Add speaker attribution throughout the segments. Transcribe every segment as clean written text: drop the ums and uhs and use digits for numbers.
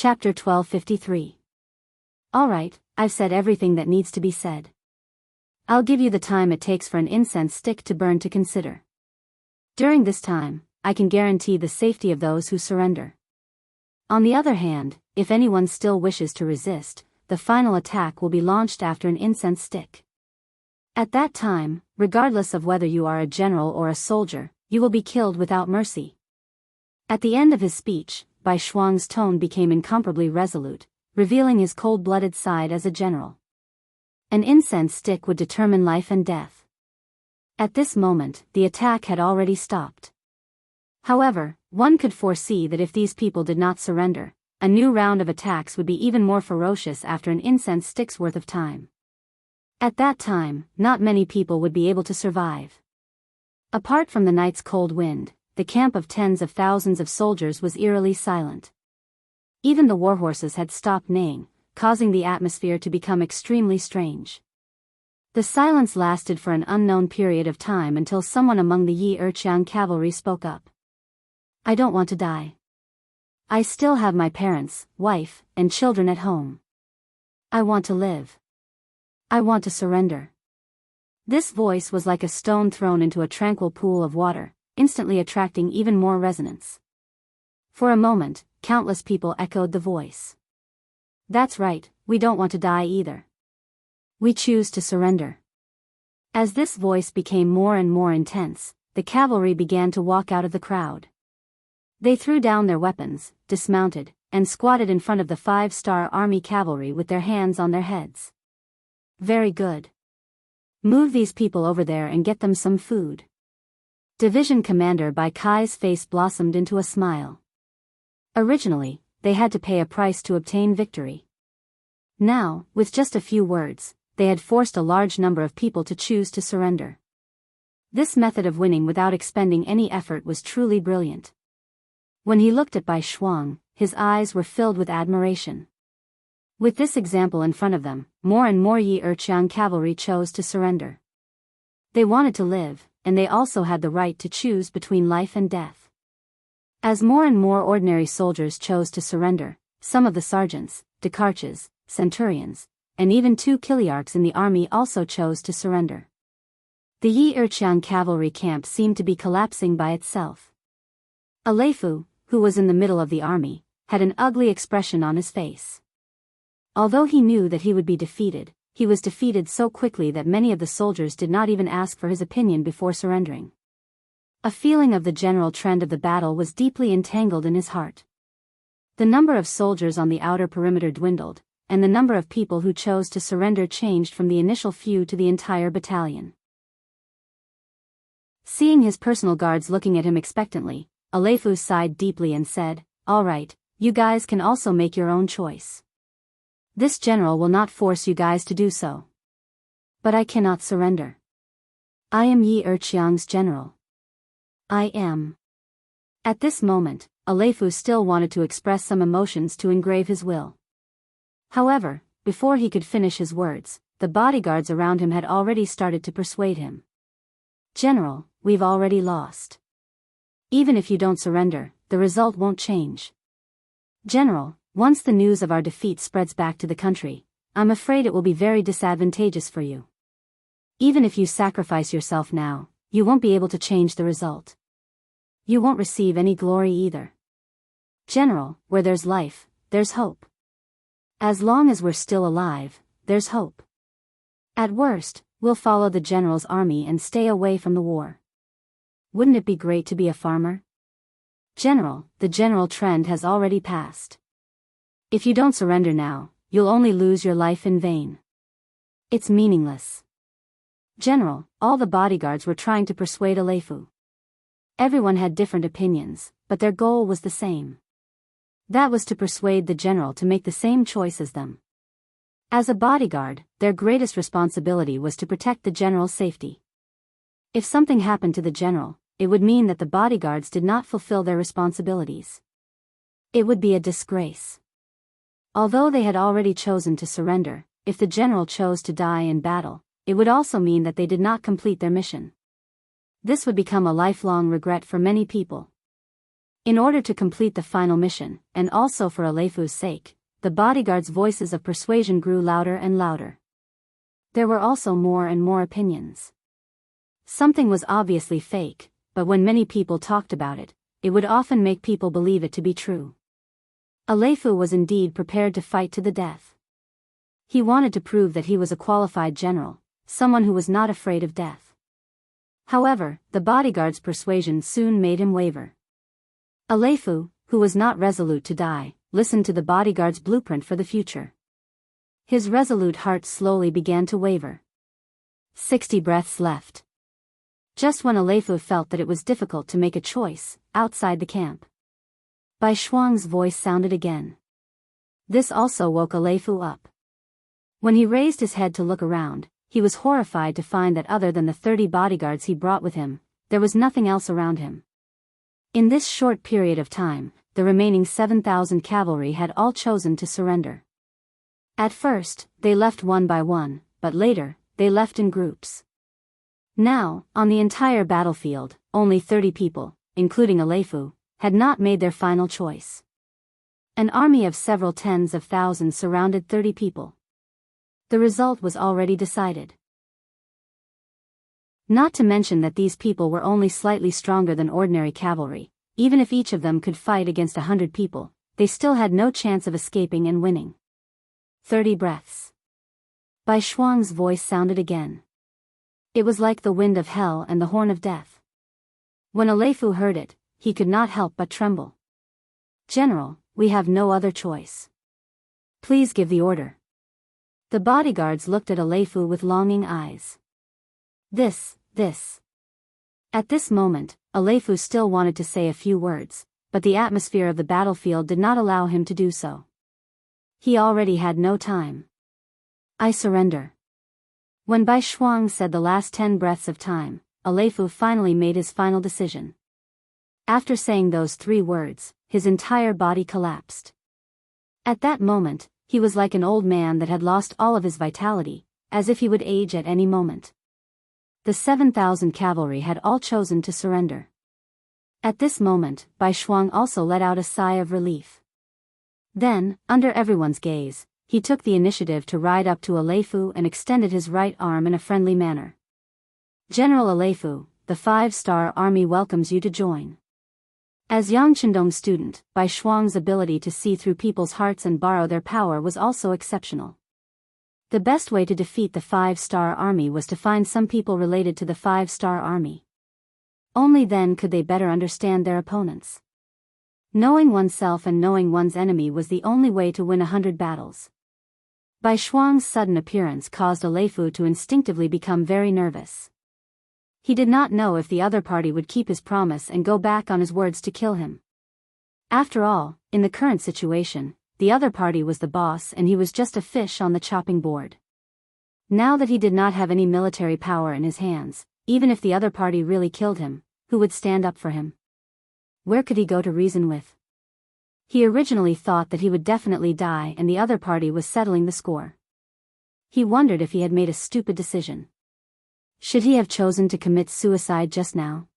Speaker 1: Chapter 1253. Alright, I've said everything that needs to be said. I'll give you the time it takes for an incense stick to burn to consider. During this time, I can guarantee the safety of those who surrender. On the other hand, if anyone still wishes to resist, the final attack will be launched after an incense stick. At that time, regardless of whether you are a general or a soldier, you will be killed without mercy. At the end of his speech, Bai Shuang's tone became incomparably resolute, revealing his cold-blooded side as a general. An incense stick would determine life and death. At this moment, the attack had already stopped. However, one could foresee that if these people did not surrender, a new round of attacks would be even more ferocious after an incense stick's worth of time. At that time, not many people would be able to survive. Apart from the night's cold wind, the camp of tens of thousands of soldiers was eerily silent. Even the warhorses had stopped neighing, causing the atmosphere to become extremely strange. The silence lasted for an unknown period of time until someone among the Yi Erqiang cavalry spoke up. I don't want to die. I still have my parents, wife, and children at home. I want to live. I want to surrender. This voice was like a stone thrown into a tranquil pool of water, instantly attracting even more resonance. For a moment, countless people echoed the voice. That's right, we don't want to die either. We choose to surrender. As this voice became more and more intense, the cavalry began to walk out of the crowd. They threw down their weapons, dismounted, and squatted in front of the 5-star army cavalry with their hands on their heads. Very good. Move these people over there and get them some food. Division Commander Bai Kai's face blossomed into a smile. Originally, they had to pay a price to obtain victory. Now, with just a few words, they had forced a large number of people to choose to surrender. This method of winning without expending any effort was truly brilliant. When he looked at Bai Shuang, his eyes were filled with admiration. With this example in front of them, more and more Yi Erqiang cavalry chose to surrender. They wanted to live, and they also had the right to choose between life and death. As more and more ordinary soldiers chose to surrender, some of the sergeants, Dekarches, centurions, and even 2 Kiliarchs in the army also chose to surrender. The Yi Erqiang cavalry camp seemed to be collapsing by itself. Aleifu, who was in the middle of the army, had an ugly expression on his face. Although he knew that he would be defeated, he was defeated so quickly that many of the soldiers did not even ask for his opinion before surrendering. A feeling of the general trend of the battle was deeply entangled in his heart. The number of soldiers on the outer perimeter dwindled, and the number of people who chose to surrender changed from the initial few to the entire battalion. Seeing his personal guards looking at him expectantly, Aleifu sighed deeply and said, "All right, you guys can also make your own choice. This general will not force you guys to do so. But I cannot surrender. I am Yi Erqiang's general. I am." At this moment, Aleifu still wanted to express some emotions to engrave his will. However, before he could finish his words, the bodyguards around him had already started to persuade him. "General, we've already lost. Even if you don't surrender, the result won't change. General, once the news of our defeat spreads back to the country, I'm afraid it will be very disadvantageous for you. Even if you sacrifice yourself now, you won't be able to change the result. You won't receive any glory either. General, where there's life, there's hope. As long as we're still alive, there's hope. At worst, we'll follow the general's army and stay away from the war. Wouldn't it be great to be a farmer? General, the general trend has already passed. If you don't surrender now, you'll only lose your life in vain. It's meaningless." General, all the bodyguards were trying to persuade Aleifu. Everyone had different opinions, but their goal was the same. That was to persuade the general to make the same choice as them. As a bodyguard, their greatest responsibility was to protect the general's safety. If something happened to the general, it would mean that the bodyguards did not fulfill their responsibilities. It would be a disgrace. Although they had already chosen to surrender, if the general chose to die in battle, it would also mean that they did not complete their mission. This would become a lifelong regret for many people. In order to complete the final mission, and also for Alefu's sake, the bodyguards' voices of persuasion grew louder and louder. There were also more and more opinions. Something was obviously fake, but when many people talked about it, it would often make people believe it to be true. Alefu was indeed prepared to fight to the death. He wanted to prove that he was a qualified general, someone who was not afraid of death. However, the bodyguard's persuasion soon made him waver. Alefu, who was not resolute to die, listened to the bodyguard's blueprint for the future. His resolute heart slowly began to waver. 60 breaths left. Just when Alefu felt that it was difficult to make a choice, outside the camp, Bai Shuang's voice sounded again. This also woke Alefu up. When he raised his head to look around, he was horrified to find that other than the 30 bodyguards he brought with him, there was nothing else around him. In this short period of time, the remaining 7,000 cavalry had all chosen to surrender. At first, they left one by one, but later, they left in groups. Now, on the entire battlefield, only 30 people, including Alefu, had not made their final choice. An army of several tens of thousands surrounded 30 people. The result was already decided. Not to mention that these people were only slightly stronger than ordinary cavalry. Even if each of them could fight against 100 people, they still had no chance of escaping and winning. 30 breaths. Bai Shuang's voice sounded again. It was like the wind of hell and the horn of death. When Alefu heard it, he could not help but tremble. General, we have no other choice. Please give the order. The bodyguards looked at Alefu with longing eyes. This. At this moment, Alefu still wanted to say a few words, but the atmosphere of the battlefield did not allow him to do so. He already had no time. I surrender. When Bai Shuang said the last 10 breaths of time, Alefu finally made his final decision. After saying those 3 words, his entire body collapsed. At that moment, he was like an old man that had lost all of his vitality, as if he would age at any moment. The 7,000 cavalry had all chosen to surrender. At this moment, Bai Shuang also let out a sigh of relief. Then, under everyone's gaze, he took the initiative to ride up to Alefu and extended his right arm in a friendly manner. General Alefu, the 5-star army welcomes you to join. As Yangchendong's student, Bai Shuang's ability to see through people's hearts and borrow their power was also exceptional. The best way to defeat the 5-star army was to find some people related to the 5-star army. Only then could they better understand their opponents. Knowing oneself and knowing one's enemy was the only way to win 100 battles. Bai Shuang's sudden appearance caused Alefu to instinctively become very nervous. He did not know if the other party would keep his promise and go back on his words to kill him. After all, in the current situation, the other party was the boss and he was just a fish on the chopping board. Now that he did not have any military power in his hands, even if the other party really killed him, who would stand up for him? Where could he go to reason with? He originally thought that he would definitely die and the other party was settling the score. He wondered if he had made a stupid decision. Should he have chosen to commit suicide just now?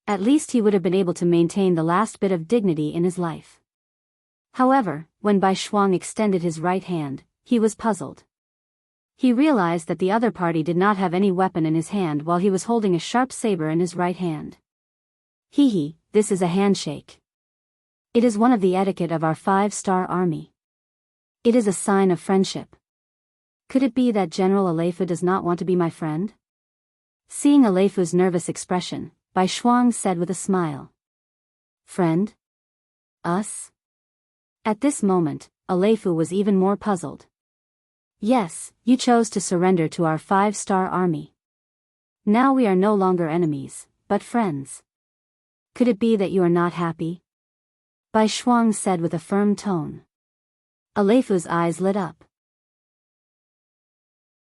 Speaker 1: At least he would have been able to maintain the last bit of dignity in his life. However, when Bai Shuang extended his right hand, he was puzzled. He realized that the other party did not have any weapon in his hand while he was holding a sharp saber in his right hand. This is a handshake. It is one of the etiquette of our 5-star army. It is a sign of friendship. Could it be that General Alefu does not want to be my friend? Seeing Alefu's nervous expression, Bai Shuang said with a smile. Friend? Us? At this moment, Alefu was even more puzzled. Yes, you chose to surrender to our 5-star army. Now we are no longer enemies, but friends. Could it be that you are not happy? Bai Shuang said with a firm tone. Alefu's eyes lit up.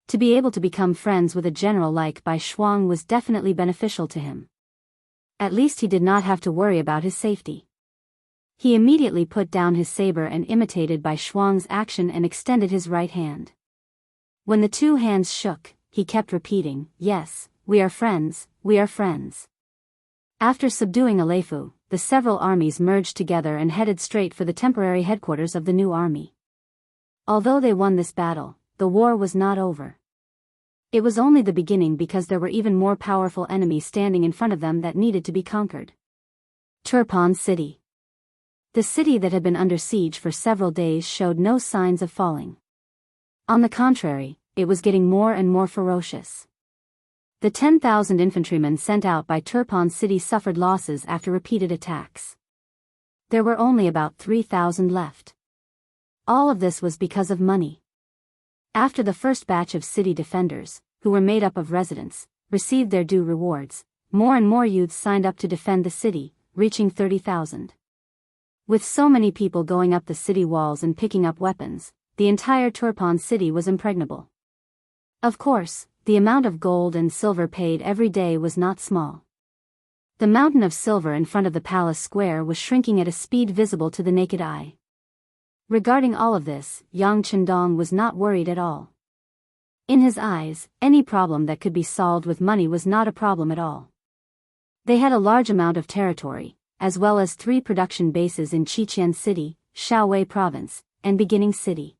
Speaker 1: To be able to become friends with a general like Bai Shuang was definitely beneficial to him. At least he did not have to worry about his safety. He immediately put down his saber and imitated Bai Shuang's action and extended his right hand. When the 2 hands shook, he kept repeating, "Yes, we are friends, we are friends." After subduing Alephu, the several armies merged together and headed straight for the temporary headquarters of the new army. Although they won this battle, the war was not over. It was only the beginning because there were even more powerful enemies standing in front of them that needed to be conquered. Turpan City. The city that had been under siege for several days showed no signs of falling. On the contrary, it was getting more and more ferocious. The 10,000 infantrymen sent out by Turpan City suffered losses after repeated attacks. There were only about 3,000 left. All of this was because of money. After the first batch of city defenders, who were made up of residents, received their due rewards, more and more youths signed up to defend the city, reaching 30,000. With so many people going up the city walls and picking up weapons, the entire Turpan City was impregnable. Of course, the amount of gold and silver paid every day was not small. The mountain of silver in front of the palace square was shrinking at a speed visible to the naked eye. Regarding all of this, Yang Chendong was not worried at all. In his eyes, any problem that could be solved with money was not a problem at all. They had a large amount of territory, as well as 3 production bases in Qiqian City, Shaowei Province, and Beginning City.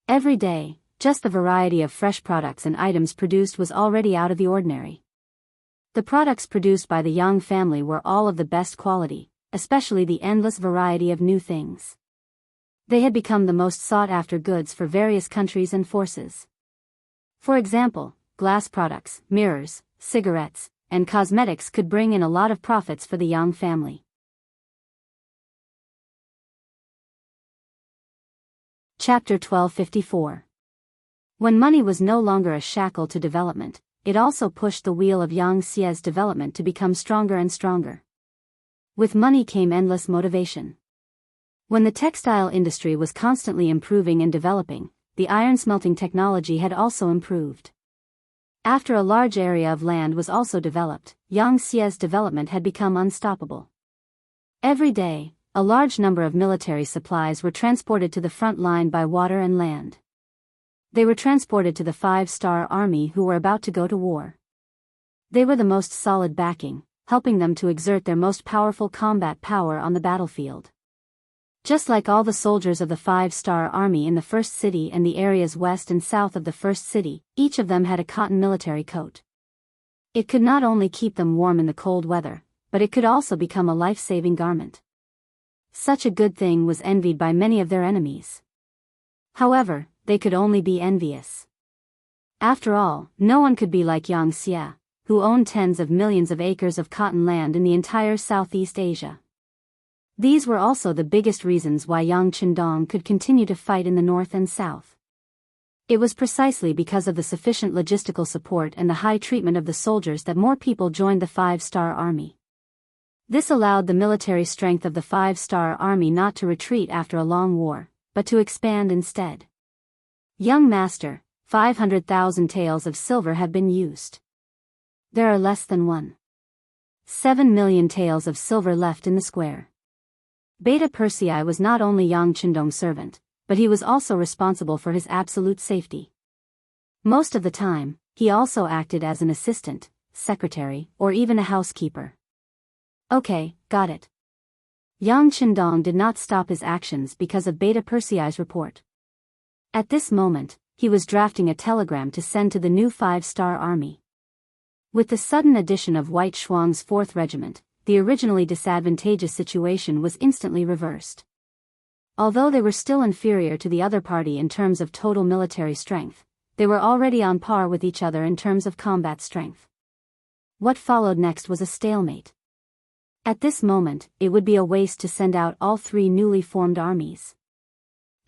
Speaker 1: Every day, just the variety of fresh products and items produced was already out of the ordinary. The products produced by the Yang family were all of the best quality, especially the endless variety of new things. They had become the most sought-after goods for various countries and forces. For example, glass products, mirrors, cigarettes, and cosmetics could bring in a lot of profits for the Yang family. Chapter 1254. When money was no longer a shackle to development, it also pushed the wheel of Yang Xie's development to become stronger and stronger. With money came endless motivation. When the textile industry was constantly improving and developing, the iron smelting technology had also improved. After a large area of land was also developed, Yang Xie's development had become unstoppable. Every day, a large number of military supplies were transported to the front line by water and land. They were transported to the 5-star army who were about to go to war. They were the most solid backing, helping them to exert their most powerful combat power on the battlefield. Just like all the soldiers of the 5-star army in the first city and the areas west and south of the first city, each of them had a cotton military coat. It could not only keep them warm in the cold weather, but it could also become a life-saving garment. Such a good thing was envied by many of their enemies. However, they could only be envious. After all, no one could be like Yang Xie, who owned tens of millions of acres of cotton land in the entire Southeast Asia. These were also the biggest reasons why Yang Chendong could continue to fight in the north and south. It was precisely because of the sufficient logistical support and the high treatment of the soldiers that more people joined the 5-star army. This allowed the military strength of the 5-star army not to retreat after a long war, but to expand instead. Young master, 500,000 taels of silver have been used. There are less than 1.7 million taels of silver left in the square. Beta Persei was not only Yang Chendong's servant, but he was also responsible for his absolute safety. Most of the time, he also acted as an assistant, secretary, or even a housekeeper. Okay, got it. Yang Chendong did not stop his actions because of Beta Persei's report. At this moment, he was drafting a telegram to send to the new 5-star army. With the sudden addition of White Shuang's 4th Regiment, the originally disadvantageous situation was instantly reversed. Although they were still inferior to the other party in terms of total military strength, they were already on par with each other in terms of combat strength. What followed next was a stalemate. At this moment, it would be a waste to send out all 3 newly formed armies.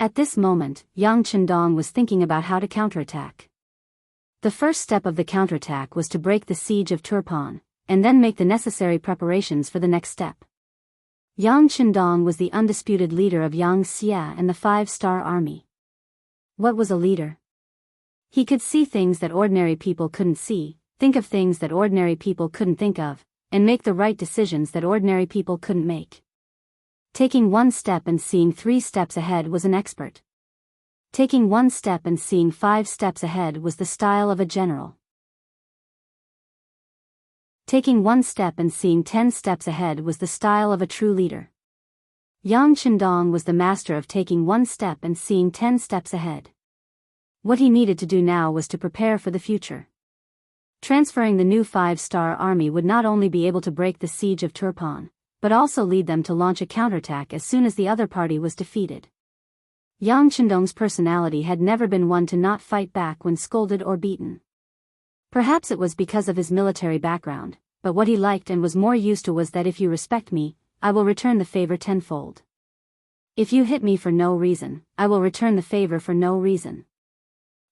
Speaker 1: At this moment, Yang Chendong was thinking about how to counterattack. The first step of the counterattack was to break the siege of Turpan, and then make the necessary preparations for the next step. Yang Chendong was the undisputed leader of Yang Xie and the 5-star army. What was a leader? He could see things that ordinary people couldn't see, think of things that ordinary people couldn't think of, and make the right decisions that ordinary people couldn't make. Taking 1 step and seeing 3 steps ahead was an expert. Taking 1 step and seeing 5 steps ahead was the style of a general. Taking one step and seeing 10 steps ahead was the style of a true leader. Yang Qindong was the master of taking one step and seeing 10 steps ahead. What he needed to do now was to prepare for the future. Transferring the new 5-star army would not only be able to break the siege of Turpan, but also lead them to launch a counterattack as soon as the other party was defeated. Yang Qindong's personality had never been one to not fight back when scolded or beaten. Perhaps it was because of his military background, but what he liked and was more used to was that if you respect me, I will return the favor tenfold. If you hit me for no reason, I will return the favor for no reason.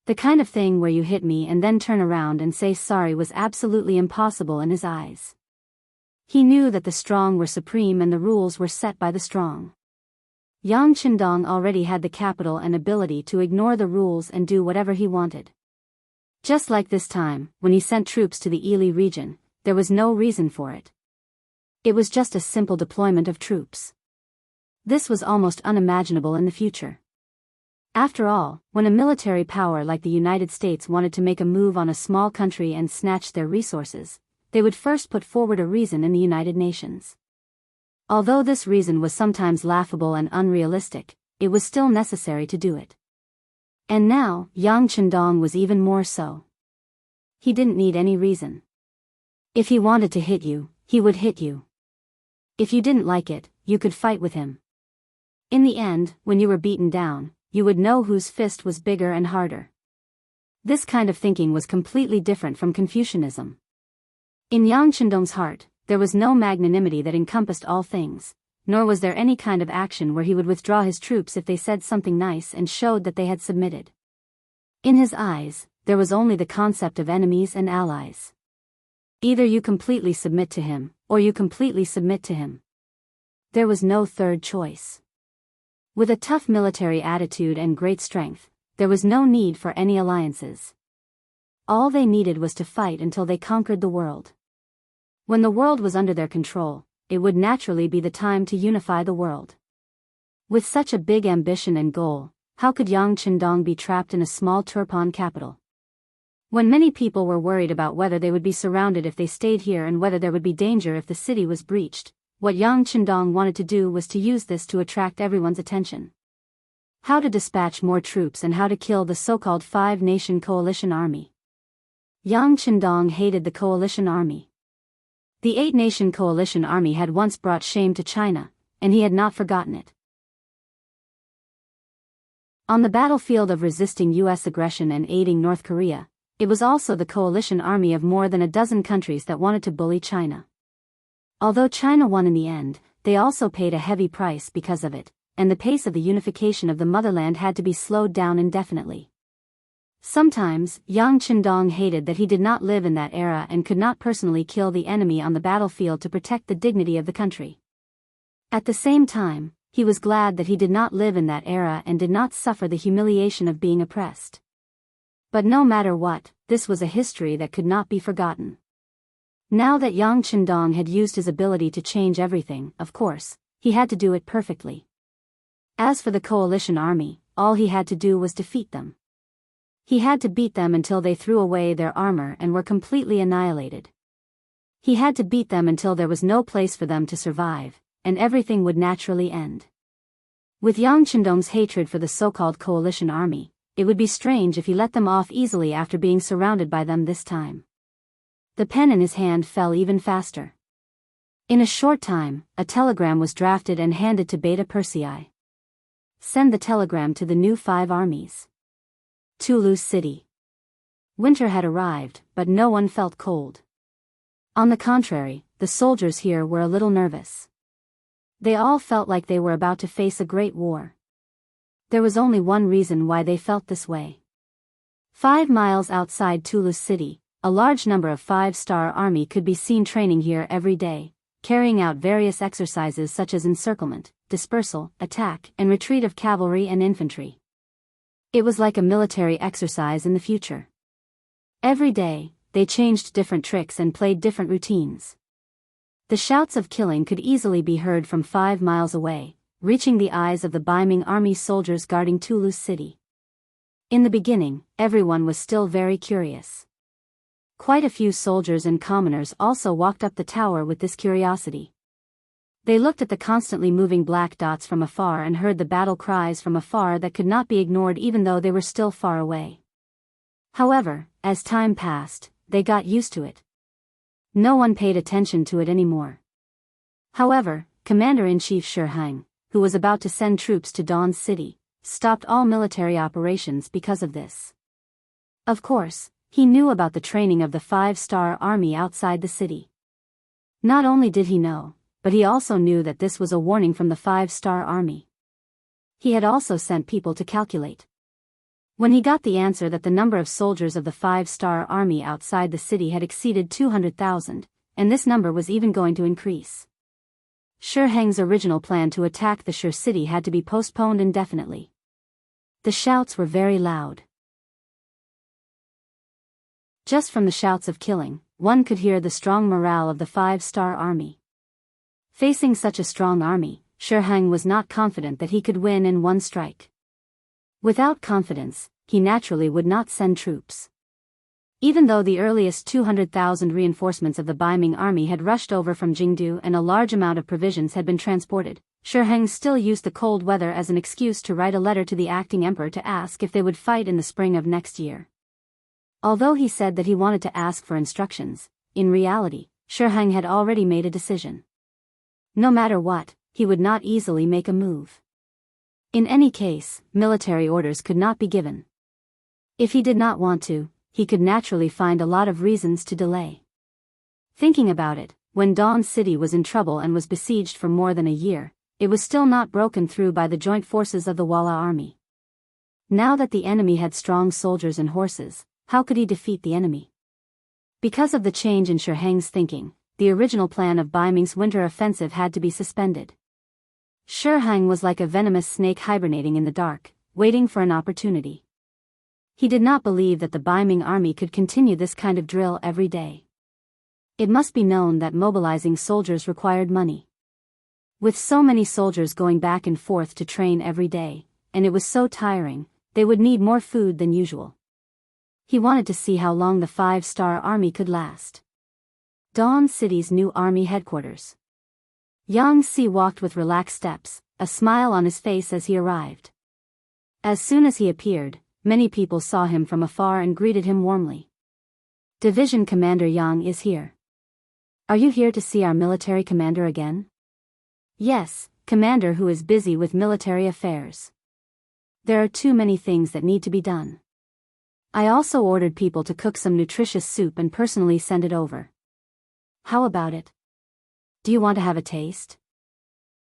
Speaker 1: The kind of thing where you hit me and then turn around and say sorry was absolutely impossible in his eyes. He knew that the strong were supreme and the rules were set by the strong. Yang Qindong already had the capital and ability to ignore the rules and do whatever he wanted. Just like this time, when he sent troops to the Ili region, there was no reason for it. It was just a simple deployment of troops. This was almost unimaginable in the future. After all, when a military power like the United States wanted to make a move on a small country and snatch their resources, they would first put forward a reason in the United Nations. Although this reason was sometimes laughable and unrealistic, it was still necessary to do it. And now, Yang Qindong was even more so. He didn't need any reason. If he wanted to hit you, he would hit you. If you didn't like it, you could fight with him. In the end, when you were beaten down, you would know whose fist was bigger and harder. This kind of thinking was completely different from Confucianism. In Yang Qindong's heart, there was no magnanimity that encompassed all things, nor was there any kind of action where he would withdraw his troops if they said something nice and showed that they had submitted. In his eyes, there was only the concept of enemies and allies. Either you completely submit to him, or you completely submit to him. There was no third choice. With a tough military attitude and great strength, there was no need for any alliances. All they needed was to fight until they conquered the world. When the world was under their control, it would naturally be the time to unify the world. With such a big ambition and goal, how could Yang Qindong be trapped in a small Turpan capital? When many people were worried about whether they would be surrounded if they stayed here and whether there would be danger if the city was breached, what Yang Qindong wanted to do was to use this to attract everyone's attention. How to dispatch more troops and how to kill the so-called 5-nation coalition army. Yang Qindong hated the coalition army. The 8-nation coalition army had once brought shame to China, and he had not forgotten it. On the battlefield of resisting U.S. aggression and aiding North Korea, it was also the coalition army of more than a dozen countries that wanted to bully China. Although China won in the end, they also paid a heavy price because of it, and the pace of the unification of the motherland had to be slowed down indefinitely. Sometimes, Yang Qindong hated that he did not live in that era and could not personally kill the enemy on the battlefield to protect the dignity of the country. At the same time, he was glad that he did not live in that era and did not suffer the humiliation of being oppressed. But no matter what, this was a history that could not be forgotten. Now that Yang Qindong had used his ability to change everything, of course, he had to do it perfectly. As for the coalition army, all he had to do was defeat them. He had to beat them until they threw away their armor and were completely annihilated. He had to beat them until there was no place for them to survive, and everything would naturally end. With Yang Qindong's hatred for the so-called coalition army, it would be strange if he let them off easily after being surrounded by them this time. The pen in his hand fell even faster. In a short time, a telegram was drafted and handed to Beta Persei. Send the telegram to the new 5 armies. Toulouse City. Winter had arrived, but no one felt cold. On the contrary, the soldiers here were a little nervous. They all felt like they were about to face a great war. There was only one reason why they felt this way. 5 miles outside Toulouse City, a large number of 5-star army could be seen training here every day, carrying out various exercises such as encirclement, dispersal, attack, and retreat of cavalry and infantry. It was like a military exercise in the future. Every day, they changed different tricks and played different routines. The shouts of killing could easily be heard from 5 miles away, reaching the eyes of the beaming army soldiers guarding Toulouse City. In the beginning, everyone was still very curious. Quite a few soldiers and commoners also walked up the tower with this curiosity. They looked at the constantly moving black dots from afar and heard the battle cries from afar that could not be ignored even though they were still far away. However, as time passed, they got used to it. No one paid attention to it anymore. However, Commander-in-Chief Shi Hang, who was about to send troops to Dawn's city, stopped all military operations because of this. Of course, he knew about the training of the 5-star army outside the city. Not only did he know, but he also knew that this was a warning from the 5-star army. He had also sent people to calculate. When he got the answer that the number of soldiers of the 5-star army outside the city had exceeded 200,000, and this number was even going to increase. Shi Hang's original plan to attack the Shi city had to be postponed indefinitely. The shouts were very loud. Just from the shouts of killing, one could hear the strong morale of the 5-star army. Facing such a strong army, Shi Hang was not confident that he could win in one strike. Without confidence, he naturally would not send troops. Even though the earliest 200,000 reinforcements of the Baiming army had rushed over from Jianghu and a large amount of provisions had been transported, Shi Hang still used the cold weather as an excuse to write a letter to the acting emperor to ask if they would fight in the spring of next year. Although he said that he wanted to ask for instructions, in reality, Shi Hang had already made a decision. No matter what, he would not easily make a move. In any case, military orders could not be given. If he did not want to, he could naturally find a lot of reasons to delay. Thinking about it, when Dawn City was in trouble and was besieged for more than a year, it was still not broken through by the joint forces of the Walla army. Now that the enemy had strong soldiers and horses, how could he defeat the enemy? Because of the change in Shi Hang's thinking, the original plan of Baiming's winter offensive had to be suspended. Shi Hang was like a venomous snake hibernating in the dark, waiting for an opportunity. He did not believe that the Baiming army could continue this kind of drill every day. It must be known that mobilizing soldiers required money. With so many soldiers going back and forth to train every day, and it was so tiring, they would need more food than usual. He wanted to see how long the 5-star army could last. Dawn City's new army headquarters. Yang Si walked with relaxed steps, a smile on his face as he arrived. As soon as he appeared, many people saw him from afar and greeted him warmly. Division Commander Yang is here. Are you here to see our military commander again? Yes, commander who is busy with military affairs. There are too many things that need to be done. I also ordered people to cook some nutritious soup and personally send it over. How about it? Do you want to have a taste?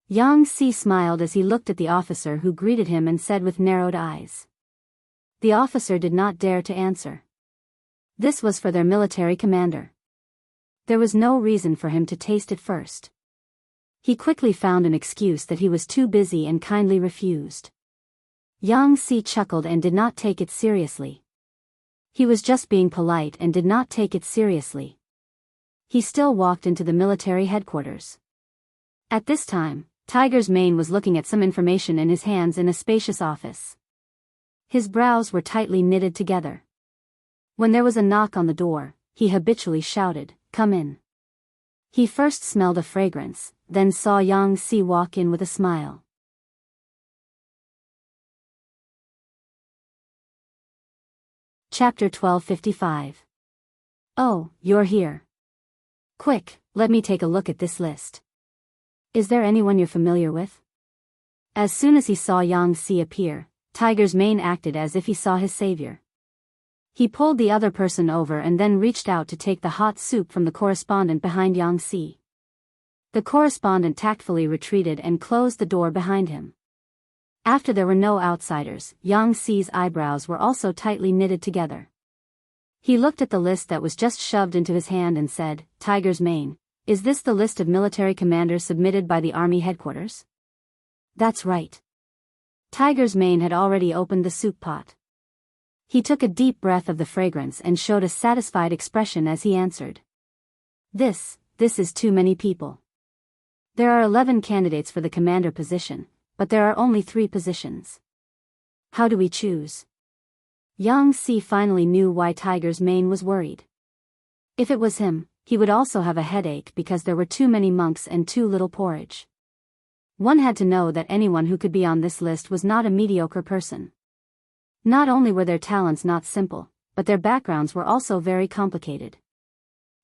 Speaker 1: Yang Si smiled as he looked at the officer who greeted him and said with narrowed eyes. The officer did not dare to answer. This was for their military commander. There was no reason for him to taste it first. He quickly found an excuse that he was too busy and kindly refused. Yang Si chuckled and did not take it seriously. He was just being polite and did not take it seriously. He still walked into the military headquarters. At this time, Tiger's Mane was looking at some information in his hands in a spacious office. His brows were tightly knitted together. When there was a knock on the door, he habitually shouted, "Come in." He first smelled a fragrance, then saw Yang Si walk in with a smile. Chapter 1255. Oh, you're here. Quick, let me take a look at this list. Is there anyone you're familiar with? As soon as he saw Yang Si appear, Tiger's Mane acted as if he saw his savior. He pulled the other person over and then reached out to take the hot soup from the correspondent behind Yang Si. The correspondent tactfully retreated and closed the door behind him. After there were no outsiders, Yang Si's eyebrows were also tightly knitted together. He looked at the list that was just shoved into his hand and said, "Tiger's Mane, is this the list of military commanders submitted by the army headquarters?" That's right. Tiger's Mane had already opened the soup pot. He took a deep breath of the fragrance and showed a satisfied expression as he answered. This is too many people. There are 11 candidates for the commander position, but there are only 3 positions. How do we choose? Yang Si finally knew why Tiger's Mane was worried. If it was him, he would also have a headache because there were too many monks and too little porridge. One had to know that anyone who could be on this list was not a mediocre person. Not only were their talents not simple, but their backgrounds were also very complicated.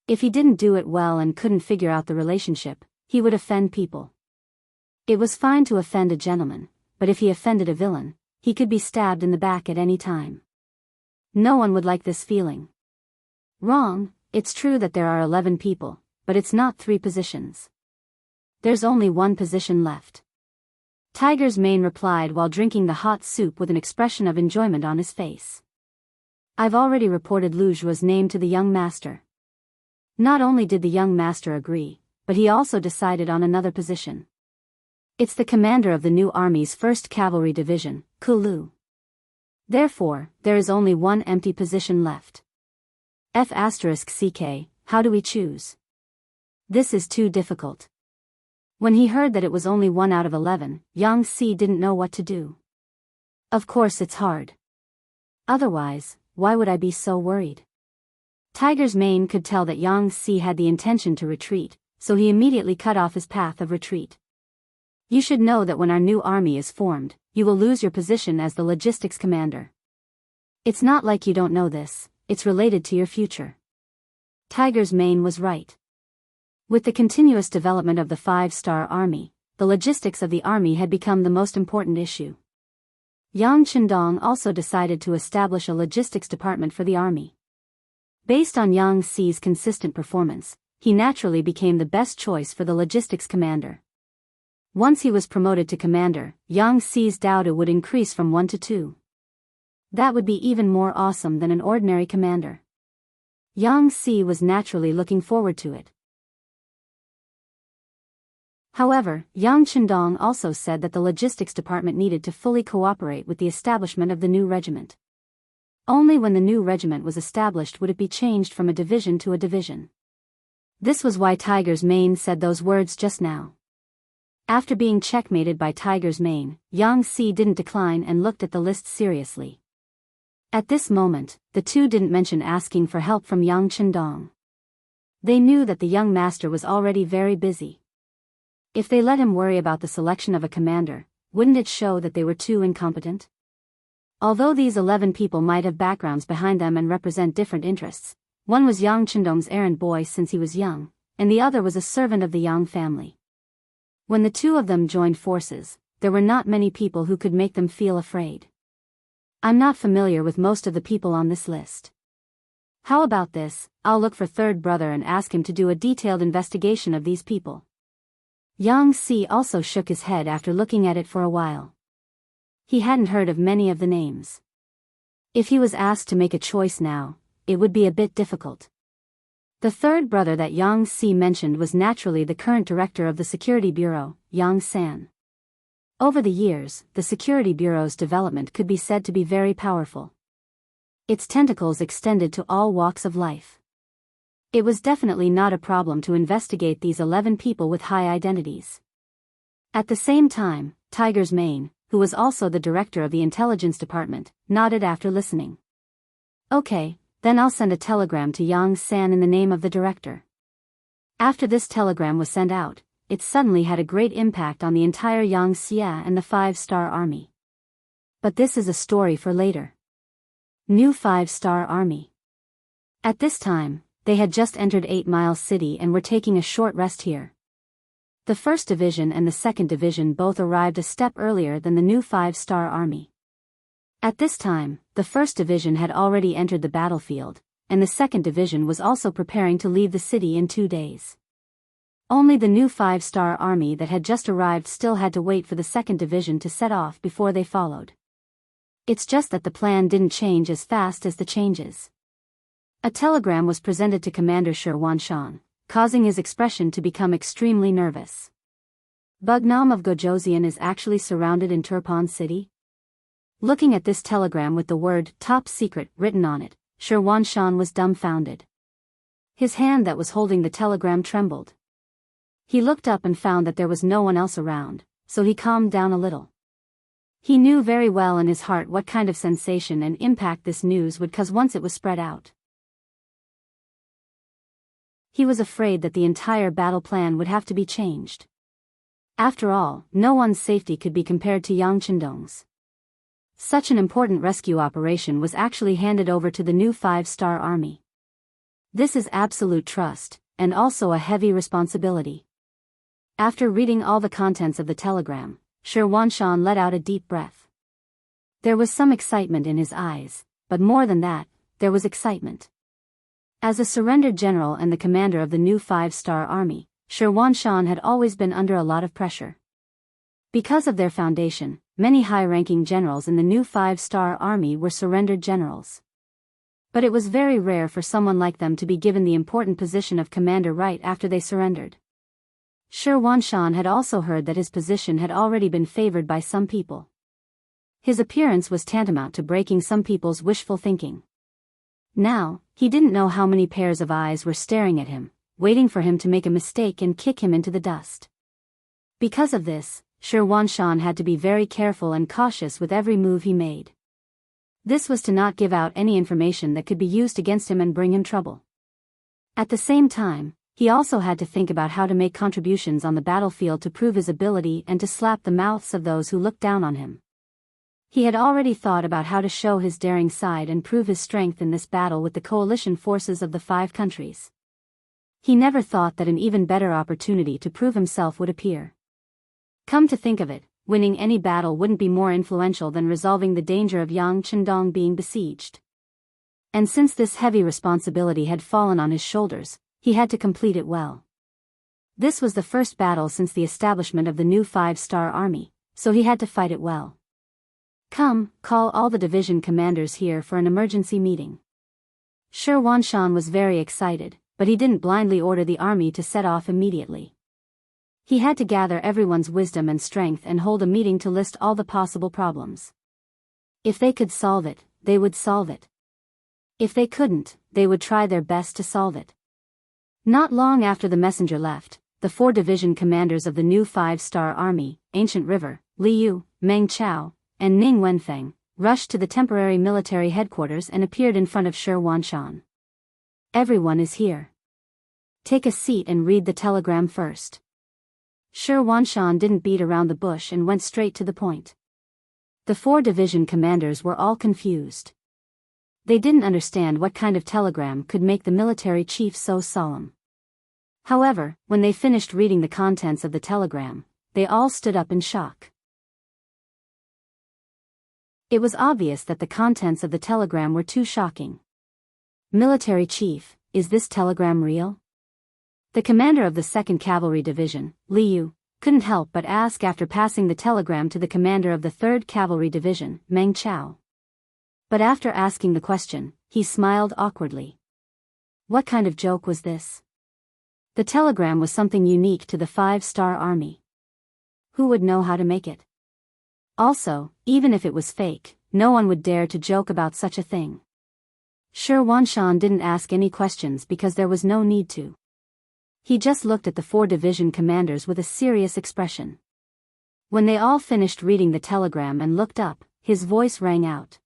Speaker 1: If he didn't do it well and couldn't figure out the relationship, he would offend people. It was fine to offend a gentleman, but if he offended a villain, he could be stabbed in the back at any time. No one would like this feeling. Wrong, it's true that there are 11 people, but it's not 3 positions. There's only 1 position left. Tiger's mane replied while drinking the hot soup with an expression of enjoyment on his face. I've already reported Lu Zhuo's name to the young master. Not only did the young master agree, but he also decided on another position. It's the commander of the new army's 1st Cavalry Division, Kulu. Therefore, there is only 1 empty position left. F***CK, how do we choose? This is too difficult. When he heard that it was only 1 out of 11, Yang Si didn't know what to do. Of course it's hard. Otherwise, why would I be so worried? Tiger's mane could tell that Yang Si had the intention to retreat, so he immediately cut off his path of retreat. You should know that when our new army is formed, you will lose your position as the logistics commander. It's not like you don't know this, it's related to your future. Tiger's mane was right. With the continuous development of the 5-star army, the logistics of the army had become the most important issue. Yang Chendong also decided to establish a logistics department for the army. Based on Yang Si's consistent performance, he naturally became the best choice for the logistics commander. Once he was promoted to commander, Yang Si's Daoist would increase from 1 to 2. That would be even more awesome than an ordinary commander. Yang Si was naturally looking forward to it. However, Yang Chendong also said that the logistics department needed to fully cooperate with the establishment of the new regiment. Only when the new regiment was established would it be changed from a division to a division. This was why Tiger's mane said those words just now. After being checkmated by Tiger's mane, Yang Si didn't decline and looked at the list seriously. At this moment, the two didn't mention asking for help from Yang Chendong. They knew that the young master was already very busy. If they let him worry about the selection of a commander, wouldn't it show that they were too incompetent? Although these 11 people might have backgrounds behind them and represent different interests, one was Yang Chendong's errand boy since he was young, and the other was a servant of the Yang family. When the two of them joined forces, there were not many people who could make them feel afraid. I'm not familiar with most of the people on this list. How about this, I'll look for third brother and ask him to do a detailed investigation of these people. Yang Si also shook his head after looking at it for a while. He hadn't heard of many of the names. If he was asked to make a choice now, it would be a bit difficult. The third brother that Yang Si mentioned was naturally the current director of the Security Bureau, Yang San. Over the years, the Security Bureau's development could be said to be very powerful. Its tentacles extended to all walks of life. It was definitely not a problem to investigate these 11 people with high identities. At the same time, Tiger's mane, who was also the director of the intelligence department, nodded after listening. Okay, then I'll send a telegram to Yang San in the name of the director. After this telegram was sent out, it suddenly had a great impact on the entire Yang Xia and the 5-star army. But this is a story for later. New 5-star army. At this time, they had just entered 8 Mile City and were taking a short rest here. The 1st Division and the 2nd Division both arrived a step earlier than the new 5-star army. At this time, the 1st Division had already entered the battlefield, and the 2nd Division was also preparing to leave the city in 2 days. Only the new 5-star army that had just arrived still had to wait for the 2nd Division to set off before they followed. It's just that the plan didn't change as fast as the changes. A telegram was presented to Commander Shi Wanshan, causing his expression to become extremely nervous. Bugnam of Gojoseon is actually surrounded in Turpan City? Looking at this telegram with the word "top secret" written on it, Shi Wanshan was dumbfounded. His hand that was holding the telegram trembled. He looked up and found that there was no one else around, so he calmed down a little. He knew very well in his heart what kind of sensation and impact this news would cause once it was spread out. He was afraid that the entire battle plan would have to be changed. After all, no one's safety could be compared to Yang Chendong's. Such an important rescue operation was actually handed over to the new 5-star army. This is absolute trust, and also a heavy responsibility. After reading all the contents of the telegram, Shi Wanshan let out a deep breath. There was some excitement in his eyes, but more than that, there was excitement. As a surrendered general and the commander of the new 5-star army, Shi Wanshan had always been under a lot of pressure. Because of their foundation, many high-ranking generals in the new 5-star army were surrendered generals. But it was very rare for someone like them to be given the important position of commander right after they surrendered. Shi Wanshan had also heard that his position had already been favored by some people. His appearance was tantamount to breaking some people's wishful thinking. Now, he didn't know how many pairs of eyes were staring at him, waiting for him to make a mistake and kick him into the dust. Because of this, Shi Wanshan had to be very careful and cautious with every move he made. This was to not give out any information that could be used against him and bring him trouble. At the same time, he also had to think about how to make contributions on the battlefield to prove his ability and to slap the mouths of those who looked down on him. He had already thought about how to show his daring side and prove his strength in this battle with the coalition forces of the 5 countries. He never thought that an even better opportunity to prove himself would appear. Come to think of it, winning any battle wouldn't be more influential than resolving the danger of Yang Chendong being besieged. And since this heavy responsibility had fallen on his shoulders, he had to complete it well. This was the first battle since the establishment of the new 5-star army, so he had to fight it well. Come, call all the division commanders here for an emergency meeting. Shi Wanshan was very excited, but he didn't blindly order the army to set off immediately. He had to gather everyone's wisdom and strength and hold a meeting to list all the possible problems. If they could solve it, they would solve it. If they couldn't, they would try their best to solve it. Not long after the messenger left, the 4 division commanders of the new 5-star army, Ancient River, Liu, Meng Chao, and Ning Wenfeng, rushed to the temporary military headquarters and appeared in front of Shi Wanshan. Everyone is here. Take a seat and read the telegram first. Shi Wanshan didn't beat around the bush and went straight to the point. The 4 division commanders were all confused. They didn't understand what kind of telegram could make the military chief so solemn. However, when they finished reading the contents of the telegram, they all stood up in shock. It was obvious that the contents of the telegram were too shocking. Military chief, is this telegram real? The commander of the 2nd Cavalry Division, Liu, couldn't help but ask after passing the telegram to the commander of the 3rd Cavalry Division, Meng Chao. But after asking the question, he smiled awkwardly. What kind of joke was this? The telegram was something unique to the 5-star army. Who would know how to make it? Also, even if it was fake, no one would dare to joke about such a thing. Shi Wanshan didn't ask any questions because there was no need to. He just looked at the 4 division commanders with a serious expression. When they all finished reading the telegram and looked up, his voice rang out.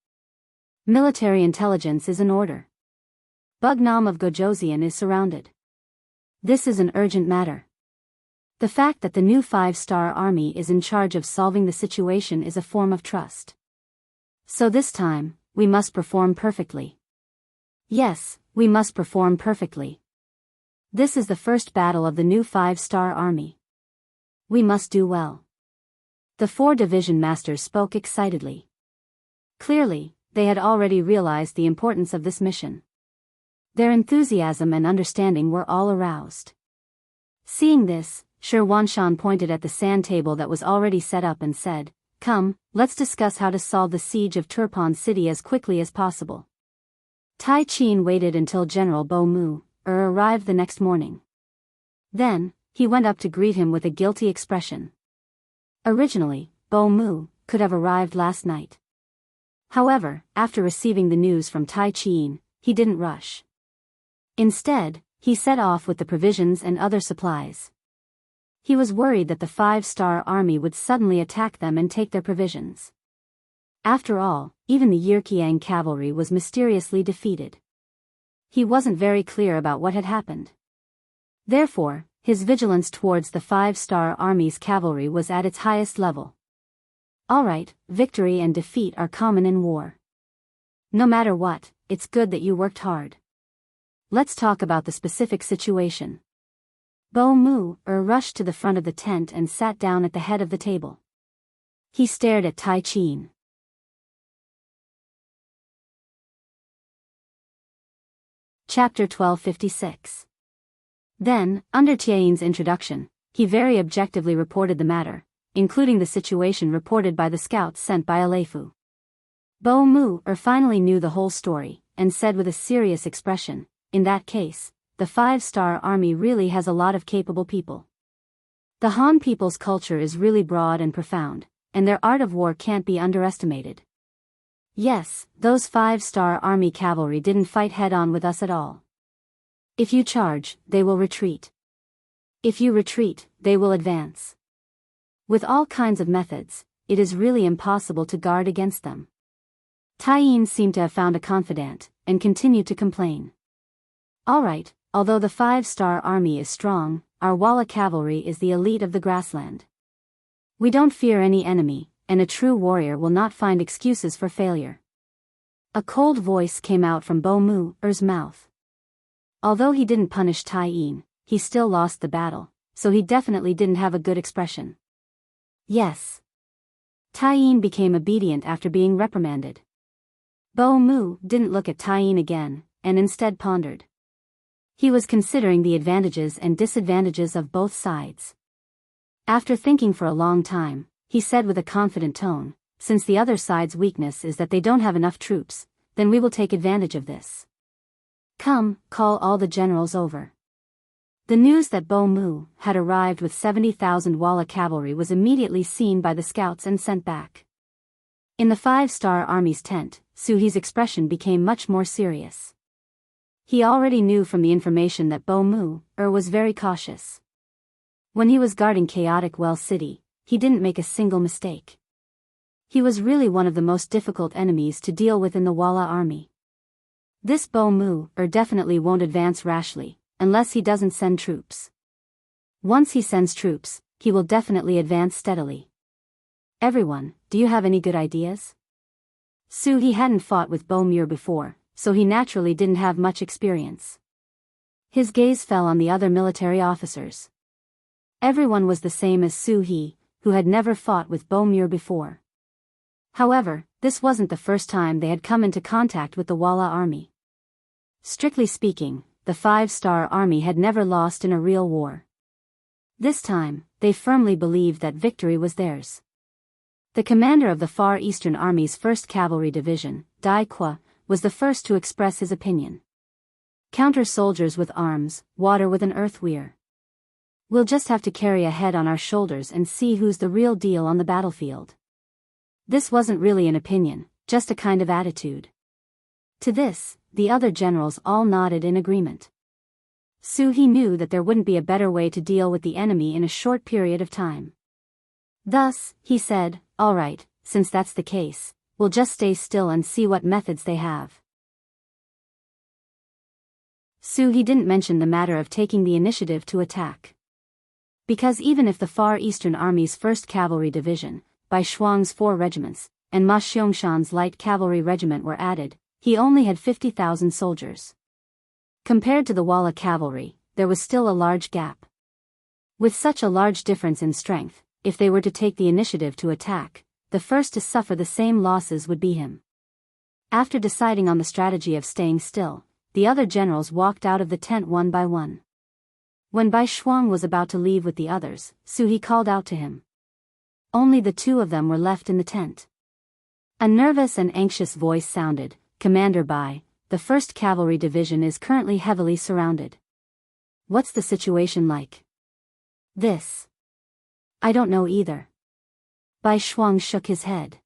Speaker 1: Military intelligence is in order. Bugnam of Gojoseon is surrounded. This is an urgent matter. The fact that the new 5-star army is in charge of solving the situation is a form of trust. So this time, we must perform perfectly. Yes, we must perform perfectly. This is the first battle of the new 5-star army. We must do well. The 4 division masters spoke excitedly. Clearly, they had already realized the importance of this mission. Their enthusiasm and understanding were all aroused. Seeing this, Shi Wanshan pointed at the sand table that was already set up and said, Come, let's discuss how to solve the siege of Turpan City as quickly as possible. Tai Qin waited until General Bo Mu arrived the next morning. Then, he went up to greet him with a guilty expression. Originally, Bo Mu could have arrived last night. However, after receiving the news from Tai Qin, he didn't rush. Instead, he set off with the provisions and other supplies. He was worried that the 5-star army would suddenly attack them and take their provisions. After all, even the Yirkiang cavalry was mysteriously defeated. He wasn't very clear about what had happened. Therefore, his vigilance towards the 5-star army's cavalry was at its highest level. Alright, victory and defeat are common in war. No matter what, it's good that you worked hard. Let's talk about the specific situation. Bo Mu rushed to the front of the tent and sat down at the head of the table. He stared at Tai Chin. Chapter 1256. Then, under Tian's introduction, he very objectively reported the matter, including the situation reported by the scouts sent by Aleifu. Bo Mu finally knew the whole story, and said with a serious expression, "In that case, the 5-star army really has a lot of capable people. The Han people's culture is really broad and profound, and their art of war can't be underestimated. Yes, those 5-star army cavalry didn't fight head-on with us at all. If you charge, they will retreat. If you retreat, they will advance. With all kinds of methods, it is really impossible to guard against them." Taiyin seemed to have found a confidant, and continued to complain. "Alright, although the 5-star army is strong, our Walla cavalry is the elite of the grassland. We don't fear any enemy, and a true warrior will not find excuses for failure." A cold voice came out from Bo Mu's mouth. Although he didn't punish Taiyin, he still lost the battle, so he definitely didn't have a good expression. Yes. Taiyin became obedient after being reprimanded. Bo Mu didn't look at Taiyin again, and instead pondered. He was considering the advantages and disadvantages of both sides. After thinking for a long time, he said with a confident tone, "Since the other side's weakness is that they don't have enough troops, then we will take advantage of this. Come, call all the generals over." The news that Bo Mu had arrived with 70,000 Walla cavalry was immediately seen by the scouts and sent back. In the 5-star army's tent, Su He's expression became much more serious. He already knew from the information that Bo Mu was very cautious. When he was guarding chaotic Well City, he didn't make a single mistake. He was really one of the most difficult enemies to deal with in the Walla army. This Bo Mu definitely won't advance rashly, unless he doesn't send troops. Once he sends troops, he will definitely advance steadily. Everyone, do you have any good ideas? Su He hadn't fought with Bo Mu before, so he naturally didn't have much experience. His gaze fell on the other military officers. Everyone was the same as Su He, who had never fought with Bo Mu before. However, this wasn't the first time they had come into contact with the Walla army. Strictly speaking, the 5-star army had never lost in a real war. This time, they firmly believed that victory was theirs. The commander of the Far Eastern Army's 1st Cavalry Division, Daoist, was the first to express his opinion. "Counter soldiers with arms, water with an earth weir. We'll just have to carry a head on our shoulders and see who's the real deal on the battlefield." This wasn't really an opinion, just a kind of attitude. To this, the other generals all nodded in agreement. Su He knew that there wouldn't be a better way to deal with the enemy in a short period of time. Thus, he said, "Alright, since that's the case, we'll just stay still and see what methods they have." Su He didn't mention the matter of taking the initiative to attack. Because even if the Far Eastern Army's 1st Cavalry Division, Bai Shuang's 4 regiments, and Ma Xiongxian's light cavalry regiment were added, he only had 50,000 soldiers. Compared to the Walla cavalry, there was still a large gap. With such a large difference in strength, if they were to take the initiative to attack, the first to suffer the same losses would be him. After deciding on the strategy of staying still, the other generals walked out of the tent one by one. When Bai Shuang was about to leave with the others, Su He called out to him. Only the 2 of them were left in the tent. A nervous and anxious voice sounded, "Commander Bai, the 1st Cavalry Division is currently heavily surrounded. What's the situation like?" "This. I don't know either." Bai Shuang shook his head.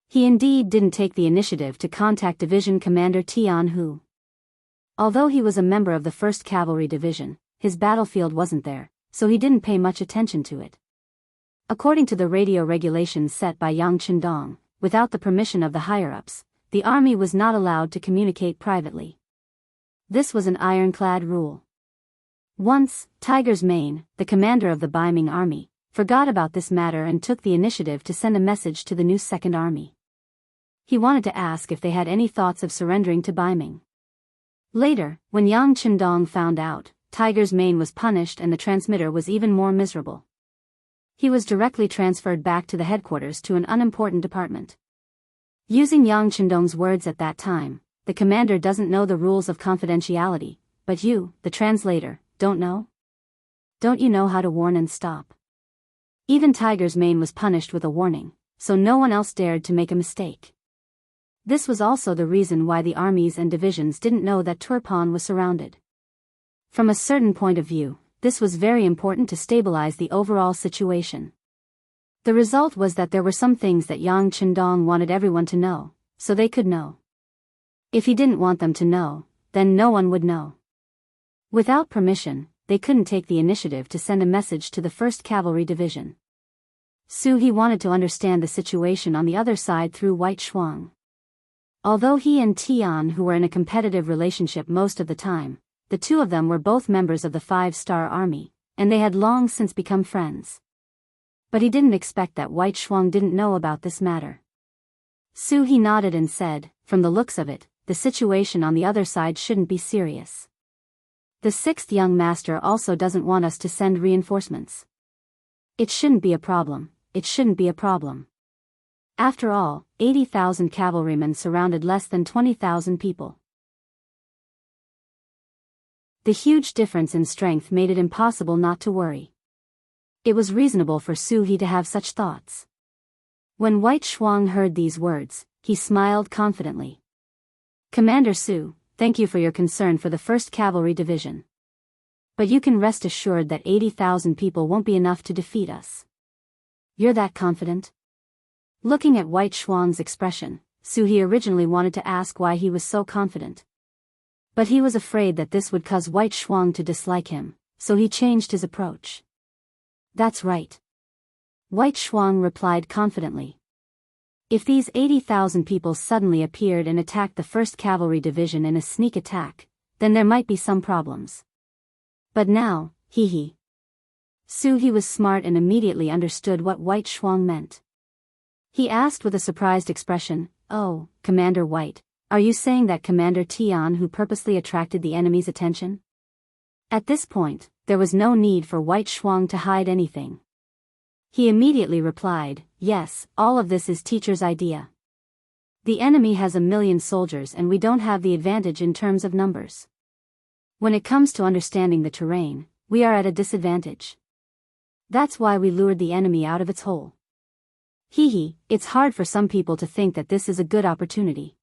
Speaker 1: He indeed didn't take the initiative to contact Division Commander Tianhu. Although he was a member of the 1st Cavalry Division, his battlefield wasn't there, so he didn't pay much attention to it. According to the radio regulations set by Yang Chendong, without the permission of the higher-ups, the army was not allowed to communicate privately. This was an ironclad rule. Once, Tiger's Mane, the commander of the Baiming army, forgot about this matter and took the initiative to send a message to the new Second Army. He wanted to ask if they had any thoughts of surrendering to Baiming. Later, when Yang Qindong found out, Tiger's Mane was punished and the transmitter was even more miserable. He was directly transferred back to the headquarters to an unimportant department. Using Yang Qindong's words at that time, the commander doesn't know the rules of confidentiality, but you, the translator, don't know? Don't you know how to warn and stop? Even Tiger's Mane was punished with a warning, so no one else dared to make a mistake. This was also the reason why the armies and divisions didn't know that Turpan was surrounded. From a certain point of view, this was very important to stabilize the overall situation. The result was that there were some things that Yang Qindong wanted everyone to know, so they could know. If he didn't want them to know, then no one would know. Without permission, they couldn't take the initiative to send a message to the 1st Cavalry Division. He wanted to understand the situation on the other side through White Shuang. Although he and Tian, who were in a competitive relationship most of the time, the two of them were both members of the 5-star army, and they had long since become friends. But he didn't expect that White Shuang didn't know about this matter. He nodded and said, from the looks of it, the situation on the other side shouldn't be serious. The 6th young master also doesn't want us to send reinforcements. It shouldn't be a problem, it shouldn't be a problem. After all, 80,000 cavalrymen surrounded less than 20,000 people. The huge difference in strength made it impossible not to worry. It was reasonable for He to have such thoughts. When White Shuang heard these words, he smiled confidently. Commander Su, thank you for your concern for the 1st Cavalry Division. But you can rest assured that 80,000 people won't be enough to defeat us. You're that confident? Looking at White Shuang's expression, He originally wanted to ask why he was so confident. But he was afraid that this would cause White Shuang to dislike him, so he changed his approach. That's right. White Shuang replied confidently. If these 80,000 people suddenly appeared and attacked the 1st Cavalry Division in a sneak attack, then there might be some problems. But now, he was smart and immediately understood what White Shuang meant. He asked with a surprised expression, "Oh, Commander White, are you saying that Commander Tian who purposely attracted the enemy's attention?" At this point, there was no need for White Shuang to hide anything. He immediately replied, "Yes, all of this is teacher's idea. The enemy has 1,000,000 soldiers and we don't have the advantage in terms of numbers. When it comes to understanding the terrain, we are at a disadvantage. That's why we lured the enemy out of its hole. It's hard for some people to think that this is a good opportunity.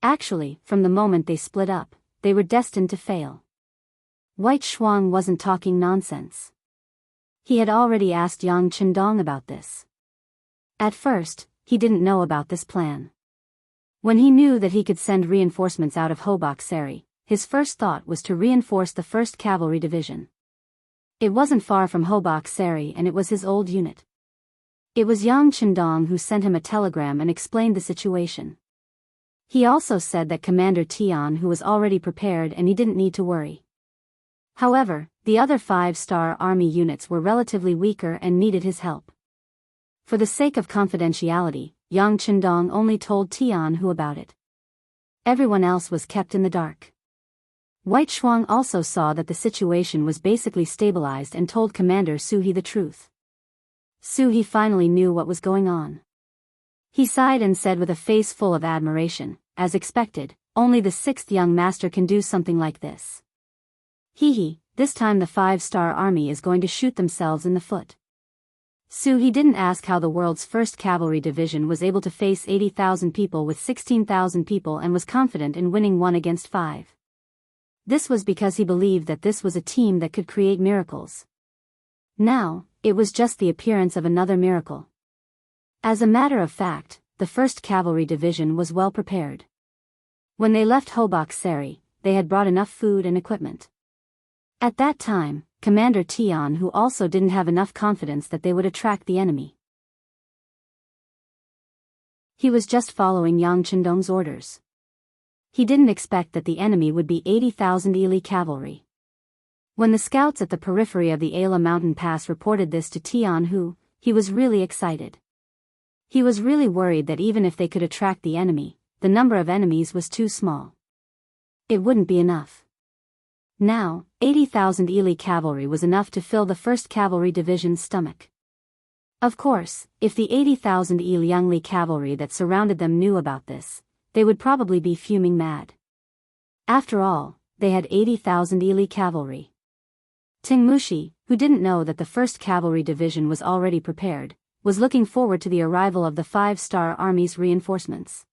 Speaker 1: Actually, from the moment they split up, they were destined to fail." White Shuang wasn't talking nonsense. He had already asked Yang Qindong about this. At first, he didn't know about this plan. When he knew that he could send reinforcements out of Hobak Seri, his first thought was to reinforce the 1st Cavalry Division. It wasn't far from Hobak Seri and it was his old unit. It was Yang Qindong who sent him a telegram and explained the situation. He also said that Commander Tian who was already prepared and he didn't need to worry. However, the other 5-star army units were relatively weaker and needed his help. For the sake of confidentiality, Yang Qindong only told Tian who about it. Everyone else was kept in the dark. White Shuang also saw that the situation was basically stabilized and told Commander Su the truth. Su finally knew what was going on. He sighed and said with a face full of admiration, "As expected, only the 6th young master can do something like this. This time the 5-star army is going to shoot themselves in the foot." He didn't ask how the world's 1st Cavalry Division was able to face 80,000 people with 16,000 people and was confident in winning 1 against 5. This was because he believed that this was a team that could create miracles. Now, it was just the appearance of another miracle. As a matter of fact, the 1st Cavalry Division was well prepared. When they left Hobak Seri, they had brought enough food and equipment. At that time, Commander Tian who also didn't have enough confidence that they would attract the enemy. He was just following Yang Qindong's orders. He didn't expect that the enemy would be 80,000 Ili cavalry. When the scouts at the periphery of the Ala mountain pass reported this to Tianhu, he was really excited. He was really worried that even if they could attract the enemy, the number of enemies was too small. It wouldn't be enough. Now, 80,000 Ili cavalry was enough to fill the 1st Cavalry Division's stomach. Of course, if the 80,000 Ili cavalry that surrounded them knew about this, they would probably be fuming mad. After all, they had 80,000 Ili cavalry. Tingmushi, who didn't know that the 1st Cavalry Division was already prepared, was looking forward to the arrival of the 5-star Army's reinforcements.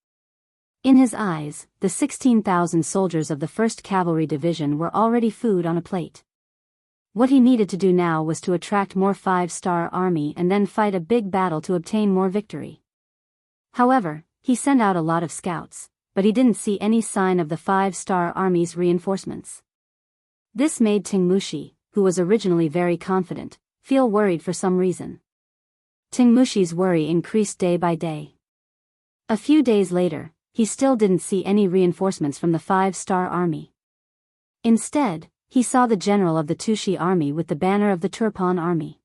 Speaker 1: In his eyes, the 16,000 soldiers of the 1st Cavalry Division were already food on a plate. What he needed to do now was to attract more 5-star army and then fight a big battle to obtain more victory. However, he sent out a lot of scouts, but he didn't see any sign of the 5-star army's reinforcements. This made Tingmushi, who was originally very confident, feel worried for some reason. Tingmushi's worry increased day by day. A few days later, he still didn't see any reinforcements from the 5-star army. Instead, he saw the general of the Tushi army with the banner of the Turpan army.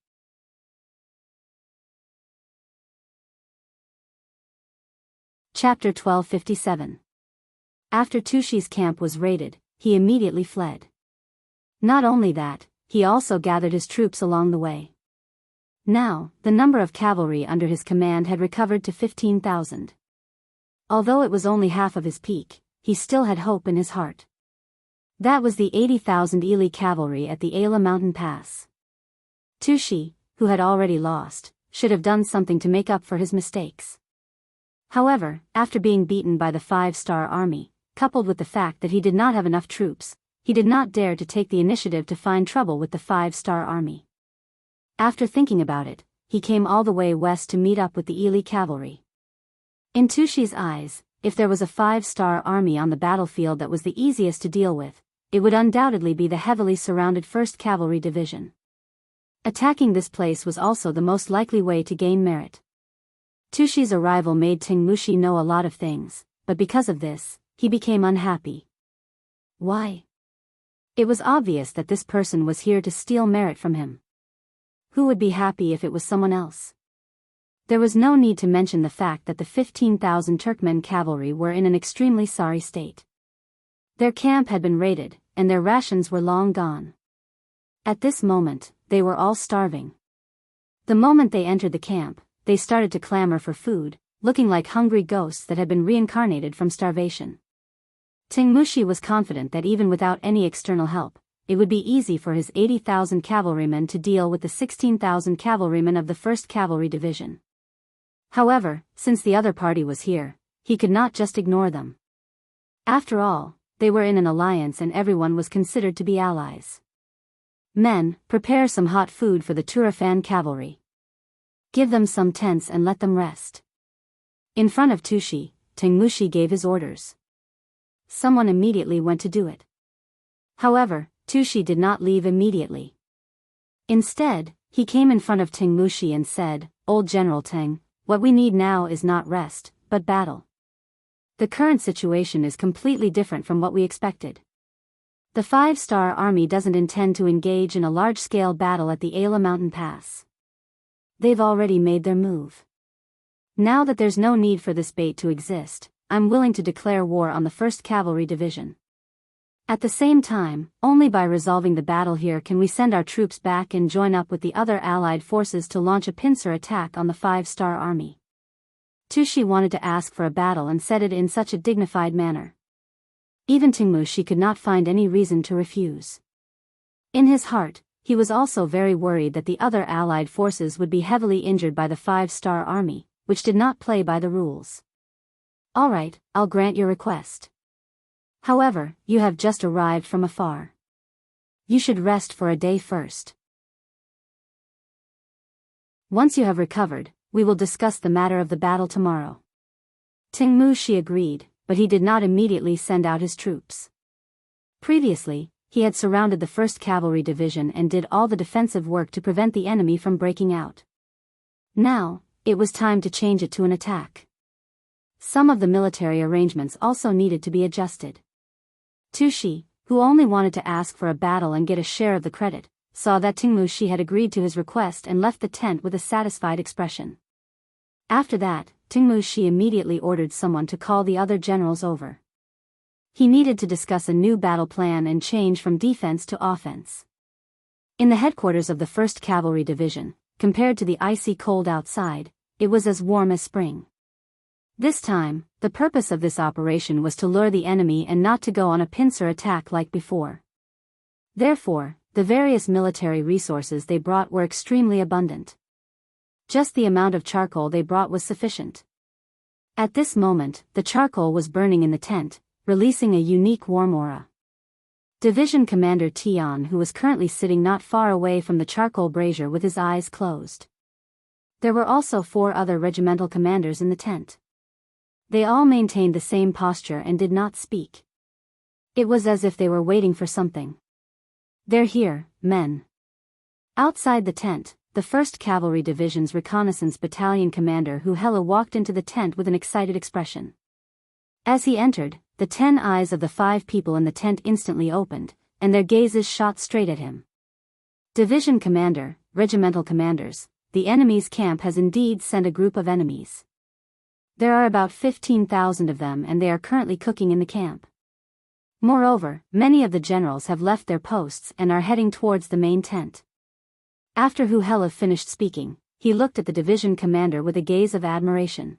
Speaker 1: Chapter 1257. After Tushi's camp was raided, he immediately fled. Not only that, he also gathered his troops along the way. Now, the number of cavalry under his command had recovered to 15,000. Although it was only half of his peak, he still had hope in his heart. That was the 80,000 Ili cavalry at the Ala mountain pass. Tushi, who had already lost, should have done something to make up for his mistakes. However, after being beaten by the 5-star army, coupled with the fact that he did not have enough troops, he did not dare to take the initiative to find trouble with the 5-star army. After thinking about it, he came all the way west to meet up with the Ili cavalry. In Tushi's eyes, if there was a 5-star army on the battlefield that was the easiest to deal with, it would undoubtedly be the heavily surrounded 1st Cavalry Division. Attacking this place was also the most likely way to gain merit. Tushi's arrival made Tingmushi know a lot of things, but because of this, he became unhappy. Why? It was obvious that this person was here to steal merit from him. Who would be happy if it was someone else? There was no need to mention the fact that the 15,000 Turkmen cavalry were in an extremely sorry state. Their camp had been raided, and their rations were long gone. At this moment, they were all starving. The moment they entered the camp, they started to clamor for food, looking like hungry ghosts that had been reincarnated from starvation. Tingmushi was confident that even without any external help, it would be easy for his 80,000 cavalrymen to deal with the 16,000 cavalrymen of the 1st Cavalry Division. However, since the other party was here, he could not just ignore them. After all, they were in an alliance and everyone was considered to be allies. Men, prepare some hot food for the Turfan cavalry. Give them some tents and let them rest. In front of Tushi, Tingmushi gave his orders. Someone immediately went to do it. However, Tushi did not leave immediately. Instead, he came in front of Tingmushi and said, "Old General Teng, what we need now is not rest, but battle. The current situation is completely different from what we expected. The 5-star army doesn't intend to engage in a large-scale battle at the Ala mountain pass. They've already made their move. Now that there's no need for this bait to exist, I'm willing to declare war on the 1st Cavalry Division. At the same time, only by resolving the battle here can we send our troops back and join up with the other allied forces to launch a pincer attack on the 5-star army." Tushi wanted to ask for a battle and said it in such a dignified manner. Even Tingmushi could not find any reason to refuse. In his heart, he was also very worried that the other allied forces would be heavily injured by the 5-star army, which did not play by the rules. "All right, I'll grant your request. However, you have just arrived from afar. You should rest for a day first. Once you have recovered, we will discuss the matter of the battle tomorrow." Tingmushi agreed, but he did not immediately send out his troops. Previously, he had surrounded the 1st Cavalry Division and did all the defensive work to prevent the enemy from breaking out. Now, it was time to change it to an attack. Some of the military arrangements also needed to be adjusted. Tushi, who only wanted to ask for a battle and get a share of the credit, saw that Tingmushi had agreed to his request and left the tent with a satisfied expression. After that, Tingmushi immediately ordered someone to call the other generals over. He needed to discuss a new battle plan and change from defense to offense. In the headquarters of the 1st Cavalry Division, compared to the icy cold outside, it was as warm as spring. This time, the purpose of this operation was to lure the enemy and not to go on a pincer attack like before. Therefore, the various military resources they brought were extremely abundant. Just the amount of charcoal they brought was sufficient. At this moment, the charcoal was burning in the tent, releasing a unique warm aura. Division Commander Tian, who was currently sitting not far away from the charcoal brazier with his eyes closed. There were also 4 other regimental commanders in the tent. They all maintained the same posture and did not speak. It was as if they were waiting for something. "They're here, men." Outside the tent, the 1st Cavalry Division's reconnaissance battalion commander Wuxia walked into the tent with an excited expression. As he entered, the 10 eyes of the 5 people in the tent instantly opened, and their gazes shot straight at him. "Division Commander, regimental commanders, the enemy's camp has indeed sent a group of enemies. There are about 15,000 of them and they are currently cooking in the camp. Moreover, many of the generals have left their posts and are heading towards the main tent." After Wuxia finished speaking, he looked at the division commander with a gaze of admiration.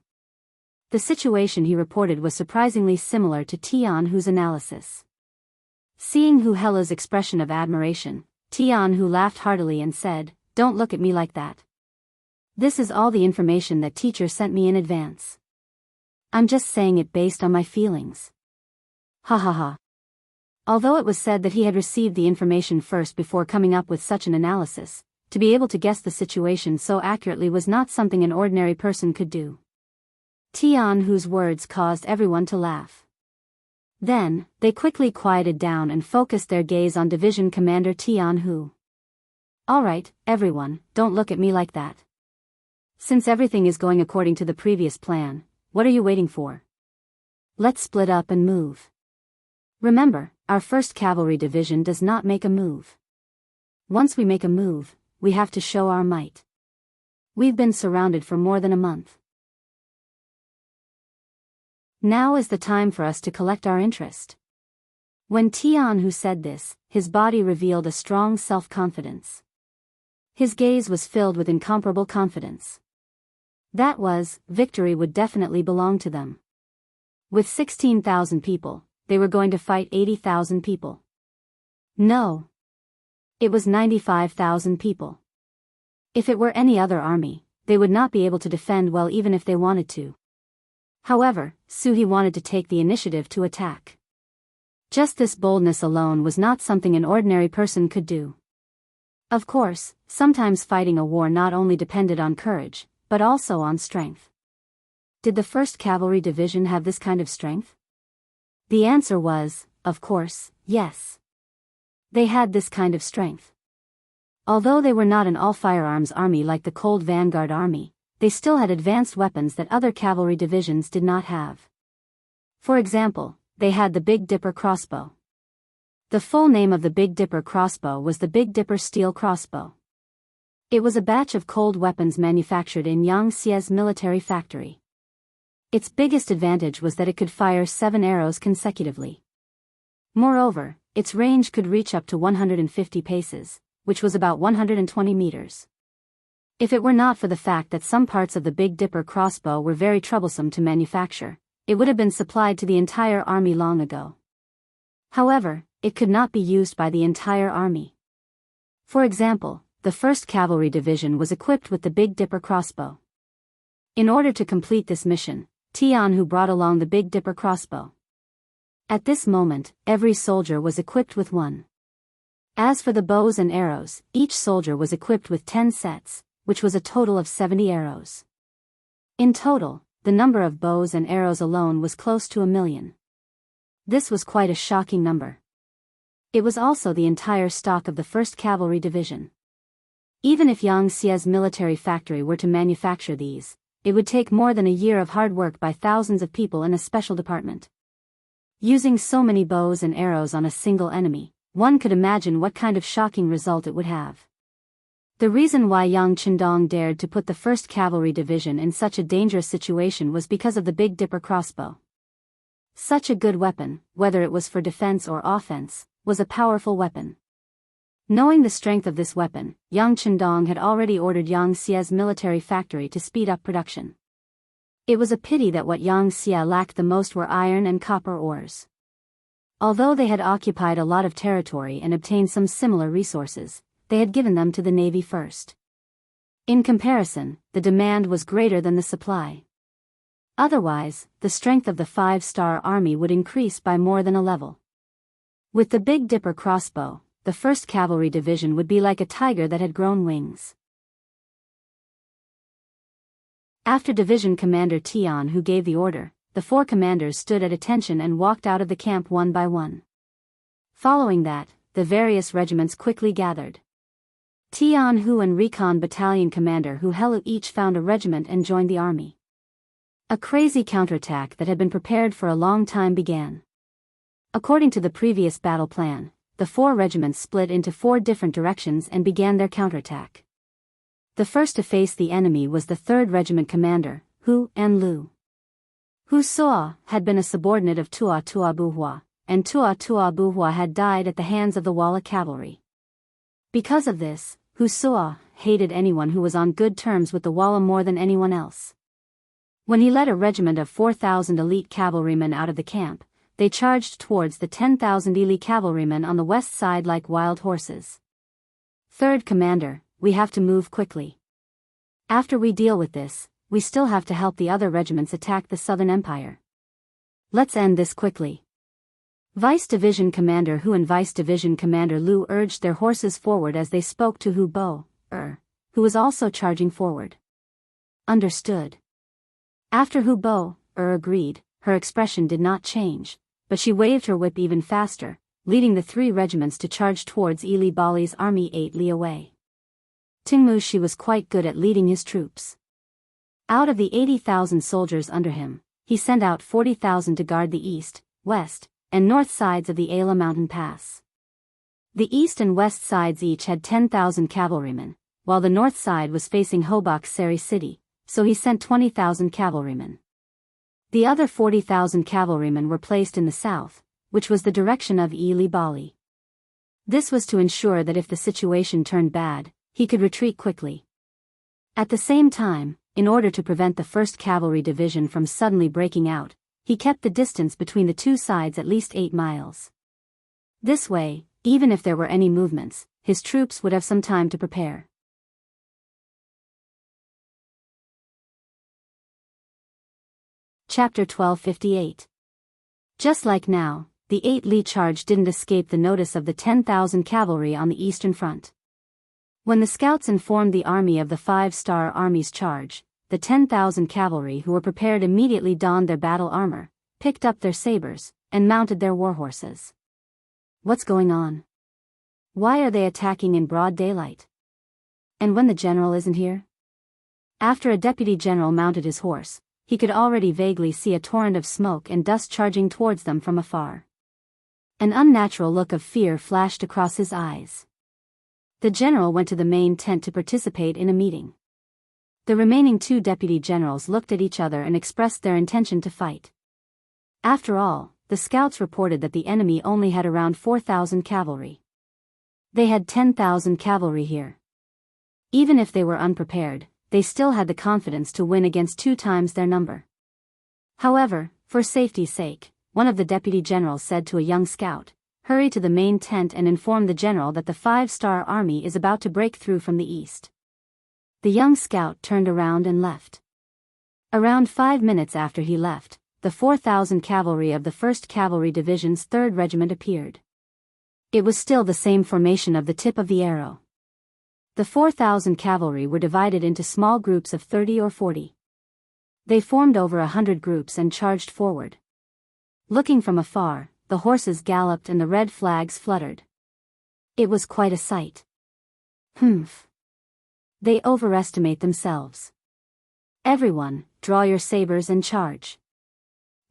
Speaker 1: The situation he reported was surprisingly similar to Tianhu's analysis. Seeing Wuxia's expression of admiration, Tianhu laughed heartily and said, "Don't look at me like that. This is all the information that teacher sent me in advance. I'm just saying it based on my feelings." Ha ha ha. Although it was said that he had received the information first before coming up with such an analysis, to be able to guess the situation so accurately was not something an ordinary person could do. Tianhu's words caused everyone to laugh. Then, they quickly quieted down and focused their gaze on Division Commander Tianhu. "All right, everyone, don't look at me like that. Since everything is going according to the previous plan, what are you waiting for? Let's split up and move. Remember, our 1st Cavalry Division does not make a move. Once we make a move, we have to show our might. We've been surrounded for more than a month. Now is the time for us to collect our interest." When Tianhu said this, his body revealed a strong self-confidence. His gaze was filled with incomparable confidence. That was, victory would definitely belong to them. With 16,000 people, they were going to fight 80,000 people. No. It was 95,000 people. If it were any other army, they would not be able to defend well even if they wanted to. However, Suhi wanted to take the initiative to attack. Just this boldness alone was not something an ordinary person could do. Of course, sometimes fighting a war not only depended on courage, but also on strength. Did the 1st Cavalry Division have this kind of strength? The answer was, of course, yes. They had this kind of strength. Although they were not an all-firearms army like the Cold Vanguard Army, they still had advanced weapons that other cavalry divisions did not have. For example, they had the Big Dipper crossbow. The full name of the Big Dipper crossbow was the Big Dipper steel crossbow. It was a batch of cold weapons manufactured in Xianxia's military factory. Its biggest advantage was that it could fire 7 arrows consecutively. Moreover, its range could reach up to 150 paces, which was about 120 meters. If it were not for the fact that some parts of the Big Dipper crossbow were very troublesome to manufacture, it would have been supplied to the entire army long ago. However, it could not be used by the entire army. For example, the 1st Cavalry Division was equipped with the Big Dipper crossbow. In order to complete this mission, Tianhu brought along the Big Dipper crossbow. At this moment, every soldier was equipped with one. As for the bows and arrows, each soldier was equipped with 10 sets, which was a total of 70 arrows. In total, the number of bows and arrows alone was close to 1,000,000. This was quite a shocking number. It was also the entire stock of the 1st Cavalry Division. Even if Yangxia's military factory were to manufacture these, it would take more than a year of hard work by thousands of people in a special department. Using so many bows and arrows on a single enemy, one could imagine what kind of shocking result it would have. The reason why Yang Chendong dared to put the 1st Cavalry Division in such a dangerous situation was because of the Big Dipper crossbow. Such a good weapon, whether it was for defense or offense, was a powerful weapon. Knowing the strength of this weapon, Yang Chendong had already ordered Yang Xia's military factory to speed up production. It was a pity that what Yang Xia lacked the most were iron and copper ores. Although they had occupied a lot of territory and obtained some similar resources, they had given them to the navy first. In comparison, the demand was greater than the supply. Otherwise, the strength of the 5-star army would increase by more than a level. With the Big Dipper crossbow, the 1st Cavalry Division would be like a tiger that had grown wings. After Division Commander Tian who gave the order, the 4 commanders stood at attention and walked out of the camp one by one. Following that, the various regiments quickly gathered. Tian Hu and Recon Battalion Commander Hu Helu each found a regiment and joined the army. A crazy counterattack that had been prepared for a long time began. According to the previous battle plan, the 4 regiments split into 4 different directions and began their counterattack. The first to face the enemy was the 3rd Regiment commander, Hu Enlu. Hu Suo had been a subordinate of Tua Tua Buhua, and Tua Tua Buhua had died at the hands of the Walla cavalry. Because of this, Hu Suo hated anyone who was on good terms with the Walla more than anyone else. When he led a regiment of 4,000 elite cavalrymen out of the camp, they charged towards the 10,000 elite cavalrymen on the west side like wild horses. 3rd Commander, we have to move quickly. After we deal with this, we still have to help the other regiments attack the Southern Empire. Let's end this quickly. Vice Division Commander Hu and Vice Division Commander Lu urged their horses forward as they spoke to Hu Bo, who was also charging forward. Understood. After Hu Bo, agreed, her expression did not change, but she waved her whip even faster, leading the 3 regiments to charge towards Ili Bali's army 8 li away. Tingmu Shi was quite good at leading his troops. Out of the 80,000 soldiers under him, he sent out 40,000 to guard the east, west, and north sides of the Ala mountain pass. The east and west sides each had 10,000 cavalrymen, while the north side was facing Hobak Seri city, so he sent 20,000 cavalrymen. The other 40,000 cavalrymen were placed in the south, which was the direction of Ili Bali. This was to ensure that if the situation turned bad, he could retreat quickly. At the same time, in order to prevent the 1st Cavalry Division from suddenly breaking out, he kept the distance between the 2 sides at least 8 miles. This way, even if there were any movements, his troops would have some time to prepare. Chapter 1258. Just like now, the 8 Li charge didn't escape the notice of the 10,000 cavalry on the eastern front. When the scouts informed the army of the 5-star army's charge, the 10,000 cavalry who were prepared immediately donned their battle armor, picked up their sabers, and mounted their war horses. What's going on? Why are they attacking in broad daylight? And when the general isn't here? After a deputy general mounted his horse, he could already vaguely see a torrent of smoke and dust charging towards them from afar. An unnatural look of fear flashed across his eyes. The general went to the main tent to participate in a meeting. The remaining 2 deputy generals looked at each other and expressed their intention to fight. After all, the scouts reported that the enemy only had around 4,000 cavalry. They had 10,000 cavalry here. Even if they were unprepared, they still had the confidence to win against 2 times their number. However, for safety's sake, one of the deputy generals said to a young scout, "Hurry to the main tent and inform the general that the 5-star army is about to break through from the east." The young scout turned around and left. Around 5 minutes after he left, the 4,000 cavalry of the 1st Cavalry Division's 3rd Regiment appeared. It was still the same formation of the tip of the arrow. The 4,000 cavalry were divided into small groups of 30 or 40. They formed over 100 groups and charged forward. Looking from afar, the horses galloped and the red flags fluttered. It was quite a sight. They overestimate themselves. Everyone, draw your sabers and charge.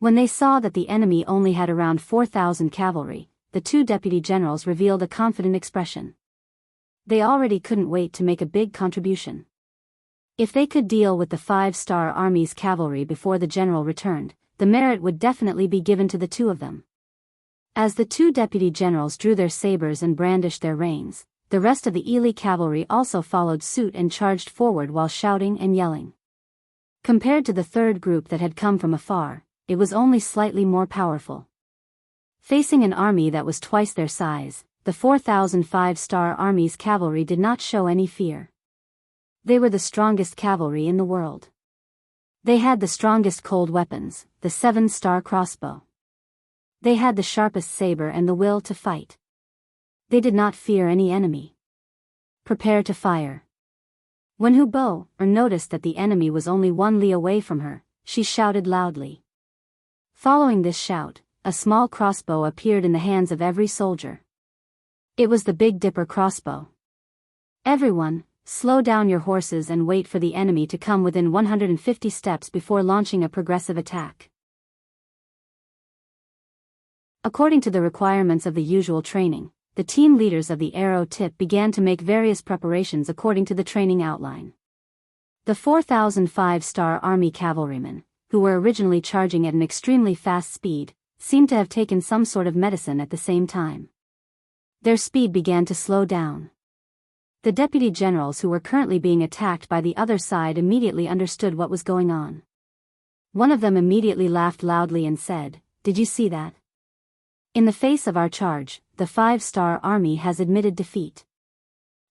Speaker 1: When they saw that the enemy only had around 4,000 cavalry, the two deputy generals revealed a confident expression. They already couldn't wait to make a big contribution. If they could deal with the 5-star army's cavalry before the general returned, the merit would definitely be given to the two of them. As the two deputy generals drew their sabers and brandished their reins, the rest of the Ili cavalry also followed suit and charged forward while shouting and yelling. Compared to the third group that had come from afar, it was only slightly more powerful. Facing an army that was twice their size, the 4,000 5-star army's cavalry did not show any fear. They were the strongest cavalry in the world. They had the strongest cold weapons, the 7-star crossbow. They had the sharpest saber and the will to fight. They did not fear any enemy. Prepare to fire. When Hu Bo noticed that the enemy was only 1 li away from her, she shouted loudly. Following this shout, a small crossbow appeared in the hands of every soldier. It was the Big Dipper crossbow. Everyone, slow down your horses and wait for the enemy to come within 150 steps before launching a progressive attack. According to the requirements of the usual training, the team leaders of the arrow tip began to make various preparations according to the training outline. The 4,000 5-star army cavalrymen, who were originally charging at an extremely fast speed, seemed to have taken some sort of medicine at the same time. Their speed began to slow down. The deputy generals who were currently being attacked by the other side immediately understood what was going on. One of them immediately laughed loudly and said, "Did you see that? In the face of our charge, the 5-star army has admitted defeat.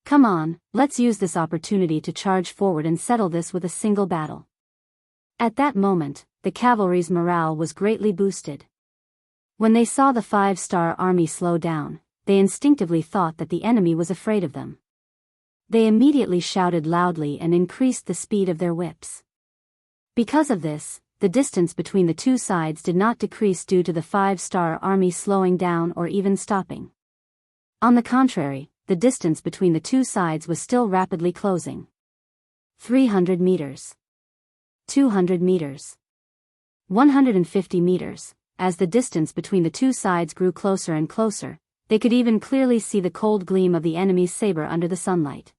Speaker 1: Come on, let's use this opportunity to charge forward and settle this with a single battle." At that moment, the cavalry's morale was greatly boosted. When they saw the 5-star army slow down, they instinctively thought that the enemy was afraid of them. They immediately shouted loudly and increased the speed of their whips. Because of this, the distance between the two sides did not decrease due to the 5-star army slowing down or even stopping. On the contrary, the distance between the two sides was still rapidly closing. 300 meters. 200 meters. 150 meters. As the distance between the two sides grew closer and closer, they could even clearly see the cold gleam of the enemy's saber under the sunlight.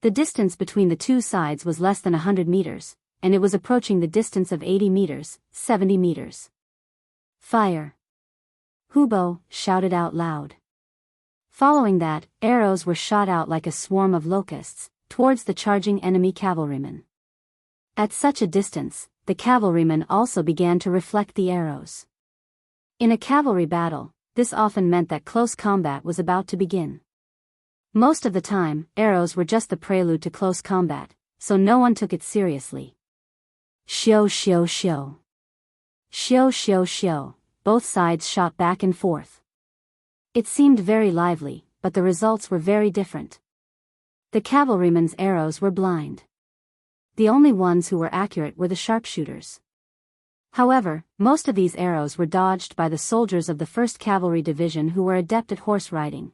Speaker 1: The distance between the two sides was less than 100 meters, and it was approaching the distance of 80 meters, 70 meters. Fire! Hu Bo shouted out loud. Following that, arrows were shot out like a swarm of locusts, towards the charging enemy cavalrymen. At such a distance, the cavalrymen also began to reflect the arrows. In a cavalry battle, this often meant that close combat was about to begin. Most of the time, arrows were just the prelude to close combat, so no one took it seriously. Xiu xiu xiu. Xiu xiu xiu, both sides shot back and forth. It seemed very lively, but the results were very different. The cavalrymen's arrows were blind. The only ones who were accurate were the sharpshooters. However, most of these arrows were dodged by the soldiers of the 1st Cavalry Division who were adept at horse riding.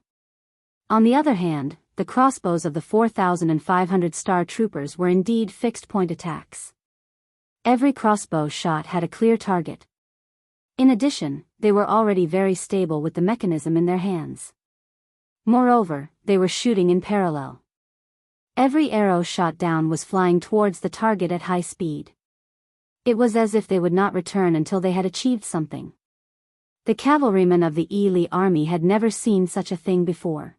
Speaker 1: On the other hand, the crossbows of the 4,500 star troopers were indeed fixed-point attacks. Every crossbow shot had a clear target. In addition, they were already very stable with the mechanism in their hands. Moreover, they were shooting in parallel. Every arrow shot down was flying towards the target at high speed. It was as if they would not return until they had achieved something. The cavalrymen of the Ili army had never seen such a thing before.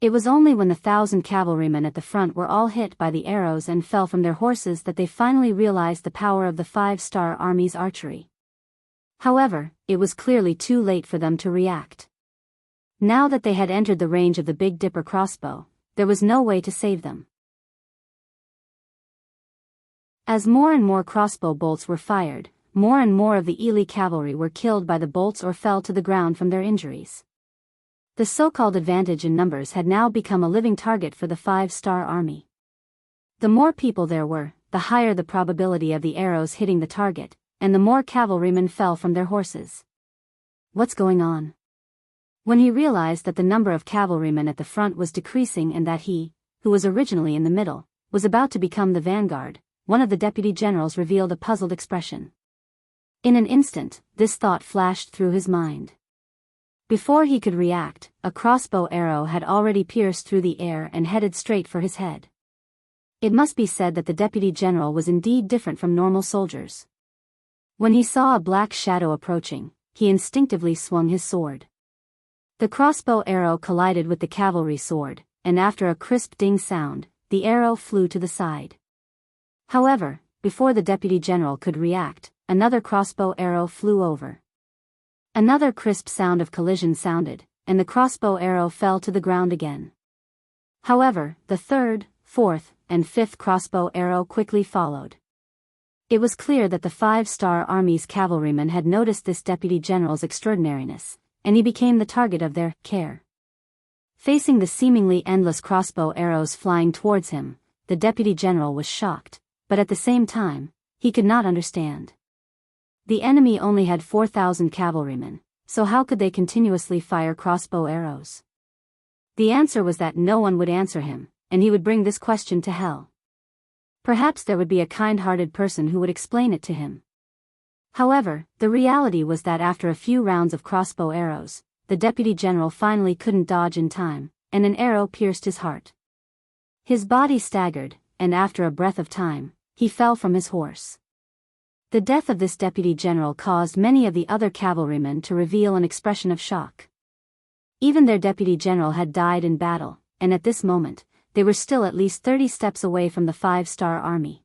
Speaker 1: It was only when the 1,000 cavalrymen at the front were all hit by the arrows and fell from their horses that they finally realized the power of the 5-star army's archery. However, it was clearly too late for them to react. Now that they had entered the range of the Big Dipper crossbow, there was no way to save them. As more and more crossbow bolts were fired, more and more of the Ili cavalry were killed by the bolts or fell to the ground from their injuries. The so-called advantage in numbers had now become a living target for the 5-star army. The more people there were, the higher the probability of the arrows hitting the target, and the more cavalrymen fell from their horses. What's going on? When he realized that the number of cavalrymen at the front was decreasing and that he, who was originally in the middle, was about to become the vanguard, one of the deputy generals revealed a puzzled expression. In an instant, this thought flashed through his mind. Before he could react, a crossbow arrow had already pierced through the air and headed straight for his head. It must be said that the deputy general was indeed different from normal soldiers. When he saw a black shadow approaching, he instinctively swung his sword. The crossbow arrow collided with the cavalry sword, and after a crisp ding sound, the arrow flew to the side. However, before the deputy general could react, another crossbow arrow flew over. Another crisp sound of collision sounded, and the crossbow arrow fell to the ground again. However, the third, fourth, and fifth crossbow arrow quickly followed. It was clear that the 5-star Army's cavalrymen had noticed this deputy general's extraordinariness, and he became the target of their care. Facing the seemingly endless crossbow arrows flying towards him, the deputy general was shocked, but at the same time, he could not understand. The enemy only had 4,000 cavalrymen, so how could they continuously fire crossbow arrows? The answer was that no one would answer him, and he would bring this question to hell. Perhaps there would be a kind-hearted person who would explain it to him. However, the reality was that after a few rounds of crossbow arrows, the deputy general finally couldn't dodge in time, and an arrow pierced his heart. His body staggered, and after a breath of time, he fell from his horse. The death of this deputy general caused many of the other cavalrymen to reveal an expression of shock. Even their deputy general had died in battle, and at this moment, they were still at least 30 steps away from the 5-star army.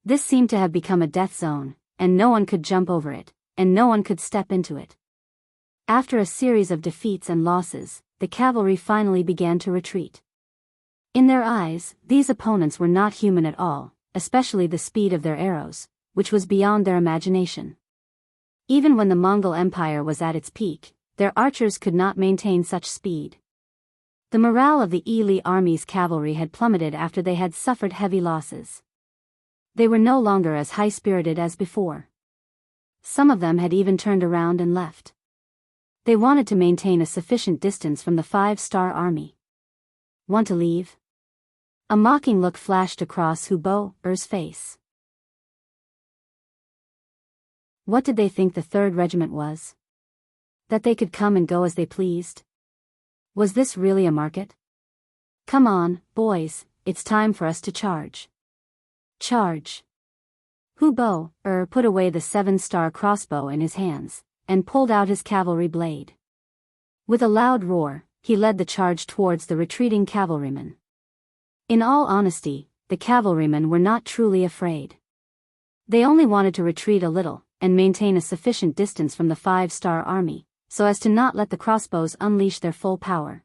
Speaker 1: This seemed to have become a death zone, and no one could jump over it, and no one could step into it. After a series of defeats and losses, the cavalry finally began to retreat. In their eyes, these opponents were not human at all, especially the speed of their arrows, which was beyond their imagination. Even when the Mongol Empire was at its peak, their archers could not maintain such speed. The morale of the Ili army's cavalry had plummeted after they had suffered heavy losses. They were no longer as high-spirited as before. Some of them had even turned around and left. They wanted to maintain a sufficient distance from the 5-star army. Want to leave? A mocking look flashed across Hu Bo-er's face. What did they think the 3rd Regiment was? That they could come and go as they pleased? Was this really a market? Come on, boys, it's time for us to charge. Charge. Hu Bo-er put away the 7-star crossbow in his hands, and pulled out his cavalry blade. With a loud roar, he led the charge towards the retreating cavalrymen. In all honesty, the cavalrymen were not truly afraid. They only wanted to retreat a little, and maintain a sufficient distance from the 5-star army, so as to not let the crossbows unleash their full power.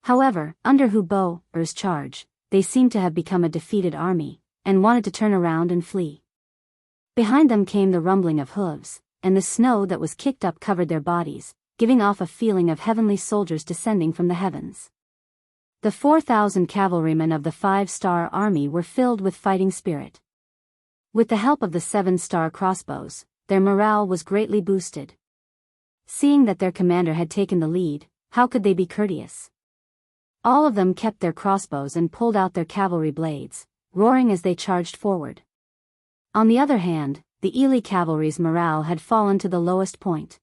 Speaker 1: However, under Hu Bo-er's charge, they seemed to have become a defeated army, and wanted to turn around and flee. Behind them came the rumbling of hooves, and the snow that was kicked up covered their bodies, giving off a feeling of heavenly soldiers descending from the heavens. The 4,000 cavalrymen of the 5-star army were filled with fighting spirit. With the help of the 7-star crossbows, their morale was greatly boosted. Seeing that their commander had taken the lead, how could they be courteous? All of them kept their crossbows and pulled out their cavalry blades, roaring as they charged forward. On the other hand, the Ili cavalry's morale had fallen to the lowest point.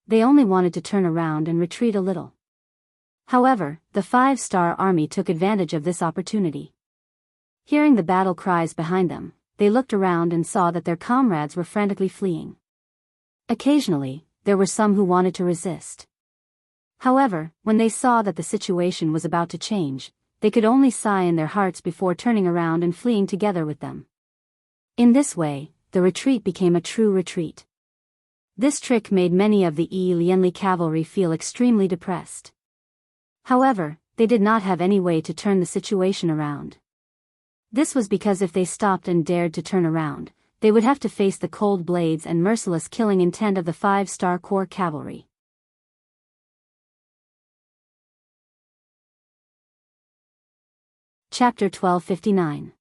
Speaker 1: They only wanted to turn around and retreat a little. However, the 5-star army took advantage of this opportunity. Hearing the battle cries behind them, they looked around and saw that their comrades were frantically fleeing. Occasionally, there were some who wanted to resist. However, when they saw that the situation was about to change, they could only sigh in their hearts before turning around and fleeing together with them. In this way, the retreat became a true retreat. This trick made many of the Lianli cavalry feel extremely depressed. However, they did not have any way to turn the situation around. This was because if they stopped and dared to turn around, they would have to face the cold blades and merciless killing intent of the 5-star corps cavalry. Chapter 1259.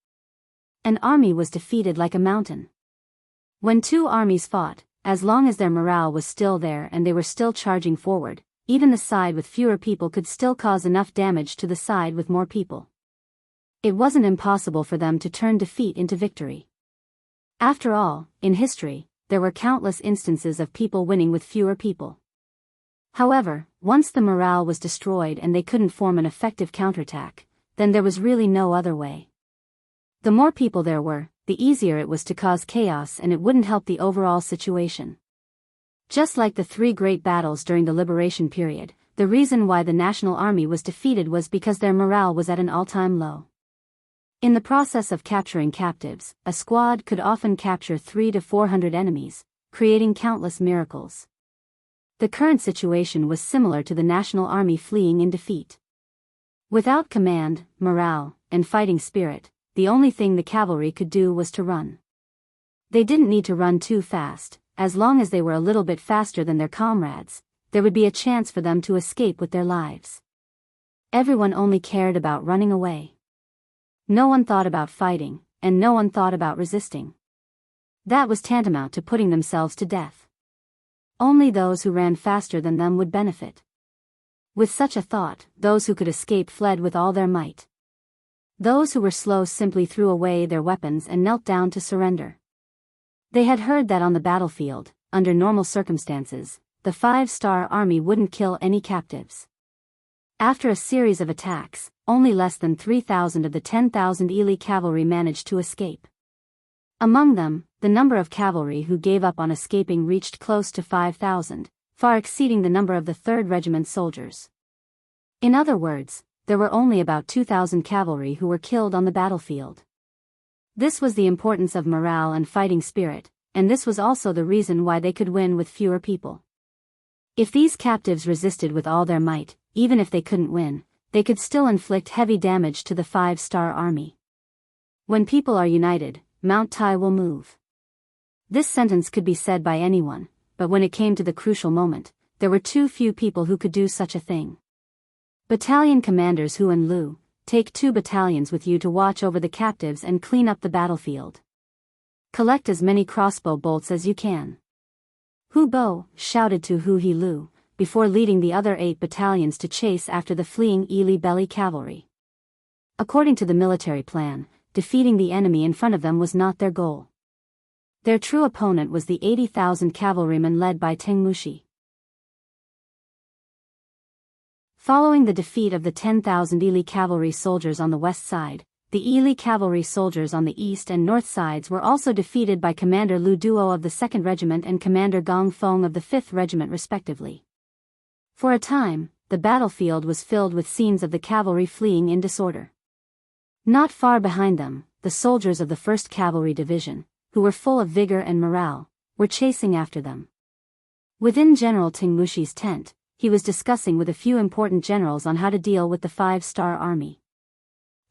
Speaker 1: An army was defeated like a mountain. When two armies fought, as long as their morale was still there and they were still charging forward, even the side with fewer people could still cause enough damage to the side with more people. It wasn't impossible for them to turn defeat into victory. After all, in history, there were countless instances of people winning with fewer people. However, once the morale was destroyed and they couldn't form an effective counterattack, then there was really no other way. The more people there were, the easier it was to cause chaos, and it wouldn't help the overall situation. Just like the three great battles during the liberation period, the reason why the national army was defeated was because their morale was at an all-time low. In the process of capturing captives, a squad could often capture 300 to 400 enemies, creating countless miracles. The current situation was similar to the national army fleeing in defeat. Without command, morale, and fighting spirit, the only thing the cavalry could do was to run. They didn't need to run too fast. As long as they were a little bit faster than their comrades, there would be a chance for them to escape with their lives. Everyone only cared about running away. No one thought about fighting, and no one thought about resisting. That was tantamount to putting themselves to death. Only those who ran faster than them would benefit. With such a thought, those who could escape fled with all their might. Those who were slow simply threw away their weapons and knelt down to surrender. They had heard that on the battlefield, under normal circumstances, the 5-star army wouldn't kill any captives. After a series of attacks, only less than 3,000 of the 10,000 elite cavalry managed to escape. Among them, the number of cavalry who gave up on escaping reached close to 5,000, far exceeding the number of the 3rd Regiment soldiers. In other words, there were only about 2,000 cavalry who were killed on the battlefield. This was the importance of morale and fighting spirit, and this was also the reason why they could win with fewer people. If these captives resisted with all their might, even if they couldn't win, they could still inflict heavy damage to the 5-star army. When people are united, Mount Tai will move. This sentence could be said by anyone, but when it came to the crucial moment, there were too few people who could do such a thing. Battalion commanders Hu and Lu, take 2 battalions with you to watch over the captives and clean up the battlefield. Collect as many crossbow bolts as you can. Hu Bo shouted to Hu He Lu, before leading the other 8 battalions to chase after the fleeing Ili Belly cavalry. According to the military plan, defeating the enemy in front of them was not their goal. Their true opponent was the 80,000 cavalrymen led by Teng Mushi. Following the defeat of the 10,000 Ili cavalry soldiers on the west side, the Ili cavalry soldiers on the east and north sides were also defeated by Commander Lu Duo of the 2nd Regiment and Commander Gong Feng of the 5th Regiment respectively. For a time, the battlefield was filled with scenes of the cavalry fleeing in disorder. Not far behind them, the soldiers of the 1st Cavalry Division, who were full of vigor and morale, were chasing after them. Within General Teng Mushi's tent, he was discussing with a few important generals on how to deal with the 5-star army.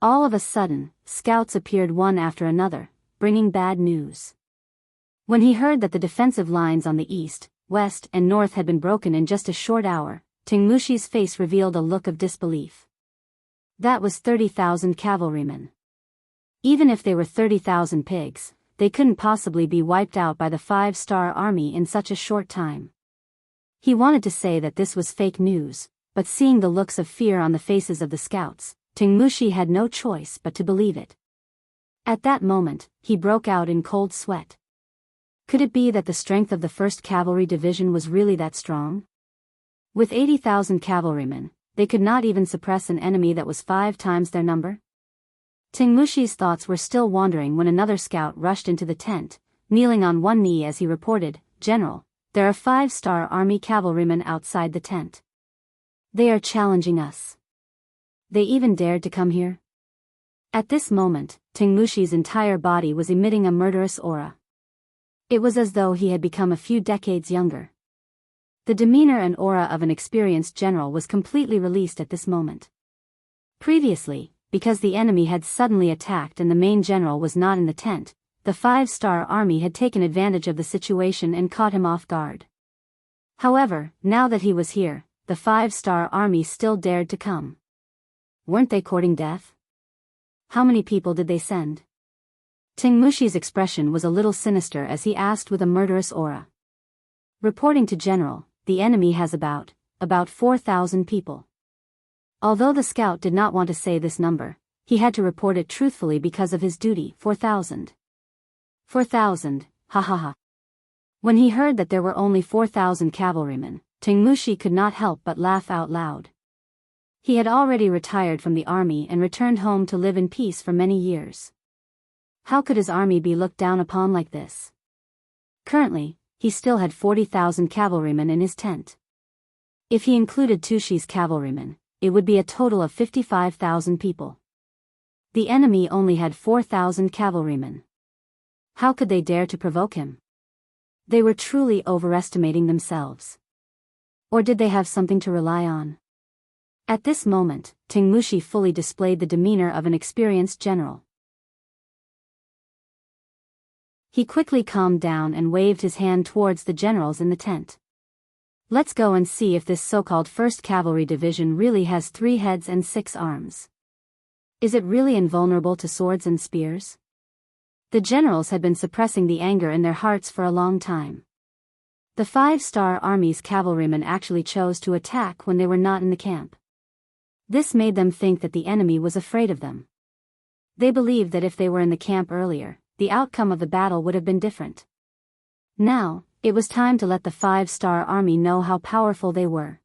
Speaker 1: All of a sudden, scouts appeared one after another, bringing bad news. When he heard that the defensive lines on the east, west and north had been broken in just a short hour, Teng Mushi's face revealed a look of disbelief. That was 30,000 cavalrymen. Even if they were 30,000 pigs, they couldn't possibly be wiped out by the 5-star army in such a short time. He wanted to say that this was fake news, but seeing the looks of fear on the faces of the scouts, Teng Mushi had no choice but to believe it. At that moment, he broke out in cold sweat. Could it be that the strength of the 1st Cavalry Division was really that strong? With 80,000 cavalrymen, they could not even suppress an enemy that was 5 times their number? Teng Mushi's thoughts were still wandering when another scout rushed into the tent, kneeling on one knee as he reported, "General, there are 5-star army cavalrymen outside the tent. They are challenging us. They even dared to come here?" At this moment, Teng Mushi's entire body was emitting a murderous aura. It was as though he had become a few decades younger. The demeanor and aura of an experienced general was completely released at this moment. Previously, because the enemy had suddenly attacked and the main general was not in the tent, the 5-star army had taken advantage of the situation and caught him off guard. However, now that he was here, the 5-star army still dared to come. Weren't they courting death? How many people did they send? Teng Mushi's expression was a little sinister as he asked with a murderous aura. Reporting to General, the enemy has about 4,000 people. Although the scout did not want to say this number, he had to report it truthfully because of his duty. 4,000. 4,000, ha ha ha. When he heard that there were only 4,000 cavalrymen, Tingmushi could not help but laugh out loud. He had already retired from the army and returned home to live in peace for many years. How could his army be looked down upon like this? Currently, he still had 40,000 cavalrymen in his tent. If he included Tushi's cavalrymen, it would be a total of 55,000 people. The enemy only had 4,000 cavalrymen. How could they dare to provoke him? They were truly overestimating themselves. Or did they have something to rely on? At this moment, Tingmushi fully displayed the demeanor of an experienced general. He quickly calmed down and waved his hand towards the generals in the tent. Let's go and see if this so-called 1st Cavalry Division really has 3 heads and 6 arms. Is it really invulnerable to swords and spears? The generals had been suppressing the anger in their hearts for a long time. The 5-star army's cavalrymen actually chose to attack when they were not in the camp. This made them think that the enemy was afraid of them. They believed that if they were in the camp earlier, the outcome of the battle would have been different. Now, it was time to let the 5-star army know how powerful they were.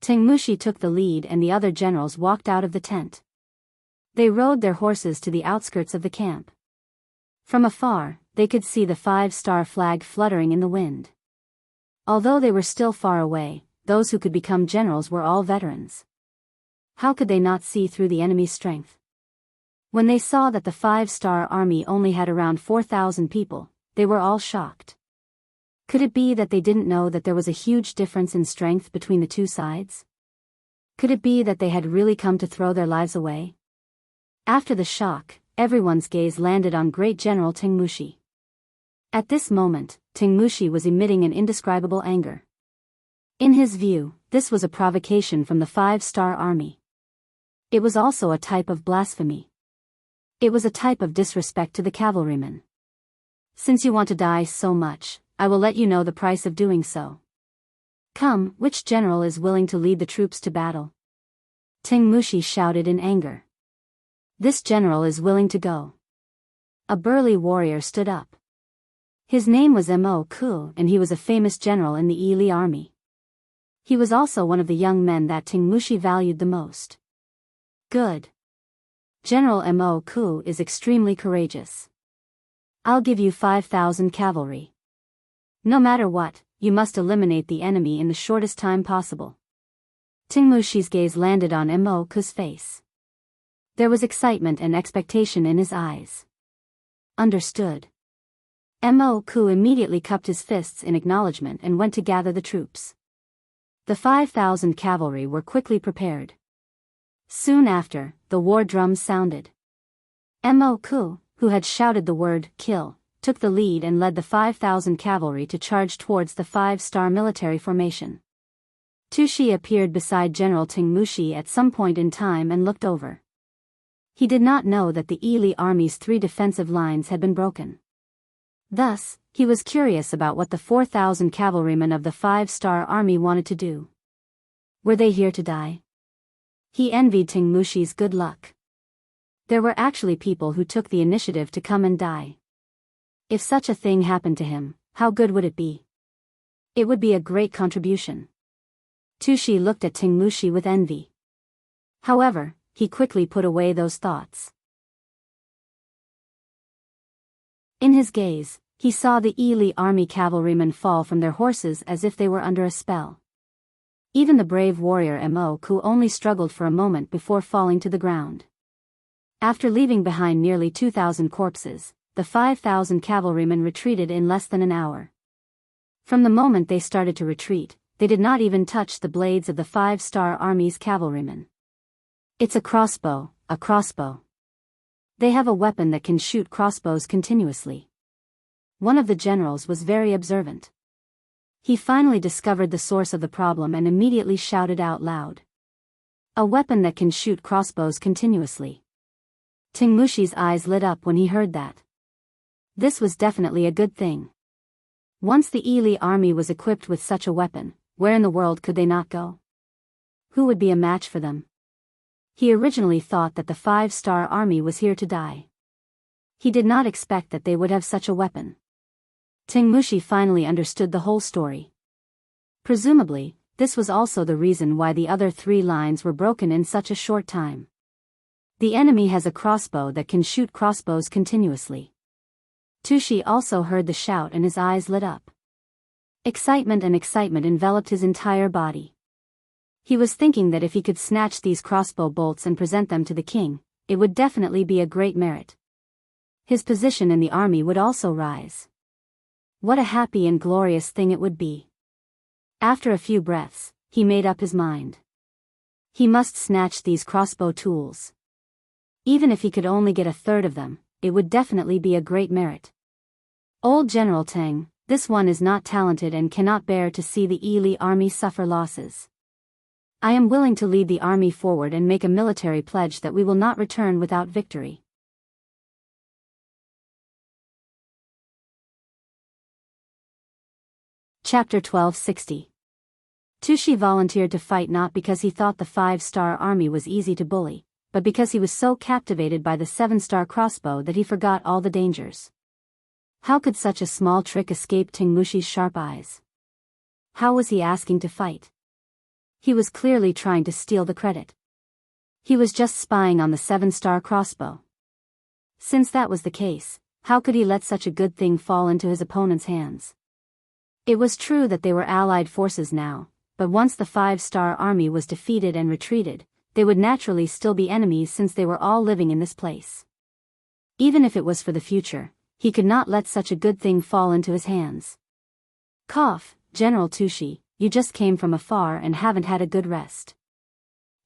Speaker 1: Tingmushi took the lead and the other generals walked out of the tent. They rode their horses to the outskirts of the camp. From afar, they could see the 5-star flag fluttering in the wind. Although they were still far away, those who could become generals were all veterans. How could they not see through the enemy's strength? When they saw that the 5-star army only had around 4,000 people, they were all shocked. Could it be that they didn't know that there was a huge difference in strength between the two sides? Could it be that they had really come to throw their lives away? After the shock, everyone's gaze landed on great General Tingmushi. At this moment, Tingmushi was emitting an indescribable anger. In his view, this was a provocation from the 5-star army. It was also a type of blasphemy. It was a type of disrespect to the cavalrymen. Since you want to die so much, I will let you know the price of doing so. Come, which general is willing to lead the troops to battle? Tingmushi shouted in anger. This general is willing to go. A burly warrior stood up. His name was Mo Ku and he was a famous general in the Ili army. He was also one of the young men that Tingmushi valued the most. Good. General Mo Ku is extremely courageous. I'll give you 5,000 cavalry. No matter what, you must eliminate the enemy in the shortest time possible. Tingmushi's gaze landed on Mo Ku's face. There was excitement and expectation in his eyes. Understood. Mo Ku immediately cupped his fists in acknowledgement and went to gather the troops. The 5,000 cavalry were quickly prepared. Soon after, the war drums sounded. Mo Ku, who had shouted the word, kill, took the lead and led the 5,000 cavalry to charge towards the 5-star military formation. Tushi appeared beside General Tingmushi at some point in time and looked over. He did not know that the Ili army's 3 defensive lines had been broken. Thus, he was curious about what the 4,000 cavalrymen of the 5-star army wanted to do. Were they here to die? He envied Tingmushi's good luck. There were actually people who took the initiative to come and die. If such a thing happened to him, how good would it be? It would be a great contribution. Tushi looked at Tingmushi with envy. However, he quickly put away those thoughts. In his gaze, he saw the Ili army cavalrymen fall from their horses as if they were under a spell. Even the brave warrior Mo Ku only struggled for a moment before falling to the ground. After leaving behind nearly 2,000 corpses, the 5,000 cavalrymen retreated in less than an hour. From the moment they started to retreat, they did not even touch the blades of the 5-star army's cavalrymen. It's a crossbow, a crossbow. They have a weapon that can shoot crossbows continuously. One of the generals was very observant. He finally discovered the source of the problem and immediately shouted out loud. A weapon that can shoot crossbows continuously. Tingmushi's eyes lit up when he heard that. This was definitely a good thing. Once the Ili army was equipped with such a weapon, where in the world could they not go? Who would be a match for them? He originally thought that the 5-star army was here to die. He did not expect that they would have such a weapon. Tingmushi finally understood the whole story. Presumably, this was also the reason why the other 3 lines were broken in such a short time. The enemy has a crossbow that can shoot crossbows continuously. Tushi also heard the shout and his eyes lit up. Excitement enveloped his entire body. He was thinking that if he could snatch these crossbow bolts and present them to the king, it would definitely be a great merit. His position in the army would also rise. What a happy and glorious thing it would be. After a few breaths, he made up his mind. He must snatch these crossbow tools. Even if he could only get a third of them, it would definitely be a great merit. Old General Teng, this one is not talented and cannot bear to see the Ili army suffer losses. I am willing to lead the army forward and make a military pledge that we will not return without victory. Chapter 1260. Tushi volunteered to fight not because he thought the 5-star army was easy to bully, but because he was so captivated by the 7-star crossbow that he forgot all the dangers. How could such a small trick escape Tingmushi's sharp eyes? How was he asking to fight? He was clearly trying to steal the credit. He was just spying on the 7-star crossbow. Since that was the case, how could he let such a good thing fall into his opponent's hands? It was true that they were allied forces now, but once the 5-star army was defeated and retreated, they would naturally still be enemies since they were all living in this place. Even if it was for the future, he could not let such a good thing fall into his hands. Cough, General Tushi, you just came from afar and haven't had a good rest.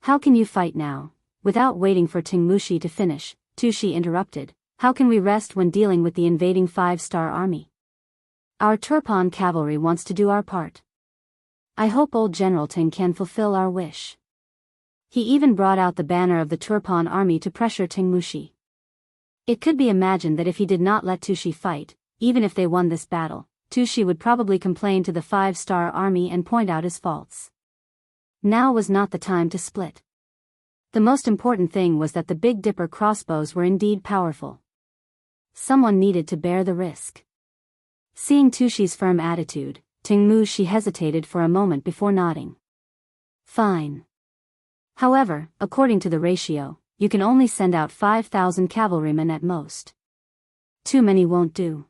Speaker 1: How can you fight now? Without waiting for Tingmushi to finish, Tushi interrupted. How can we rest when dealing with the invading 5-star army? Our Turpan cavalry wants to do our part. I hope old General Teng can fulfill our wish. He even brought out the banner of the Turpan army to pressure Tingmushi. It could be imagined that if he did not let Tushi fight, even if they won this battle, Tushi would probably complain to the 5-star army and point out his faults. Now was not the time to split. The most important thing was that the Big Dipper crossbows were indeed powerful. Someone needed to bear the risk. Seeing Tushi's firm attitude, Tingmushi hesitated for a moment before nodding. Fine. However, according to the ratio, you can only send out 5,000 cavalrymen at most. Too many won't do.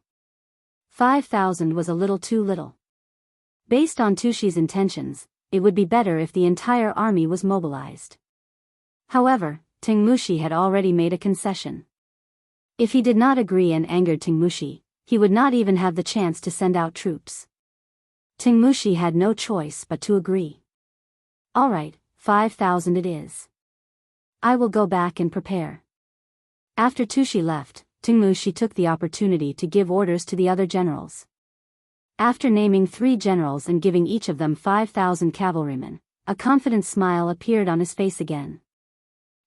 Speaker 1: 5,000 was a little too little. Based on Tushi's intentions, it would be better if the entire army was mobilized. However, Tingmushi had already made a concession. If he did not agree and angered Tingmushi, he would not even have the chance to send out troops. Tingmushi had no choice but to agree. All right, 5,000 it is. I will go back and prepare. After Tushi left, Tingmushi took the opportunity to give orders to the other generals. After naming 3 generals and giving each of them 5,000 cavalrymen, a confident smile appeared on his face again.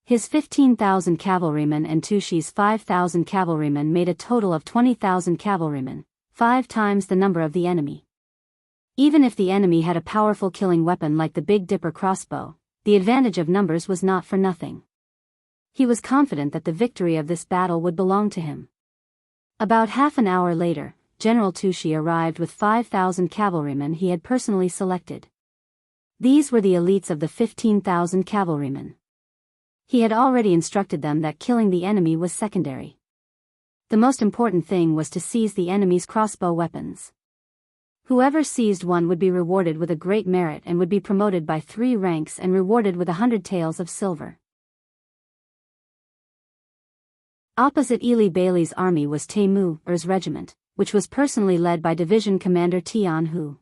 Speaker 1: His 15,000 cavalrymen and Tushi's 5,000 cavalrymen made a total of 20,000 cavalrymen, 5 times the number of the enemy. Even if the enemy had a powerful killing weapon like the Big Dipper crossbow, the advantage of numbers was not for nothing. He was confident that the victory of this battle would belong to him. About half an hour later, General Tushi arrived with 5,000 cavalrymen he had personally selected. These were the elites of the 15,000 cavalrymen. He had already instructed them that killing the enemy was secondary. The most important thing was to seize the enemy's crossbow weapons. Whoever seized one would be rewarded with a great merit and would be promoted by 3 ranks and rewarded with 100 taels of silver. Opposite Ili Bailey's army was Teimu's regiment, which was personally led by Division Commander Tianhu.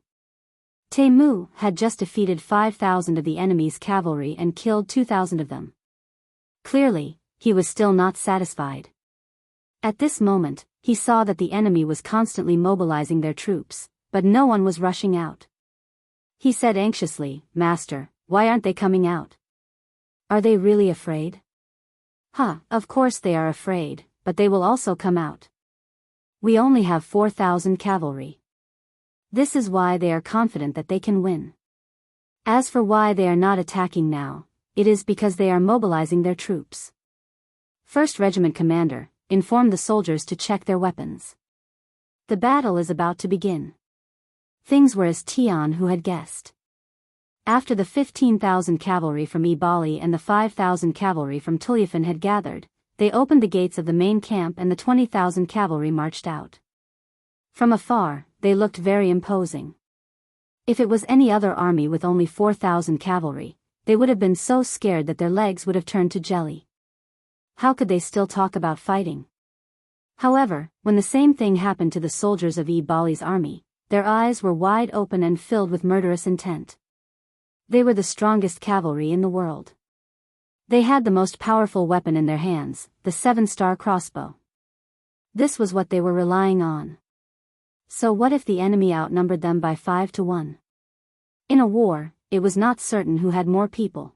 Speaker 1: Teimu had just defeated 5,000 of the enemy's cavalry and killed 2,000 of them. Clearly, he was still not satisfied. At this moment, he saw that the enemy was constantly mobilizing their troops, but no one was rushing out. He said anxiously, "Master, why aren't they coming out? Are they really afraid?" Of course they are afraid, but they will also come out. We only have 4,000 cavalry. This is why they are confident that they can win. As for why they are not attacking now, it is because they are mobilizing their troops. First Regiment Commander, inform the soldiers to check their weapons. The battle is about to begin. Things were as Tian Hu had guessed. After the 15,000 cavalry from Ibali and the 5,000 cavalry from Tuliefan had gathered, they opened the gates of the main camp and the 20,000 cavalry marched out. From afar, they looked very imposing. If it was any other army with only 4,000 cavalry, they would have been so scared that their legs would have turned to jelly. How could they still talk about fighting? However, when the same thing happened to the soldiers of Ibali's army, their eyes were wide open and filled with murderous intent. They were the strongest cavalry in the world. They had the most powerful weapon in their hands, the 7-star crossbow. This was what they were relying on. So what if the enemy outnumbered them by 5-1? In a war, it was not certain who had more people.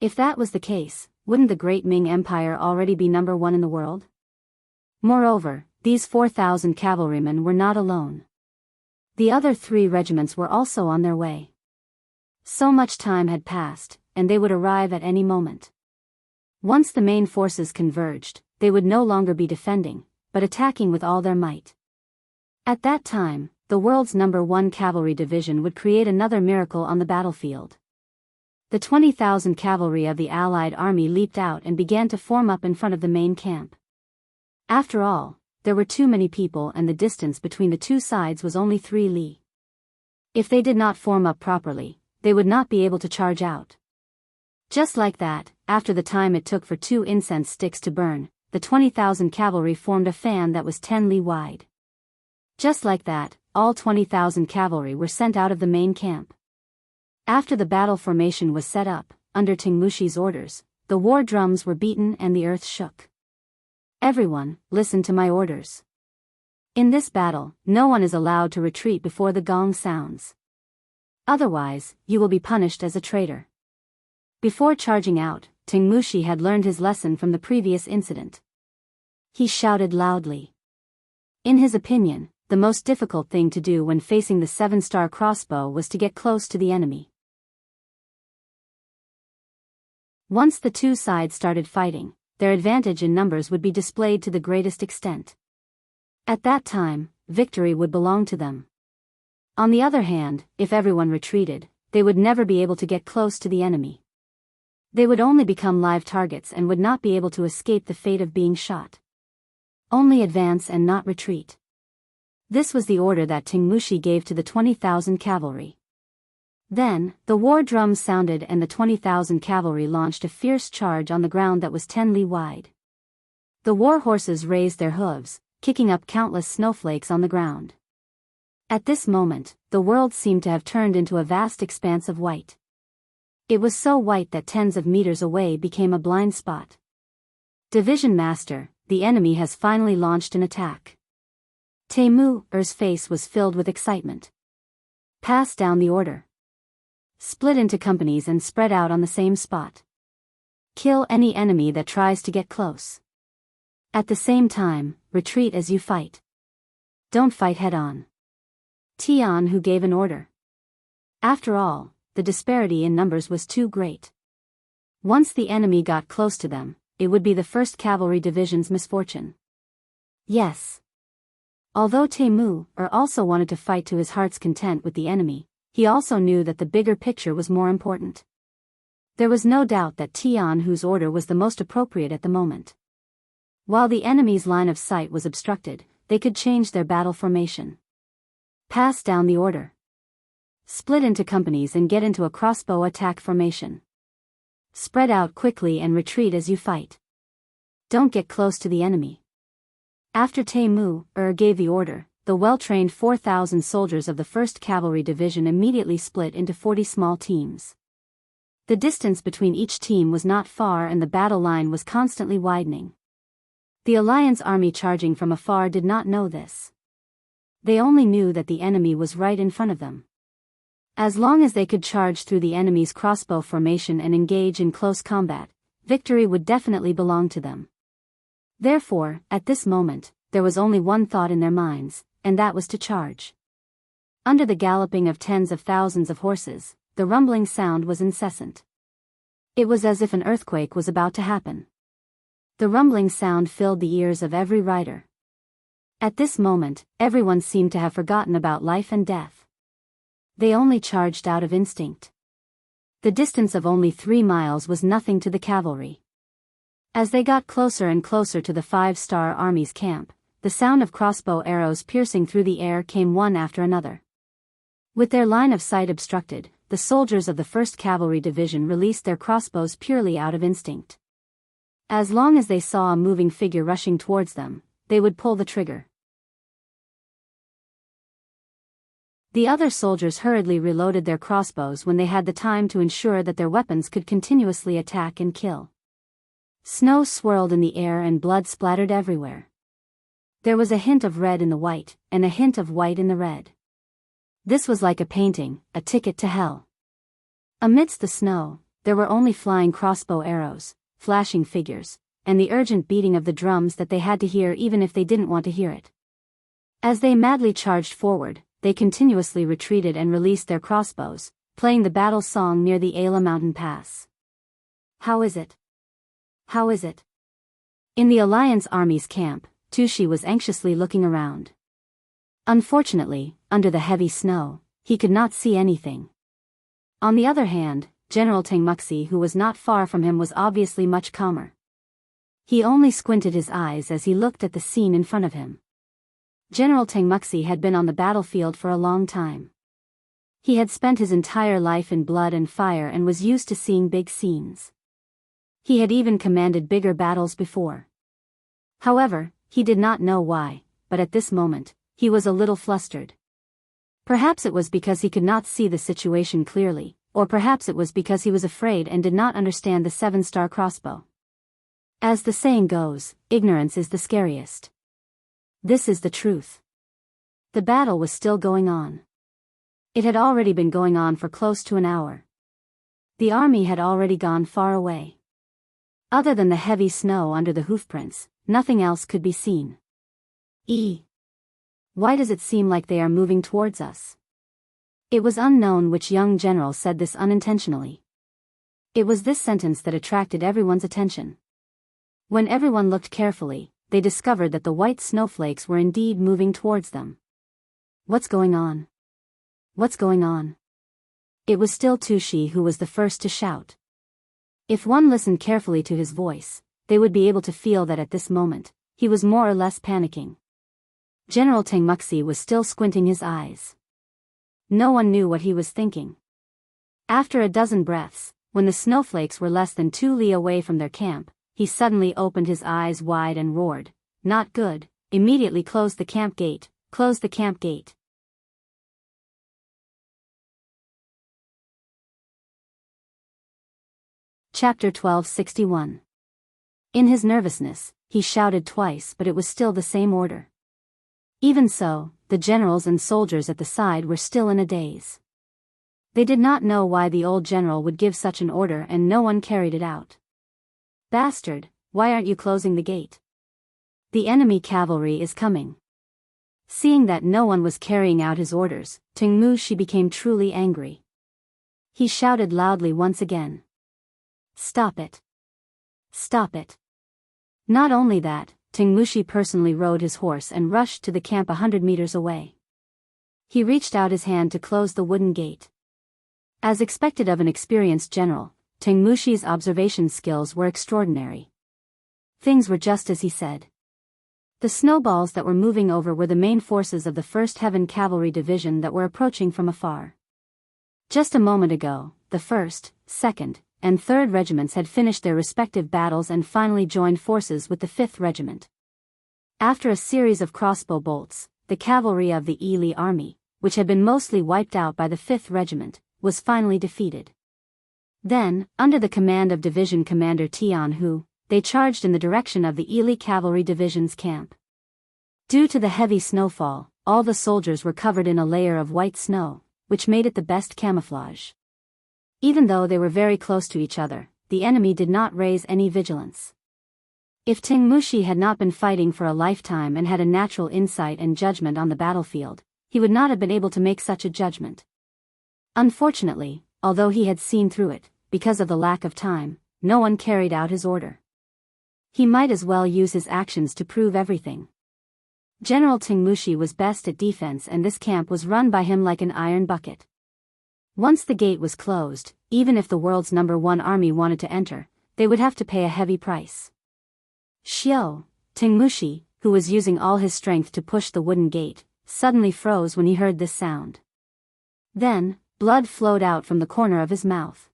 Speaker 1: If that was the case, wouldn't the great Ming Empire already be number 1 in the world? Moreover, these 4,000 cavalrymen were not alone. The other 3 regiments were also on their way. So much time had passed, and they would arrive at any moment. Once the main forces converged, they would no longer be defending, but attacking with all their might. At that time, the world's number 1 cavalry division would create another miracle on the battlefield. The 20,000 cavalry of the Allied army leaped out and began to form up in front of the main camp. After all, there were too many people and the distance between the two sides was only 3 li. If they did not form up properly, they would not be able to charge out. Just like that, after the time it took for 2 incense sticks to burn, the 20,000 cavalry formed a fan that was 10 li wide. Just like that, all 20,000 cavalry were sent out of the main camp. After the battle formation was set up, under Tingmushi's orders, the war drums were beaten and the earth shook. Everyone, listen to my orders. In this battle, no one is allowed to retreat before the gong sounds. Otherwise, you will be punished as a traitor. Before charging out, Tingmushi had learned his lesson from the previous incident. He shouted loudly. In his opinion, the most difficult thing to do when facing the 7-star crossbow was to get close to the enemy. Once the two sides started fighting, their advantage in numbers would be displayed to the greatest extent. At that time, victory would belong to them. On the other hand, if everyone retreated, they would never be able to get close to the enemy. They would only become live targets and would not be able to escape the fate of being shot. Only advance and not retreat. This was the order that Tingmushi gave to the 20,000 cavalry. Then, the war drums sounded and the 20,000 cavalry launched a fierce charge on the ground that was 10 li wide. The war horses raised their hooves, kicking up countless snowflakes on the ground. At this moment, the world seemed to have turned into a vast expanse of white. It was so white that tens of meters away became a blind spot. Division Master, the enemy has finally launched an attack. Teimu's face was filled with excitement. Pass down the order. Split into companies and spread out on the same spot. Kill any enemy that tries to get close. At the same time, retreat as you fight. Don't fight head-on. Tian Hu gave an order. After all, the disparity in numbers was too great. Once the enemy got close to them, it would be the 1st Cavalry Division's misfortune. Yes. Although Teimu also wanted to fight to his heart's content with the enemy, he also knew that the bigger picture was more important. There was no doubt that Tian Hu's order was the most appropriate at the moment. While the enemy's line of sight was obstructed, they could change their battle formation. Pass down the order. Split into companies and get into a crossbow attack formation. Spread out quickly and retreat as you fight. Don't get close to the enemy. After Teimu gave the order, the well-trained 4,000 soldiers of the 1st Cavalry Division immediately split into 40 small teams. The distance between each team was not far and the battle line was constantly widening. The Alliance army charging from afar did not know this. They only knew that the enemy was right in front of them. As long as they could charge through the enemy's crossbow formation and engage in close combat, victory would definitely belong to them. Therefore, at this moment, there was only one thought in their minds, and that was to charge. Under the galloping of tens of thousands of horses, the rumbling sound was incessant. It was as if an earthquake was about to happen. The rumbling sound filled the ears of every rider. At this moment, everyone seemed to have forgotten about life and death. They only charged out of instinct. The distance of only 3 miles was nothing to the cavalry. As they got closer and closer to the 5-star army's camp, the sound of crossbow arrows piercing through the air came one after another. With their line of sight obstructed, the soldiers of the 1st Cavalry Division released their crossbows purely out of instinct. As long as they saw a moving figure rushing towards them, they would pull the trigger. The other soldiers hurriedly reloaded their crossbows when they had the time to ensure that their weapons could continuously attack and kill. Snow swirled in the air and blood splattered everywhere. There was a hint of red in the white, and a hint of white in the red. This was like a painting, a ticket to hell. Amidst the snow, there were only flying crossbow arrows, flashing figures, and the urgent beating of the drums that they had to hear even if they didn't want to hear it. As they madly charged forward, they continuously retreated and released their crossbows, playing the battle song near the Ayla mountain pass. How is it? How is it? In the Alliance Army's camp, Tushi was anxiously looking around. Unfortunately, under the heavy snow, he could not see anything. On the other hand, General Tengmuxi, who was not far from him, was obviously much calmer. He only squinted his eyes as he looked at the scene in front of him. General Tengmuxi had been on the battlefield for a long time. He had spent his entire life in blood and fire and was used to seeing big scenes. He had even commanded bigger battles before. However, he did not know why, but at this moment, he was a little flustered. Perhaps it was because he could not see the situation clearly, or perhaps it was because he was afraid and did not understand the 7-star crossbow. As the saying goes, ignorance is the scariest. This is the truth. The battle was still going on. It had already been going on for close to an hour. The army had already gone far away. Other than the heavy snow under the hoofprints, nothing else could be seen. Why does it seem like they are moving towards us? It was unknown which young general said this unintentionally. It was this sentence that attracted everyone's attention. When everyone looked carefully, they discovered that the white snowflakes were indeed moving towards them. What's going on? What's going on? It was still Tushi who was the first to shout. If one listened carefully to his voice, they would be able to feel that at this moment, he was more or less panicking. General Tengmuxi was still squinting his eyes. No one knew what he was thinking. After a dozen breaths, when the snowflakes were less than 2 li away from their camp, he suddenly opened his eyes wide and roared, "Not good, immediately close the camp gate, close the camp gate." Chapter 1261. In his nervousness, he shouted twice, but it was still the same order. Even so, the generals and soldiers at the side were still in a daze. They did not know why the old general would give such an order, and no one carried it out. "Bastard, why aren't you closing the gate? The enemy cavalry is coming." Seeing that no one was carrying out his orders, Tengmuxi became truly angry. He shouted loudly once again. "Stop it! Stop it!" Not only that, Tengmuxi personally rode his horse and rushed to the camp 100 meters away. He reached out his hand to close the wooden gate. As expected of an experienced general, Tengmuxi's observation skills were extraordinary. Things were just as he said. The snowballs that were moving over were the main forces of the 1st Heaven Cavalry Division that were approaching from afar. Just a moment ago, the 1st, 2nd, and 3rd regiments had finished their respective battles and finally joined forces with the 5th regiment. After a series of crossbow bolts, the cavalry of the Ili army, which had been mostly wiped out by the 5th regiment, was finally defeated. Then, under the command of Division Commander Jianghu, they charged in the direction of the Ili Cavalry Division's camp. Due to the heavy snowfall, all the soldiers were covered in a layer of white snow, which made it the best camouflage. Even though they were very close to each other, the enemy did not raise any vigilance. If Tengmuxi had not been fighting for a lifetime and had a natural insight and judgment on the battlefield, he would not have been able to make such a judgment. Unfortunately, although he had seen through it, because of the lack of time, no one carried out his order. He might as well use his actions to prove everything. General Tingmushi was best at defense, and this camp was run by him like an iron bucket. Once the gate was closed, even if the world's #1 army wanted to enter, they would have to pay a heavy price. Tingmushi, who was using all his strength to push the wooden gate, suddenly froze when he heard this sound. Then, blood flowed out from the corner of his mouth.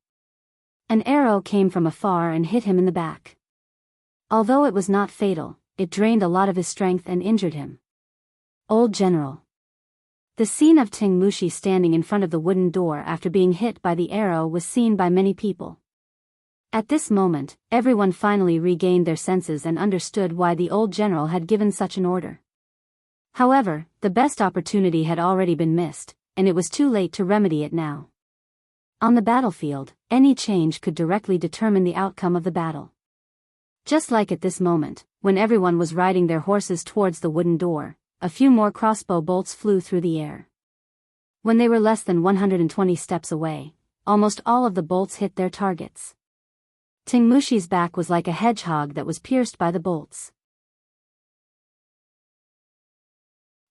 Speaker 1: An arrow came from afar and hit him in the back. Although it was not fatal, it drained a lot of his strength and injured him. Old General. The scene of Tingmushi standing in front of the wooden door after being hit by the arrow was seen by many people. At this moment, everyone finally regained their senses and understood why the old general had given such an order. However, the best opportunity had already been missed, and it was too late to remedy it now. On the battlefield, any change could directly determine the outcome of the battle. Just like at this moment, when everyone was riding their horses towards the wooden door, a few more crossbow bolts flew through the air. When they were less than 120 steps away, almost all of the bolts hit their targets. Tingmushi's back was like a hedgehog that was pierced by the bolts.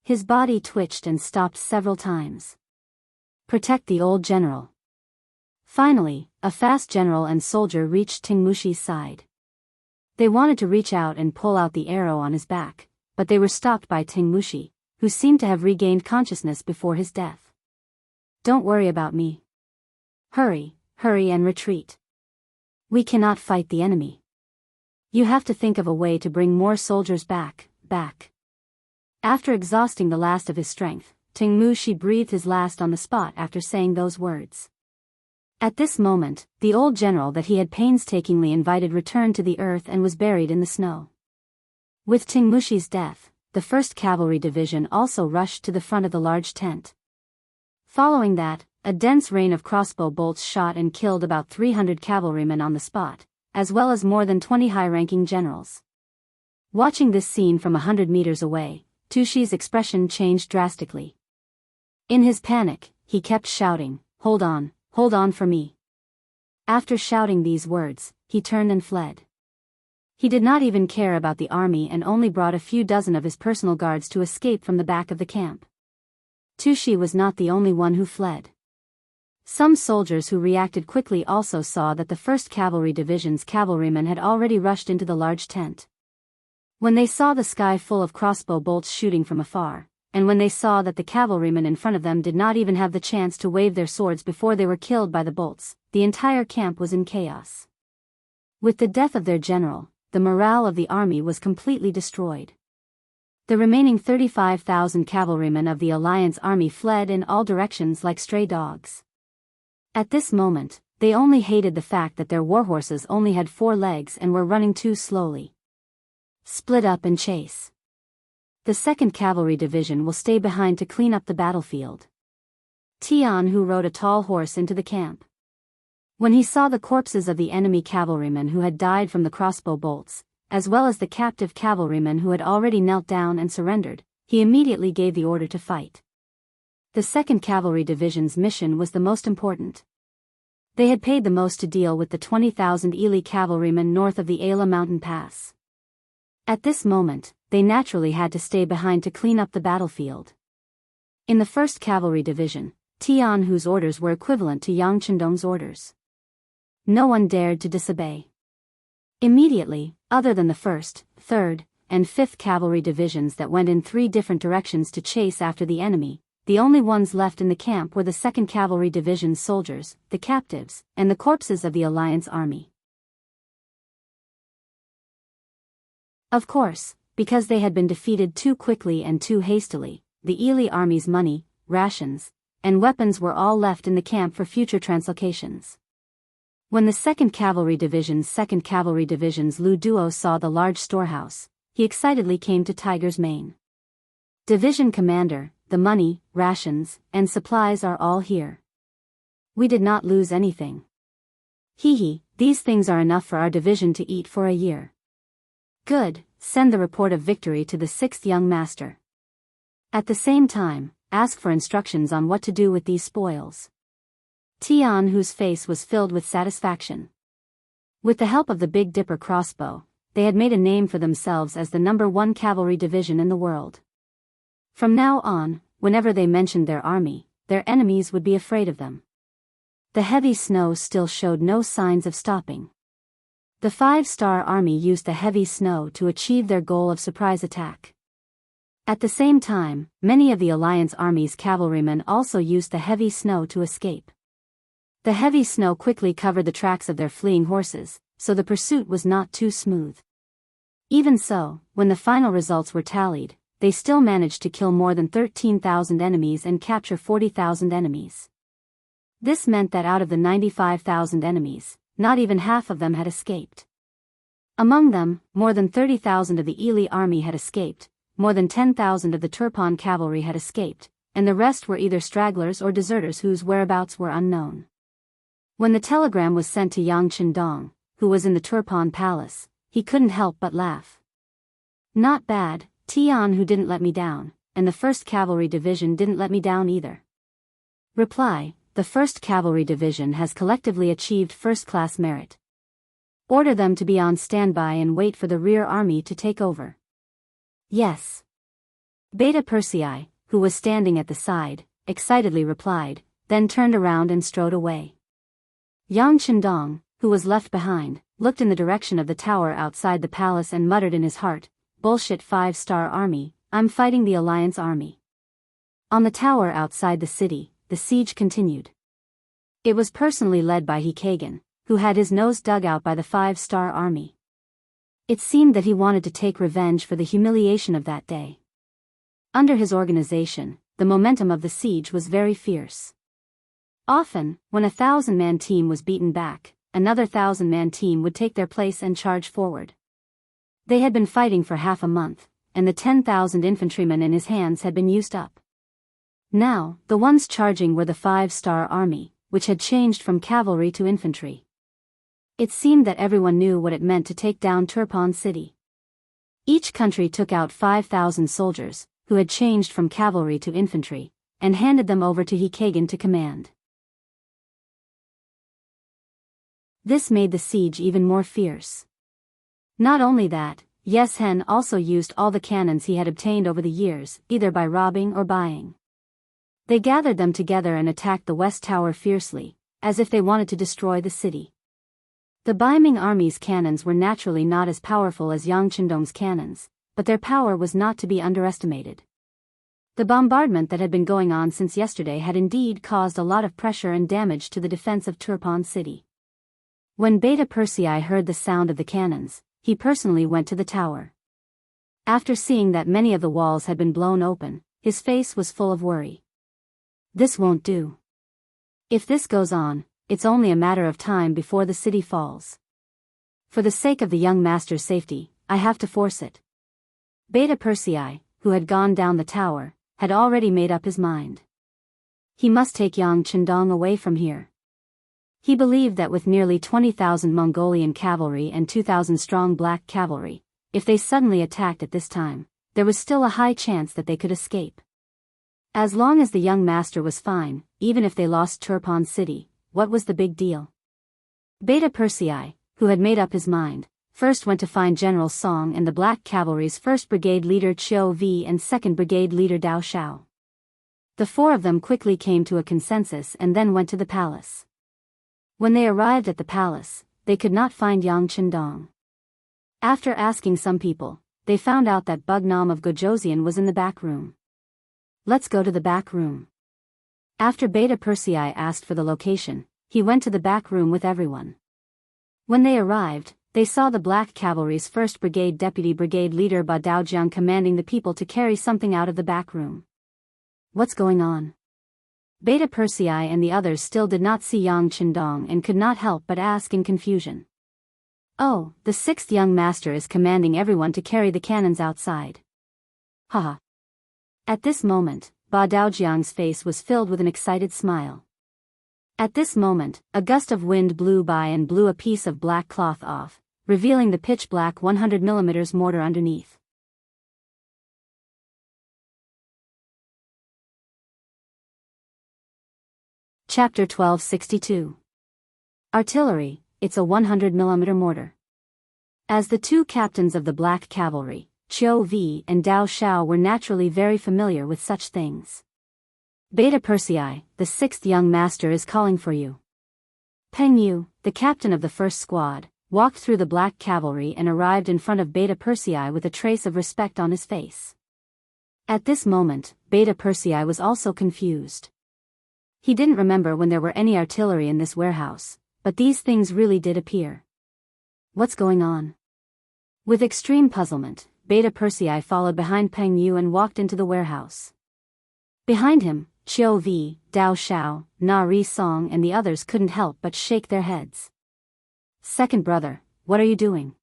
Speaker 1: His body twitched and stopped several times. Protect the old general. Finally, a fast general and soldier reached Tingmushi's side. They wanted to reach out and pull out the arrow on his back, but they were stopped by Tingmushi, who seemed to have regained consciousness before his death. Don't worry about me. Hurry and retreat. We cannot fight the enemy. You have to think of a way to bring more soldiers back. After exhausting the last of his strength, Tingmushi breathed his last on the spot after saying those words. At this moment, the old general that he had painstakingly invited returned to the earth and was buried in the snow. With Tingmushi's death, the 1st Cavalry Division also rushed to the front of the large tent. Following that, a dense rain of crossbow bolts shot and killed about 300 cavalrymen on the spot, as well as more than 20 high-ranking generals. Watching this scene from 100 meters away, Tushi's expression changed drastically. In his panic, he kept shouting, hold on for me. After shouting these words, he turned and fled. He did not even care about the army and only brought a few dozen of his personal guards to escape from the back of the camp. Tushi was not the only one who fled. Some soldiers who reacted quickly also saw that the 1st Cavalry Division's cavalrymen had already rushed into the large tent. When they saw the sky full of crossbow bolts shooting from afar, and when they saw that the cavalrymen in front of them did not even have the chance to wave their swords before they were killed by the bolts, the entire camp was in chaos. With the death of their general, the morale of the army was completely destroyed. The remaining 35,000 cavalrymen of the Alliance army fled in all directions like stray dogs. At this moment, they only hated the fact that their warhorses only had 4 legs and were running too slowly. Split up and chase. The 2nd Cavalry Division will stay behind to clean up the battlefield. Tianhu rode a tall horse into the camp. When he saw the corpses of the enemy cavalrymen who had died from the crossbow bolts, as well as the captive cavalrymen who had already knelt down and surrendered, he immediately gave the order to fight. The 2nd Cavalry Division's mission was the most important. They had paid the most to deal with the 20,000 Ili cavalrymen north of the Ala mountain pass. At this moment, they naturally had to stay behind to clean up the battlefield. In the 1st Cavalry Division, Tianhu's orders were equivalent to Yang Chendong's orders. No one dared to disobey. Immediately, other than the 1st, 3rd, and 5th Cavalry Divisions that went in 3 different directions to chase after the enemy, the only ones left in the camp were the 2nd Cavalry Division's soldiers, the captives, and the corpses of the Alliance army. Of course, because they had been defeated too quickly and too hastily, the Ili army's money, rations, and weapons were all left in the camp for future translocations. When the 2nd Cavalry Division's 2nd Cavalry Division's Lu Duo saw the large storehouse, he excitedly came to Tiger's Mane. Division Commander, the money, rations, and supplies are all here. We did not lose anything. These things are enough for our division to eat for a year. Good, send the report of victory to the 6th young master. At the same time, ask for instructions on what to do with these spoils. Tianhu's face was filled with satisfaction. With the help of the Big Dipper crossbow, they had made a name for themselves as the #1 cavalry division in the world. From now on, whenever they mentioned their army, their enemies would be afraid of them. The heavy snow still showed no signs of stopping. The 5-star army used the heavy snow to achieve their goal of surprise attack. At the same time, many of the Alliance Army's cavalrymen also used the heavy snow to escape. The heavy snow quickly covered the tracks of their fleeing horses, so the pursuit was not too smooth. Even so, when the final results were tallied, they still managed to kill more than 13,000 enemies and capture 40,000 enemies. This meant that out of the 95,000 enemies, not even half of them had escaped. Among them, more than 30,000 of the Ili army had escaped, more than 10,000 of the Turpan cavalry had escaped, and the rest were either stragglers or deserters whose whereabouts were unknown. When the telegram was sent to Yang Qindong, who was in the Turpan palace, he couldn't help but laugh. Not bad, Tian, who didn't let me down, and the 1st Cavalry Division didn't let me down either. Reply: the 1st Cavalry Division has collectively achieved first-class merit. Order them to be on standby and wait for the rear army to take over. Yes. Beta Persei, who was standing at the side, excitedly replied, then turned around and strode away. Yang Qindong, who was left behind, looked in the direction of the tower outside the palace and muttered in his heart, "Bullshit 5-star army, I'm fighting the Alliance army." On the tower outside the city, the siege continued. It was personally led by Hikagen, who had his nose dug out by the 5-star army. It seemed that he wanted to take revenge for the humiliation of that day. Under his organization, the momentum of the siege was very fierce. Often, when a 1,000-man team was beaten back, another 1,000-man team would take their place and charge forward. They had been fighting for half a month, and the 10,000 infantrymen in his hands had been used up. Now, the ones charging were the 5-star army, which had changed from cavalry to infantry. It seemed that everyone knew what it meant to take down Turpan City. Each country took out 5,000 soldiers, who had changed from cavalry to infantry, and handed them over to Hikagen to command. This made the siege even more fierce. Not only that, Yeshen also used all the cannons he had obtained over the years, either by robbing or buying. They gathered them together and attacked the West Tower fiercely, as if they wanted to destroy the city. The Baiming army's cannons were naturally not as powerful as Yang Qindong's cannons, but their power was not to be underestimated. The bombardment that had been going on since yesterday had indeed caused a lot of pressure and damage to the defense of Turpan City. When Beta Persei heard the sound of the cannons, he personally went to the tower. After seeing that many of the walls had been blown open, his face was full of worry. This won't do. If this goes on, it's only a matter of time before the city falls. For the sake of the young master's safety, I have to force it. Beta Persei, who had gone down the tower, had already made up his mind. He must take Yang Qindong away from here. He believed that with nearly 20,000 Mongolian cavalry and 2,000 strong black cavalry, if they suddenly attacked at this time, there was still a high chance that they could escape. As long as the young master was fine, even if they lost Turpan City, what was the big deal? Beta Persei, who had made up his mind, first went to find General Song and the Black Cavalry's 1st Brigade leader Chiu Vi and 2nd Brigade leader Dao Shao. The 4 of them quickly came to a consensus and then went to the palace. When they arrived at the palace, they could not find Yang Qindong. After asking some people, they found out that Bugnam of Gojosian was in the back room. Let's go to the back room. After Beta Persei asked for the location, he went to the back room with everyone. When they arrived, they saw the Black Cavalry's 1st Brigade Deputy Brigade Leader Ba Daojiang commanding the people to carry something out of the back room. What's going on? Beta Persei and the others still did not see Yang Qindong and could not help but ask in confusion. Oh, the 6th young master is commanding everyone to carry the cannons outside. Haha. At this moment, Ba Daojiang's face was filled with an excited smile. At this moment, a gust of wind blew by and blew a piece of black cloth off, revealing the pitch-black 100mm mortar underneath. Chapter 1262. Artillery, it's a 100mm mortar. As the 2 captains of the Black Cavalry, Qiu Vi and Dao Shao were naturally very familiar with such things. Beta Persei, the 6th young master is calling for you. Peng Yu, the captain of the first squad, walked through the black cavalry and arrived in front of Beta Persei with a trace of respect on his face. At this moment, Beta Persei was also confused. He didn't remember when there were any artillery in this warehouse, but these things really did appear. What's going on? With extreme puzzlement, Beta Persei followed behind Peng Yu and walked into the warehouse. Behind him, Qiu Vi, Dao Shao, Na Ri Song and the others couldn't help but shake their heads. Second brother, what are you doing?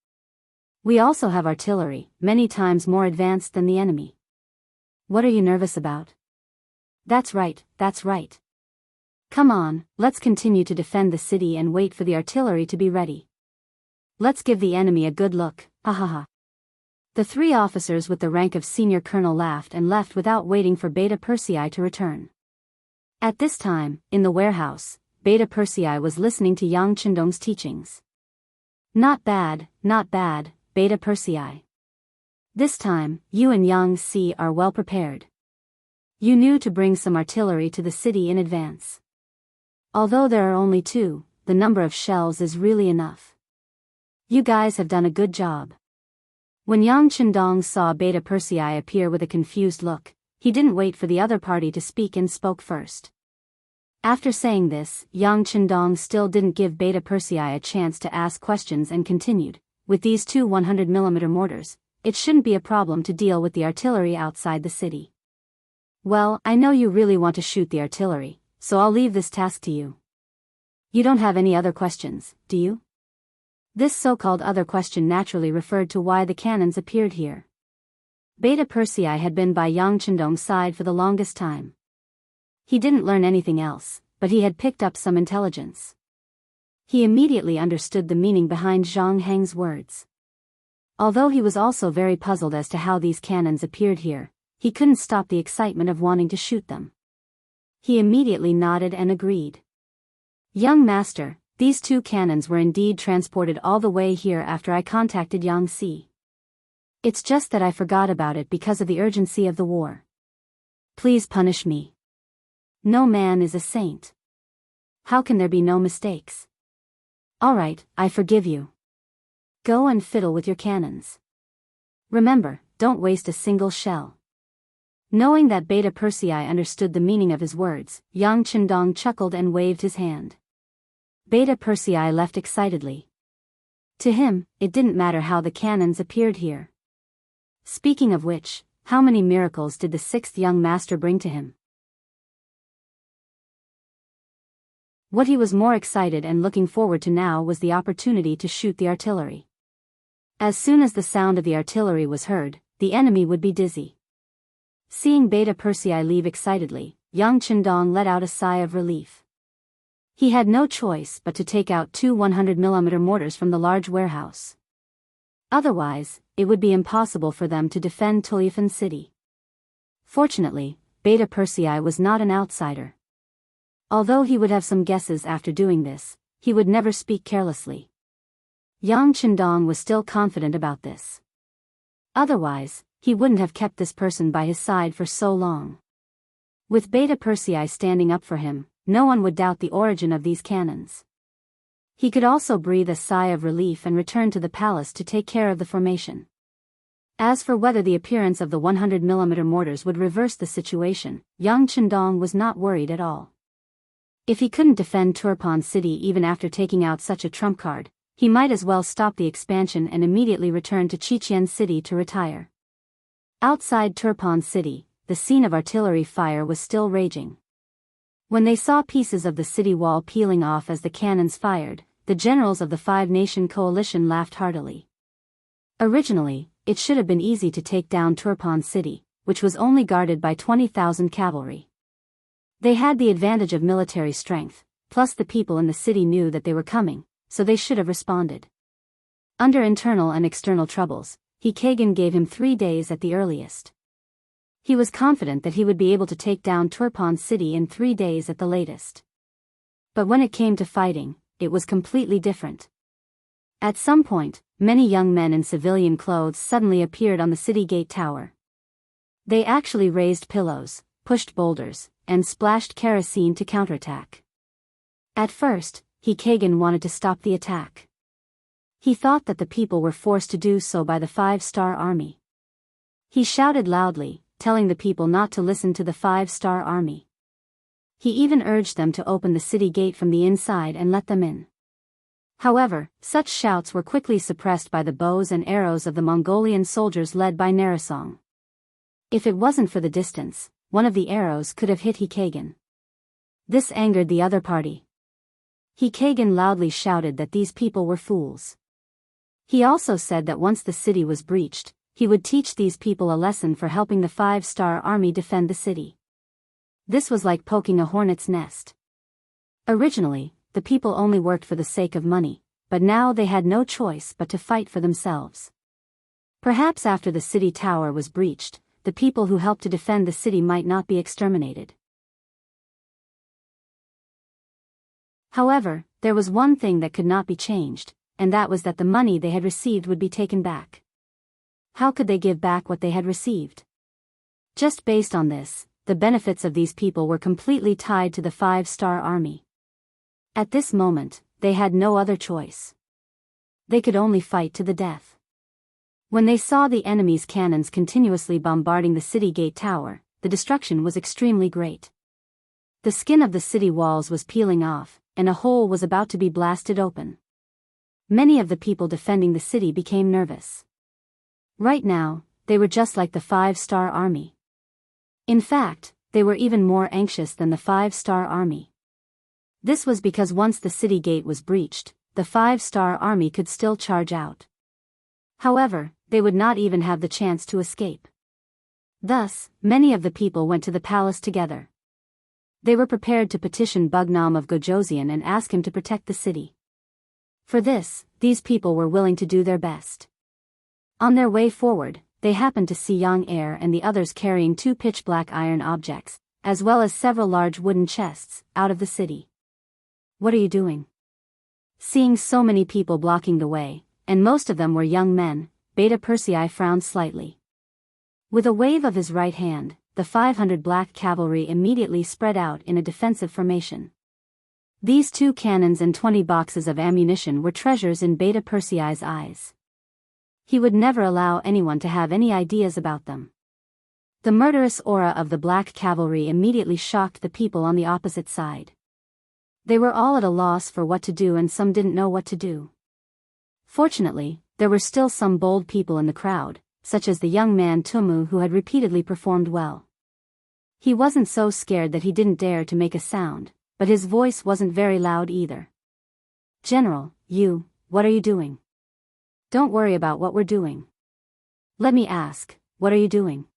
Speaker 1: We also have artillery, many times more advanced than the enemy. What are you nervous about? That's right, that's right. Come on, let's continue to defend the city and wait for the artillery to be ready. Let's give the enemy a good look, ha ha ha. The 3 officers with the rank of senior colonel laughed and left without waiting for Beta Persei to return. At this time, in the warehouse, Beta Persei was listening to Yang Chendong's teachings. Not bad, Beta Persei. This time, you and Yang Si are well prepared. You knew to bring some artillery to the city in advance. Although there are only 2, the number of shells is really enough. You guys have done a good job. When Yang Chendong saw Beta Persei appear with a confused look, he didn't wait for the other party to speak and spoke first. After saying this, Yang Chendong still didn't give Beta Persei a chance to ask questions and continued, with these 2 100mm mortars, it shouldn't be a problem to deal with the artillery outside the city. Well, I know you really want to shoot the artillery, so I'll leave this task to you. You don't have any other questions, do you? This so-called other question naturally referred to why the cannons appeared here. Beta Persei had been by Yang Chendong's side for the longest time. He didn't learn anything else, but he had picked up some intelligence. He immediately understood the meaning behind Zhang Heng's words. Although he was also very puzzled as to how these cannons appeared here, he couldn't stop the excitement of wanting to shoot them. He immediately nodded and agreed. Young master, these 2 cannons were indeed transported all the way here after I contacted Yang Si. It's just that I forgot about it because of the urgency of the war. Please punish me. No man is a saint. How can there be no mistakes? Alright, I forgive you. Go and fiddle with your cannons. Remember, don't waste a single shell. Knowing that Beta Persei understood the meaning of his words, Yang Chendong chuckled and waved his hand. Beta Persei left excitedly. To him, it didn't matter how the cannons appeared here. Speaking of which, how many miracles did the 6th young master bring to him? What he was more excited and looking forward to now was the opportunity to shoot the artillery. As soon as the sound of the artillery was heard, the enemy would be dizzy. Seeing Beta Persei leave excitedly, Yang Chendong let out a sigh of relief. He had no choice but to take out 2 100mm mortars from the large warehouse. Otherwise, it would be impossible for them to defend Tulipan City. Fortunately, Beta Persei was not an outsider. Although he would have some guesses after doing this, he would never speak carelessly. Yang Chendong was still confident about this. Otherwise, he wouldn't have kept this person by his side for so long. With Beta Persei standing up for him, no one would doubt the origin of these cannons. He could also breathe a sigh of relief and return to the palace to take care of the formation. As for whether the appearance of the 100mm mortars would reverse the situation, Yang Chendong was not worried at all. If he couldn't defend Turpan City even after taking out such a trump card, he might as well stop the expansion and immediately return to Qiqian City to retire. Outside Turpan City, the scene of artillery fire was still raging. When they saw pieces of the city wall peeling off as the cannons fired, the generals of the 5-nation coalition laughed heartily. Originally, it should have been easy to take down Turpan City, which was only guarded by 20,000 cavalry. They had the advantage of military strength, plus the people in the city knew that they were coming, so they should have responded. Under internal and external troubles, Kagan gave him 3 days at the earliest. He was confident that he would be able to take down Turpan City in 3 days at the latest. But when it came to fighting, it was completely different. At some point, many young men in civilian clothes suddenly appeared on the city gate tower. They actually raised pillows, pushed boulders, and splashed kerosene to counterattack. At first, Kagan wanted to stop the attack. He thought that the people were forced to do so by the 5-star army. He shouted loudly, telling the people not to listen to the 5-star army. He even urged them to open the city gate from the inside and let them in. However, such shouts were quickly suppressed by the bows and arrows of the Mongolian soldiers led by Narasong. If it wasn't for the distance, one of the arrows could have hit Kagan. This angered the other party. Kagan loudly shouted that these people were fools. He also said that once the city was breached, he would teach these people a lesson for helping the 5-star army defend the city. This was like poking a hornet's nest. Originally, the people only worked for the sake of money, but now they had no choice but to fight for themselves. Perhaps after the city tower was breached, the people who helped to defend the city might not be exterminated. However, there was one thing that could not be changed, and that was that the money they had received would be taken back. How could they give back what they had received? Just based on this, the benefits of these people were completely tied to the 5-star army. At this moment, they had no other choice. They could only fight to the death. When they saw the enemy's cannons continuously bombarding the city gate tower, the destruction was extremely great. The skin of the city walls was peeling off, and a hole was about to be blasted open. Many of the people defending the city became nervous. Right now, they were just like the 5-star army. In fact, they were even more anxious than the 5-star army. This was because once the city gate was breached, the 5-star army could still charge out. However, they would not even have the chance to escape. Thus, many of the people went to the palace together. They were prepared to petition Bugnam of Gojoseon and ask him to protect the city. For this, these people were willing to do their best. On their way forward, they happened to see Yang Er and the others carrying 2 pitch-black iron objects, as well as several large wooden chests, out of the city. "What are you doing?" Seeing so many people blocking the way, and most of them were young men, Beta Persei frowned slightly. With a wave of his right hand, the 500 black cavalry immediately spread out in a defensive formation. These 2 cannons and 20 boxes of ammunition were treasures in Beta Persei's eyes. He would never allow anyone to have any ideas about them. The murderous aura of the black cavalry immediately shocked the people on the opposite side. They were all at a loss for what to do, and some didn't know what to do. Fortunately, there were still some bold people in the crowd, such as the young man Tumu, who had repeatedly performed well. He wasn't so scared that he didn't dare to make a sound, but his voice wasn't very loud either. "General, what are you doing? Don't worry about what we're doing. Let me ask, what are you doing?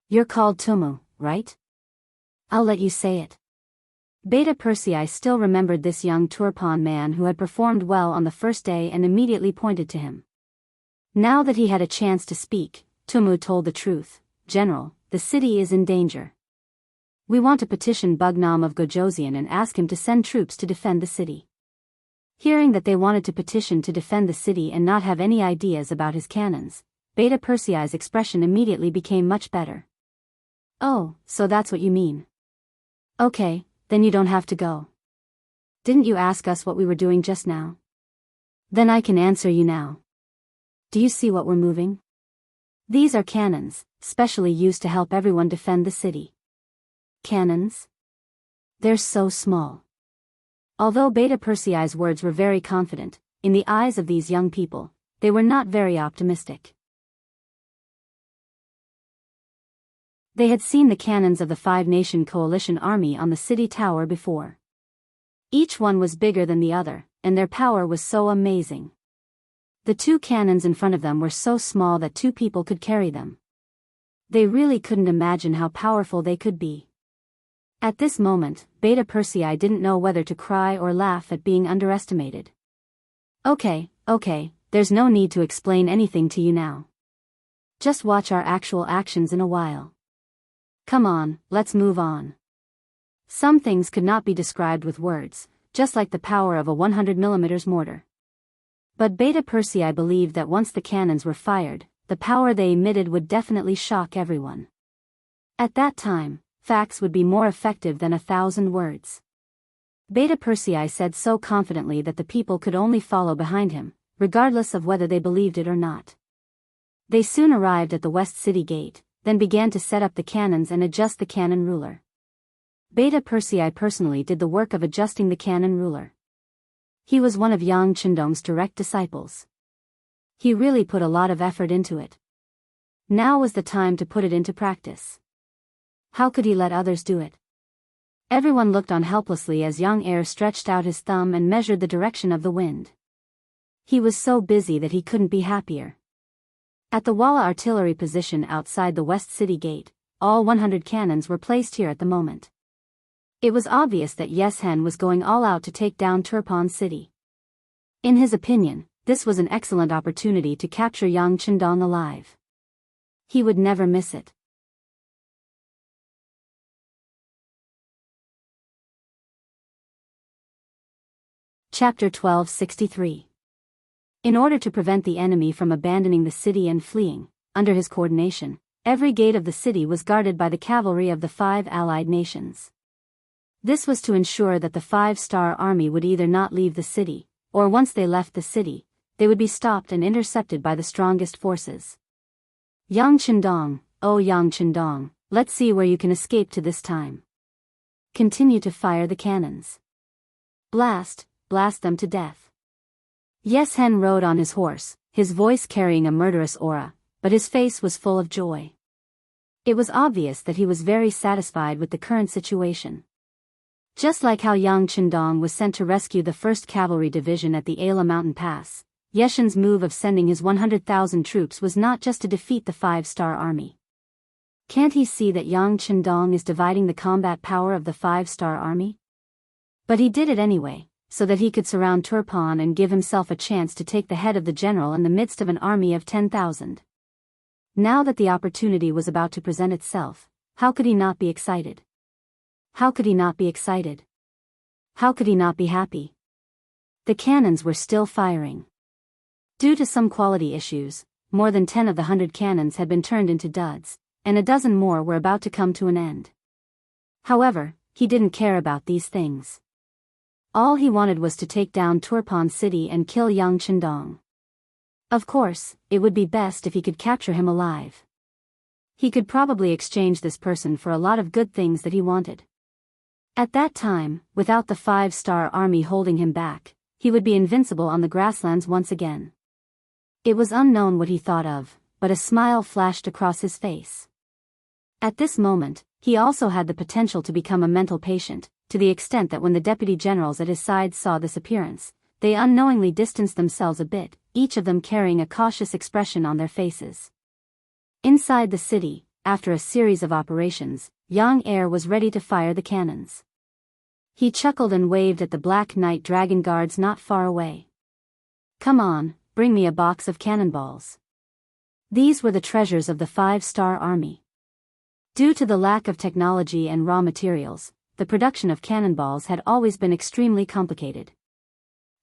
Speaker 1: You're called Tumu, right? I'll let you say it." Beta Persei still remembered this young Turpan man who had performed well on the first day and immediately pointed to him. Now that he had a chance to speak, Tumu told the truth. "General, the city is in danger. We want to petition Bugnam of Gojoseon and ask him to send troops to defend the city." Hearing that they wanted to petition to defend the city and not have any ideas about his cannons, Beta Persei's expression immediately became much better. "Oh, so that's what you mean. Okay, then you don't have to go. Didn't you ask us what we were doing just now? Then I can answer you now. Do you see what we're moving? These are cannons, specially used to help everyone defend the city." Cannons? They're so small. Although Beta Persei's words were very confident, in the eyes of these young people, they were not very optimistic. They had seen the cannons of the 5-nation coalition army on the city tower before. Each one was bigger than the other, and their power was so amazing. The 2 cannons in front of them were so small that 2 people could carry them. They really couldn't imagine how powerful they could be. At this moment, Beta Persei didn't know whether to cry or laugh at being underestimated. Okay, there's no need to explain anything to you now. Just watch our actual actions in a while. Come on, let's move on." Some things could not be described with words, just like the power of a 100mm mortar. But Beta Persei believed that once the cannons were fired, the power they emitted would definitely shock everyone. At that time, facts would be more effective than 1,000 words. Beta Persei said so confidently that the people could only follow behind him, regardless of whether they believed it or not. They soon arrived at the West City Gate, then began to set up the cannons and adjust the cannon ruler. Beta Persei personally did the work of adjusting the cannon ruler. He was one of Yang Chendong's direct disciples. He really put a lot of effort into it. Now was the time to put it into practice. How could he let others do it? Everyone looked on helplessly as young heir stretched out his thumb and measured the direction of the wind. He was so busy that he couldn't be happier. At the Walla artillery position outside the West City Gate, all 100 cannons were placed here at the moment. It was obvious that Yeshen was going all out to take down Turpan City. In his opinion, this was an excellent opportunity to capture Yang Chendong alive. He would never miss it. Chapter 1263. In order to prevent the enemy from abandoning the city and fleeing, under his coordination, every gate of the city was guarded by the cavalry of the 5 allied nations. This was to ensure that the 5-star army would either not leave the city, or once they left the city, they would be stopped and intercepted by the strongest forces. Yang Chendong, oh Yang Chendong, let's see where you can escape to this time. Continue to fire the cannons. Blast them to death. Yeshen rode on his horse, his voice carrying a murderous aura, but his face was full of joy. It was obvious that he was very satisfied with the current situation. Just like how Yang Chendong was sent to rescue the 1st Cavalry Division at the Ayla Mountain Pass, Yeshen's move of sending his 100,000 troops was not just to defeat the 5-star army. Can't he see that Yang Chendong is dividing the combat power of the 5-star army? But he did it anyway, so that he could surround Turpan and give himself a chance to take the head of the general in the midst of an army of 10,000. Now that the opportunity was about to present itself, how could he not be excited? How could he not be excited? How could he not be happy? The cannons were still firing. Due to some quality issues, more than 10 of the 100 cannons had been turned into duds, and a dozen more were about to come to an end. However, he didn't care about these things. All he wanted was to take down Turpan City and kill Yang Chendong. Of course, it would be best if he could capture him alive. He could probably exchange this person for a lot of good things that he wanted. At that time, without the 5-star army holding him back, he would be invincible on the grasslands once again. It was unknown what he thought of, but a smile flashed across his face. At this moment, he also had the potential to become a mental patient, to the extent that when the deputy generals at his side saw this appearance, they unknowingly distanced themselves a bit, each of them carrying a cautious expression on their faces. Inside the city, after a series of operations, Yang Heir was ready to fire the cannons. He chuckled and waved at the Black Knight Dragon Guards not far away. Come on, bring me a box of cannonballs. These were the treasures of the 5-star army. Due to the lack of technology and raw materials, the production of cannonballs had always been extremely complicated.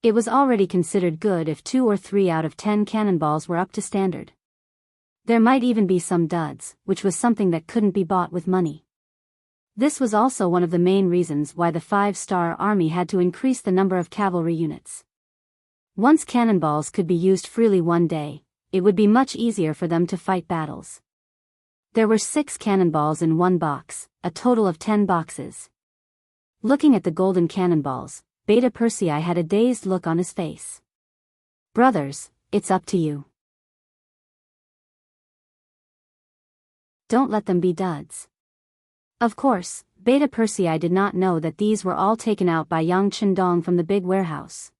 Speaker 1: It was already considered good if 2 or 3 out of 10 cannonballs were up to standard. There might even be some duds, which was something that couldn't be bought with money. This was also one of the main reasons why the 5-star army had to increase the number of cavalry units. Once cannonballs could be used freely one day, it would be much easier for them to fight battles. There were 6 cannonballs in one box, a total of 10 boxes. Looking at the golden cannonballs, Beta Persei had a dazed look on his face. Brothers, it's up to you. Don't let them be duds. Of course, Beta Persei did not know that these were all taken out by Yang Chendong from the big warehouse.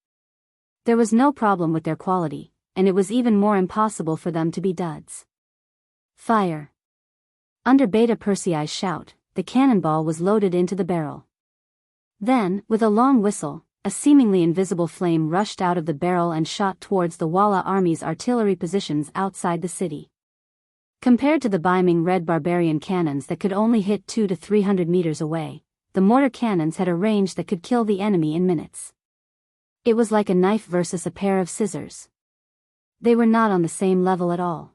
Speaker 1: There was no problem with their quality, and it was even more impossible for them to be duds. Fire. Under Beta Persei's shout, the cannonball was loaded into the barrel. Then, with a long whistle, a seemingly invisible flame rushed out of the barrel and shot towards the Walla army's artillery positions outside the city. Compared to the beaming red barbarian cannons that could only hit 200 to 300 meters away, the mortar cannons had a range that could kill the enemy in minutes. It was like a knife versus a pair of scissors. They were not on the same level at all.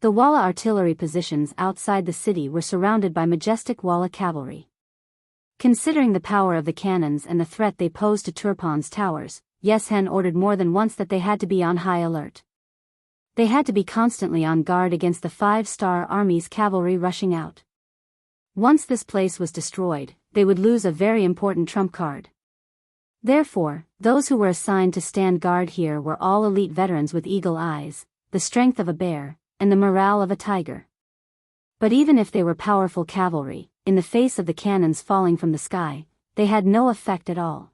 Speaker 1: The Walla artillery positions outside the city were surrounded by majestic Walla cavalry. Considering the power of the cannons and the threat they posed to Turpan's towers, Yeshen ordered more than once that they had to be on high alert. They had to be constantly on guard against the 5-star army's cavalry rushing out. Once this place was destroyed, they would lose a very important trump card. Therefore, those who were assigned to stand guard here were all elite veterans with eagle eyes, the strength of a bear, and the morale of a tiger. But even if they were powerful cavalry, in the face of the cannons falling from the sky, they had no effect at all.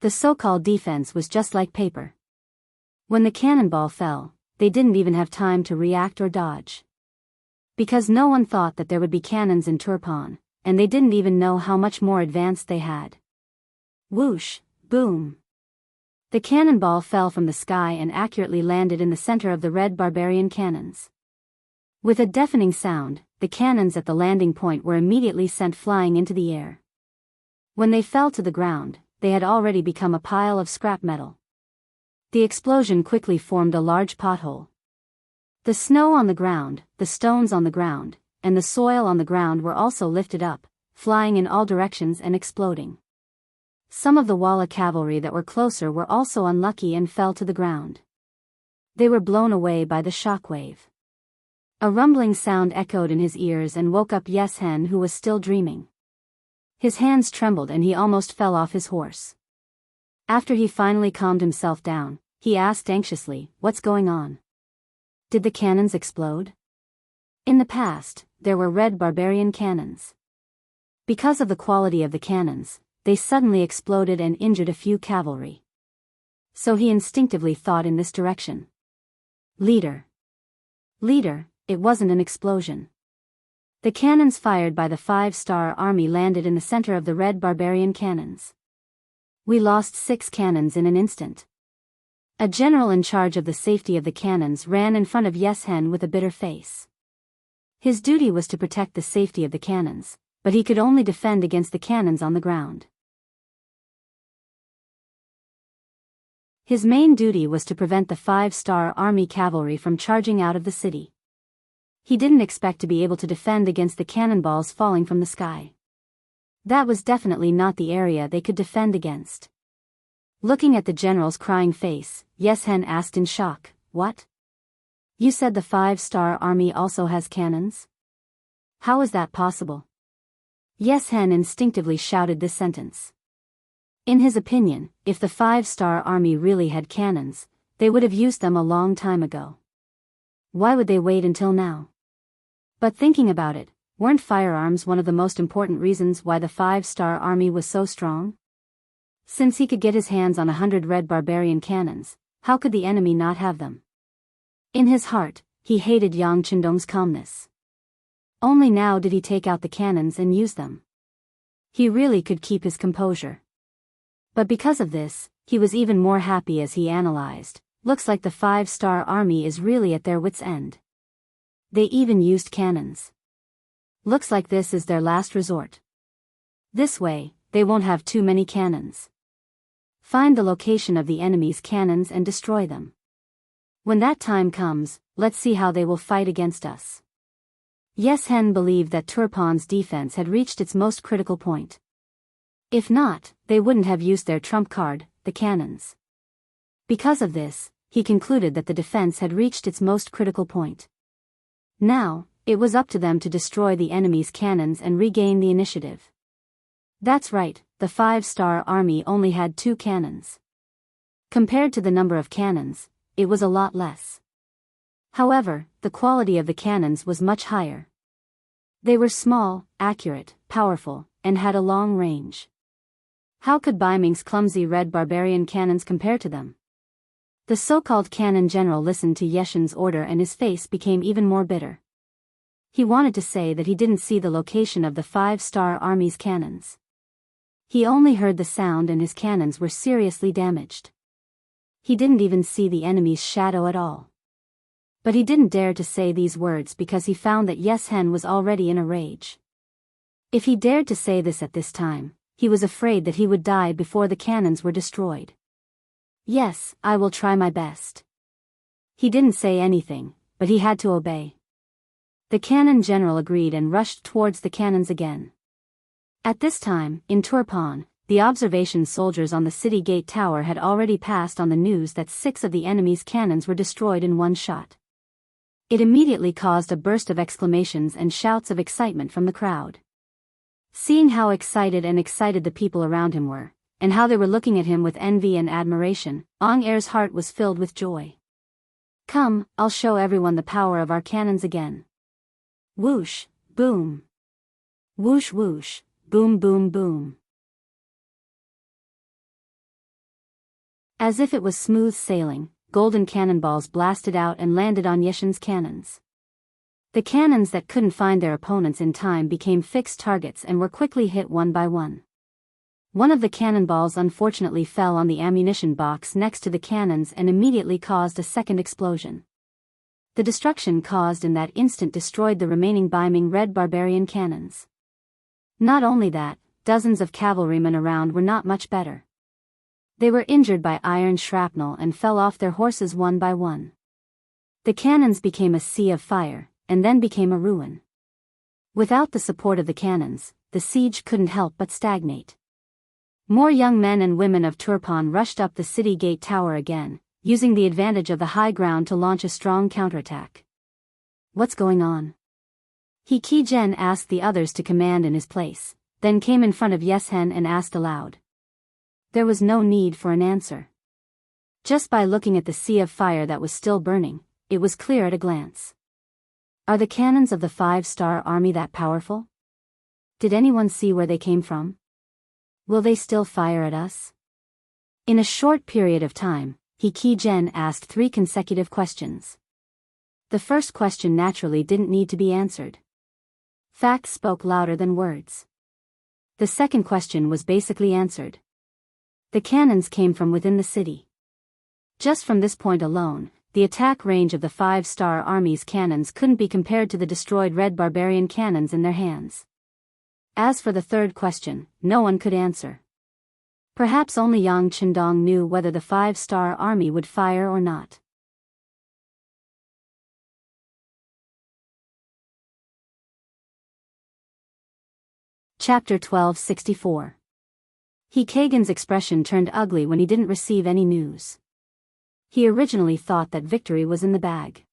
Speaker 1: The so-called defense was just like paper. When the cannonball fell, they didn't even have time to react or dodge. Because no one thought that there would be cannons in Turpan, and they didn't even know how much more advanced they had. Whoosh, boom. The cannonball fell from the sky and accurately landed in the center of the red barbarian cannons. With a deafening sound, the cannons at the landing point were immediately sent flying into the air. When they fell to the ground, they had already become a pile of scrap metal. The explosion quickly formed a large pothole. The snow on the ground, the stones on the ground, and the soil on the ground were also lifted up, flying in all directions and exploding. Some of the Walla cavalry that were closer were also unlucky and fell to the ground. They were blown away by the shockwave. A rumbling sound echoed in his ears and woke up Yeshen, who was still dreaming. His hands trembled and he almost fell off his horse. After he finally calmed himself down, he asked anxiously, "What's going on? Did the cannons explode?" In the past, there were red barbarian cannons. Because of the quality of the cannons, they suddenly exploded and injured a few cavalry. So he instinctively thought in this direction. Leader, it wasn't an explosion. The cannons fired by the 5-star army landed in the center of the red barbarian cannons. We lost 6 cannons in an instant. A general in charge of the safety of the cannons ran in front of Yeshen with a bitter face. His duty was to protect the safety of the cannons, but he could only defend against the cannons on the ground. His main duty was to prevent the 5-star army cavalry from charging out of the city. He didn't expect to be able to defend against the cannonballs falling from the sky. That was definitely not the area they could defend against. Looking at the general's crying face, Yeshen asked in shock, "What? You said the 5-star army also has cannons? How is that possible?" Yeshen instinctively shouted this sentence. In his opinion, if the 5-star army really had cannons, they would have used them a long time ago. Why would they wait until now? But thinking about it, weren't firearms one of the most important reasons why the 5-star army was so strong? Since he could get his hands on 100 red barbarian cannons, how could the enemy not have them? In his heart, he hated Yang Qindong's calmness. Only now did he take out the cannons and use them. He really could keep his composure. But because of this, he was even more happy as he analyzed, looks like the 5-star army is really at their wits' end. They even used cannons. Looks like this is their last resort. This way, they won't have too many cannons. Find the location of the enemy's cannons and destroy them. When that time comes, let's see how they will fight against us. Yeshen believed that Turpan's defense had reached its most critical point. If not, they wouldn't have used their trump card, the cannons. Because of this, he concluded that the defense had reached its most critical point. Now, it was up to them to destroy the enemy's cannons and regain the initiative. That's right, the 5-star army only had 2 cannons. Compared to the number of cannons, it was a lot less. However, the quality of the cannons was much higher. They were small, accurate, powerful, and had a long range. How could Baiming's clumsy red barbarian cannons compare to them? The so-called cannon general listened to Yeshen's order and his face became even more bitter. He wanted to say that he didn't see the location of the 5-star army's cannons. He only heard the sound and his cannons were seriously damaged. He didn't even see the enemy's shadow at all. But he didn't dare to say these words because he found that Yeshen was already in a rage. If he dared to say this at this time, he was afraid that he would die before the cannons were destroyed. Yes, I will try my best. He didn't say anything, but he had to obey. The cannon general agreed and rushed towards the cannons again. At this time, in Turpan, the observation soldiers on the city gate tower had already passed on the news that 6 of the enemy's cannons were destroyed in one shot. It immediately caused a burst of exclamations and shouts of excitement from the crowd. Seeing how excited the people around him were, and how they were looking at him with envy and admiration, Ong Er's heart was filled with joy. Come, I'll show everyone the power of our cannons again. Whoosh, boom. Whoosh whoosh, boom boom boom. As if it was smooth sailing, golden cannonballs blasted out and landed on Yeshin's cannons. The cannons that couldn't find their opponents in time became fixed targets and were quickly hit one by one. One of the cannonballs unfortunately fell on the ammunition box next to the cannons and immediately caused a second explosion. The destruction caused in that instant destroyed the remaining beaming red barbarian cannons. Not only that, dozens of cavalrymen around were not much better. They were injured by iron shrapnel and fell off their horses one by one. The cannons became a sea of fire, and then became a ruin. Without the support of the cannons, the siege couldn't help but stagnate. More young men and women of Turpan rushed up the city gate tower again, using the advantage of the high ground to launch a strong counterattack. What's going on? He Qijen asked the others to command in his place, then came in front of Yeshen and asked aloud. There was no need for an answer. Just by looking at the sea of fire that was still burning, it was clear at a glance. Are the cannons of the 5-star army that powerful? Did anyone see where they came from? Will they still fire at us? In a short period of time, He Qijen asked 3 consecutive questions. The first question naturally didn't need to be answered. Facts spoke louder than words. The second question was basically answered. The cannons came from within the city. Just from this point alone, the attack range of the 5-star army's cannons couldn't be compared to the destroyed red barbarian cannons in their hands. As for the third question, no one could answer. Perhaps only Yang Qindong knew whether the 5-star army would fire or not. Chapter 1264. He Kagan's expression turned ugly when he didn't receive any news. He originally thought that victory was in the bag.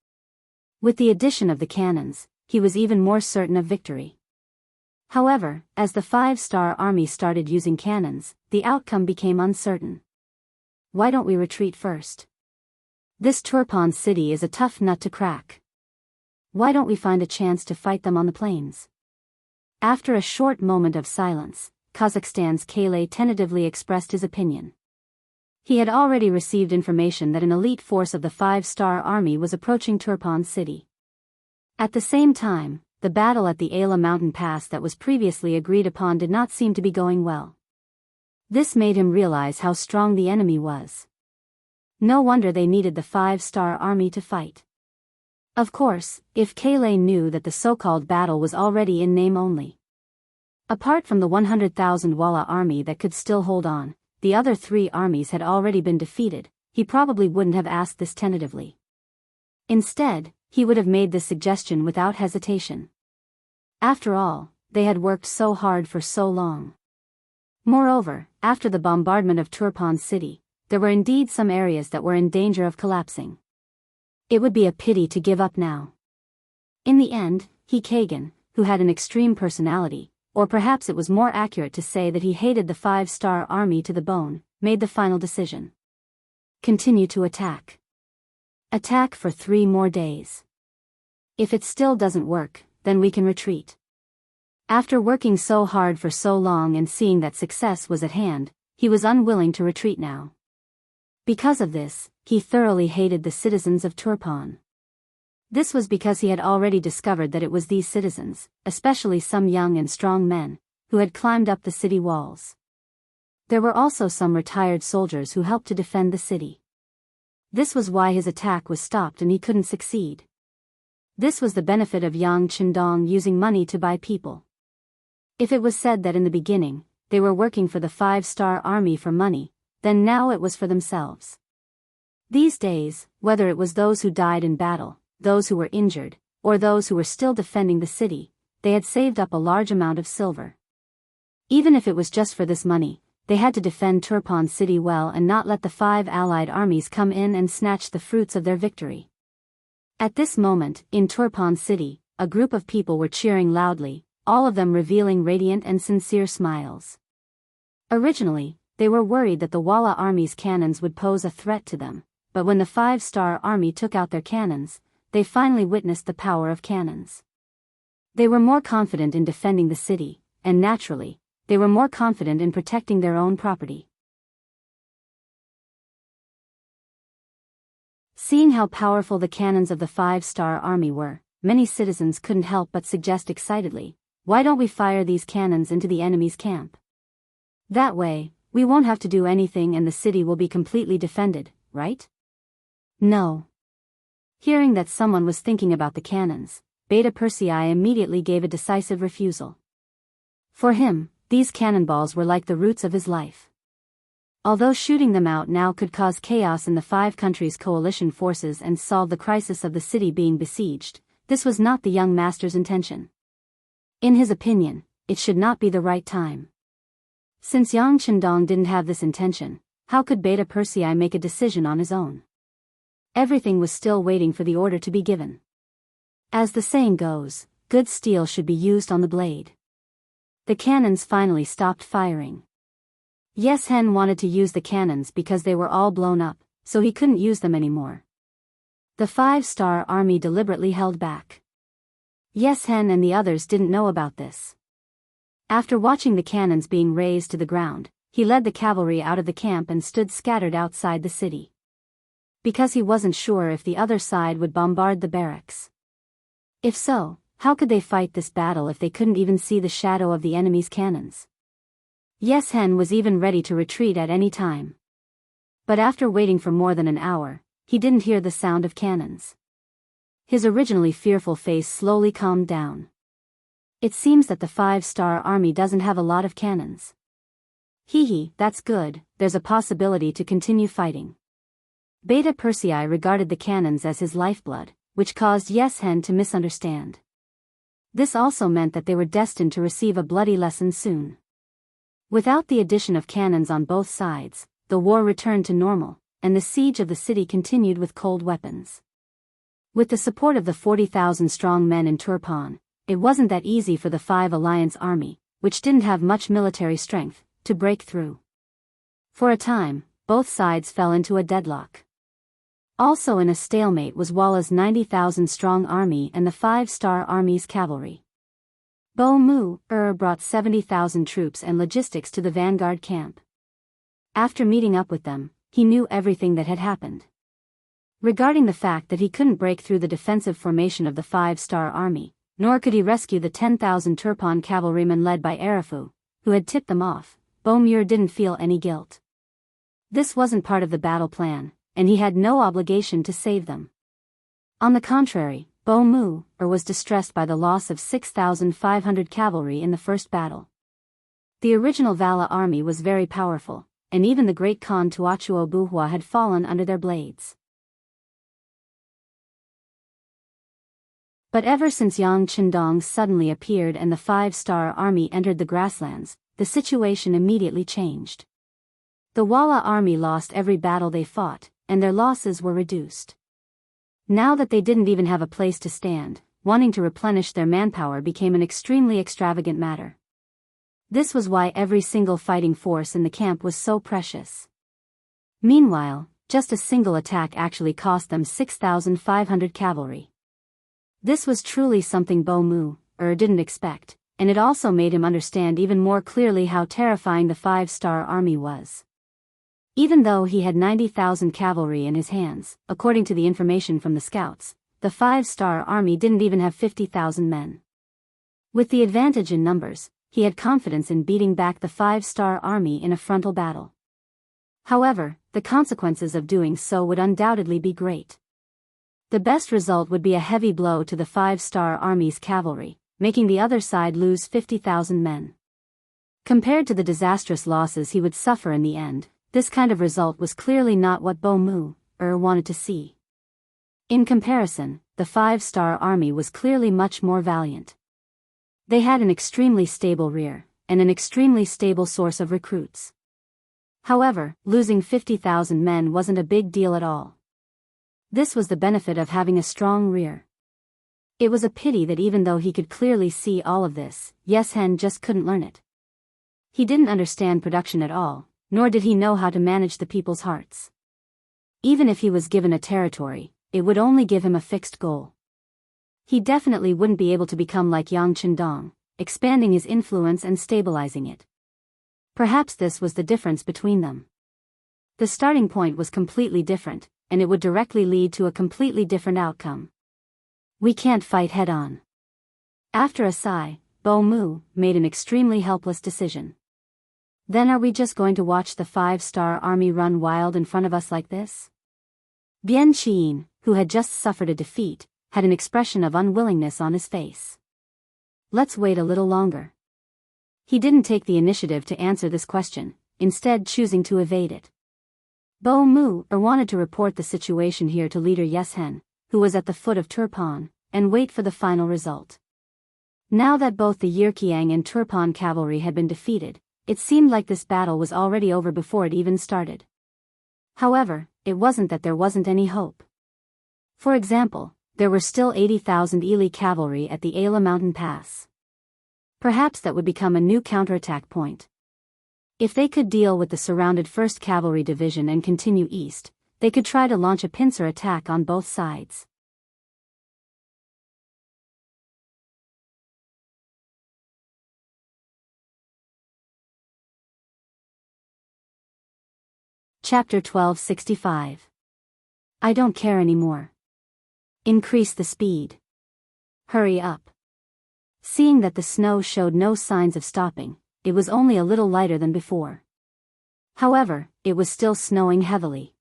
Speaker 1: With the addition of the cannons, he was even more certain of victory. However, as the 5-star army started using cannons, the outcome became uncertain. Why don't we retreat first? This Turpan city is a tough nut to crack. Why don't we find a chance to fight them on the plains? After a short moment of silence, Kazakhstan's Kale tentatively expressed his opinion. He had already received information that an elite force of the 5-star army was approaching Turpan city. At the same time, the battle at the Ayla mountain pass that was previously agreed upon did not seem to be going well. This made him realize how strong the enemy was. No wonder they needed the 5-star army to fight. Of course, if Kale knew that the so-called battle was already in name only. Apart from the 100,000 Walla army that could still hold on, the other 3 armies had already been defeated, he probably wouldn't have asked this tentatively. Instead, he would have made this suggestion without hesitation. After all, they had worked so hard for so long. Moreover, after the bombardment of Turpan city, there were indeed some areas that were in danger of collapsing. It would be a pity to give up now. In the end, he Kagan, who had an extreme personality, or perhaps it was more accurate to say that he hated the 5-star army to the bone, made the final decision. Continue to attack. Attack for 3 more days. If it still doesn't work, then we can retreat. After working so hard for so long and seeing that success was at hand, he was unwilling to retreat now. Because of this, he thoroughly hated the citizens of Turpan. This was because he had already discovered that it was these citizens, especially some young and strong men, who had climbed up the city walls. There were also some retired soldiers who helped to defend the city. This was why his attack was stopped and he couldn't succeed. This was the benefit of Yang Qindong using money to buy people. If it was said that in the beginning, they were working for the 5-star army for money, then now it was for themselves. These days, whether it was those who died in battle, those who were injured, or those who were still defending the city, they had saved up a large amount of silver. Even if it was just for this money, they had to defend Turpan City well and not let the 5 allied armies come in and snatch the fruits of their victory. At this moment, in Turpan City, a group of people were cheering loudly, all of them revealing radiant and sincere smiles. Originally, they were worried that the Walla army's cannons would pose a threat to them, but when the 5-star army took out their cannons, they finally witnessed the power of cannons. They were more confident in defending the city, and naturally, they were more confident in protecting their own property. Seeing how powerful the cannons of the 5-star army were, many citizens couldn't help but suggest excitedly, "Why don't we fire these cannons into the enemy's camp? That way, we won't have to do anything and the city will be completely defended, right?" No. Hearing that someone was thinking about the cannons, Beta Persei immediately gave a decisive refusal. For him, these cannonballs were like the roots of his life. Although shooting them out now could cause chaos in the 5 countries' coalition forces and solve the crisis of the city being besieged, this was not the young master's intention. In his opinion, it should not be the right time. Since Yang Chendong didn't have this intention, how could Beta Persei make a decision on his own? Everything was still waiting for the order to be given. As the saying goes, good steel should be used on the blade. The cannons finally stopped firing. Yes Hen wanted to use the cannons because they were all blown up, so he couldn't use them anymore. The 5-star army deliberately held back. Yes Hen and the others didn't know about this. After watching the cannons being raised to the ground, he led the cavalry out of the camp and stood scattered outside the city. Because he wasn't sure if the other side would bombard the barracks. If so, how could they fight this battle if they couldn't even see the shadow of the enemy's cannons? Yes Hen was even ready to retreat at any time. But after waiting for more than an hour, he didn't hear the sound of cannons. His originally fearful face slowly calmed down. It seems that the 5-star army doesn't have a lot of cannons. Hee, that's good, there's a possibility to continue fighting. Beta Persei regarded the cannons as his lifeblood, which caused Yes Hen to misunderstand. This also meant that they were destined to receive a bloody lesson soon. Without the addition of cannons on both sides, the war returned to normal, and the siege of the city continued with cold weapons. With the support of the 40,000 strong men in Turpan, it wasn't that easy for the 5 Alliance army, which didn't have much military strength, to break through. For a time, both sides fell into a deadlock. Also in a stalemate was Walla's 90,000 strong army and the 5-star army's cavalry. Bo Mu brought 70,000 troops and logistics to the vanguard camp. After meeting up with them, he knew everything that had happened. Regarding the fact that he couldn't break through the defensive formation of the 5-star army, nor could he rescue the 10,000 Turpan cavalrymen led by Arafu, who had tipped them off, Bo Mu didn't feel any guilt. This wasn't part of the battle plan, and he had no obligation to save them. On the contrary, Bo Mu was distressed by the loss of 6,500 cavalry in the first battle. The original Vala army was very powerful, and even the great Khan Tuachuo Buhua had fallen under their blades. But ever since Yang Chendong suddenly appeared and the 5-star army entered the grasslands, the situation immediately changed. The Walla army lost every battle they fought, and their losses were reduced. Now that they didn't even have a place to stand, wanting to replenish their manpower became an extremely extravagant matter. This was why every single fighting force in the camp was so precious. Meanwhile, just a single attack actually cost them 6,500 cavalry. This was truly something Bo Mu didn't expect, and it also made him understand even more clearly how terrifying the 5-star army was. Even though he had 90,000 cavalry in his hands, according to the information from the scouts, the 5-star army didn't even have 50,000 men. With the advantage in numbers, he had confidence in beating back the 5-star army in a frontal battle. However, the consequences of doing so would undoubtedly be great. The best result would be a heavy blow to the 5-star army's cavalry, making the other side lose 50,000 men. Compared to the disastrous losses he would suffer in the end, this kind of result was clearly not what Bo Mu wanted to see. In comparison, the 5-star army was clearly much more valiant. They had an extremely stable rear, and an extremely stable source of recruits. However, losing 50,000 men wasn't a big deal at all. This was the benefit of having a strong rear. It was a pity that even though he could clearly see all of this, Yeshen just couldn't learn it. He didn't understand production at all, nor did he know how to manage the people's hearts. Even if he was given a territory, it would only give him a fixed goal. He definitely wouldn't be able to become like Yang Qindong, expanding his influence and stabilizing it. Perhaps this was the difference between them. The starting point was completely different, and it would directly lead to a completely different outcome. We can't fight head-on. After a sigh, Bo Mu made an extremely helpless decision. Then are we just going to watch the 5-star army run wild in front of us like this? Bian Qin, who had just suffered a defeat, had an expression of unwillingness on his face. Let's wait a little longer. He didn't take the initiative to answer this question, instead choosing to evade it. Bo Mu wanted to report the situation here to leader Yeshen, who was at the foot of Turpan, and wait for the final result. Now that both the Yirqiang and Turpan cavalry had been defeated, it seemed like this battle was already over before it even started. However, it wasn't that there wasn't any hope. For example, there were still 80,000 Ili cavalry at the Ala mountain pass. Perhaps that would become a new counterattack point. If they could deal with the surrounded 1st Cavalry Division and continue east, they could try to launch a pincer attack on both sides. Chapter 1265. I don't care anymore. Increase the speed. Hurry up. Seeing that the snow showed no signs of stopping, it was only a little lighter than before. However, it was still snowing heavily.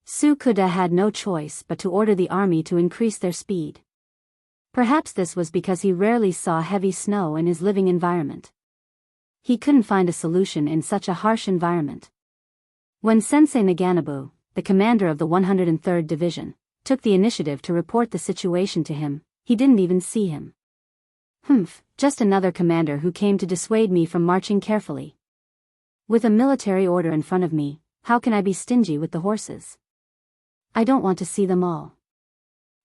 Speaker 1: Su Kuda had no choice but to order the army to increase their speed. Perhaps this was because he rarely saw heavy snow in his living environment. He couldn't find a solution in such a harsh environment. When Sensei Naganabu, the commander of the 103rd Division, took the initiative to report the situation to him, he didn't even see him. Just another commander who came to dissuade me from marching carefully. With a military order in front of me, how can I be stingy with the horses? I don't want to see them all.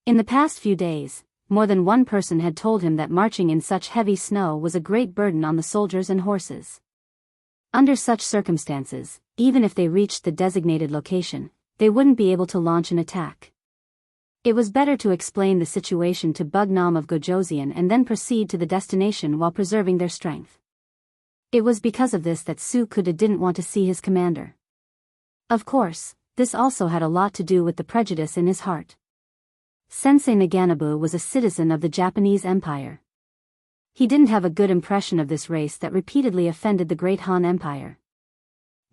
Speaker 1: In the past few days, more than one person had told him that marching in such heavy snow was a great burden on the soldiers and horses. Under such circumstances, even if they reached the designated location, they wouldn't be able to launch an attack. It was better to explain the situation to Bugnam of Gojoseon and then proceed to the destination while preserving their strength. It was because of this that Su Kuda didn't want to see his commander. Of course, this also had a lot to do with the prejudice in his heart. Sensei Naganabu was a citizen of the Japanese Empire. He didn't have a good impression of this race that repeatedly offended the Great Han Empire.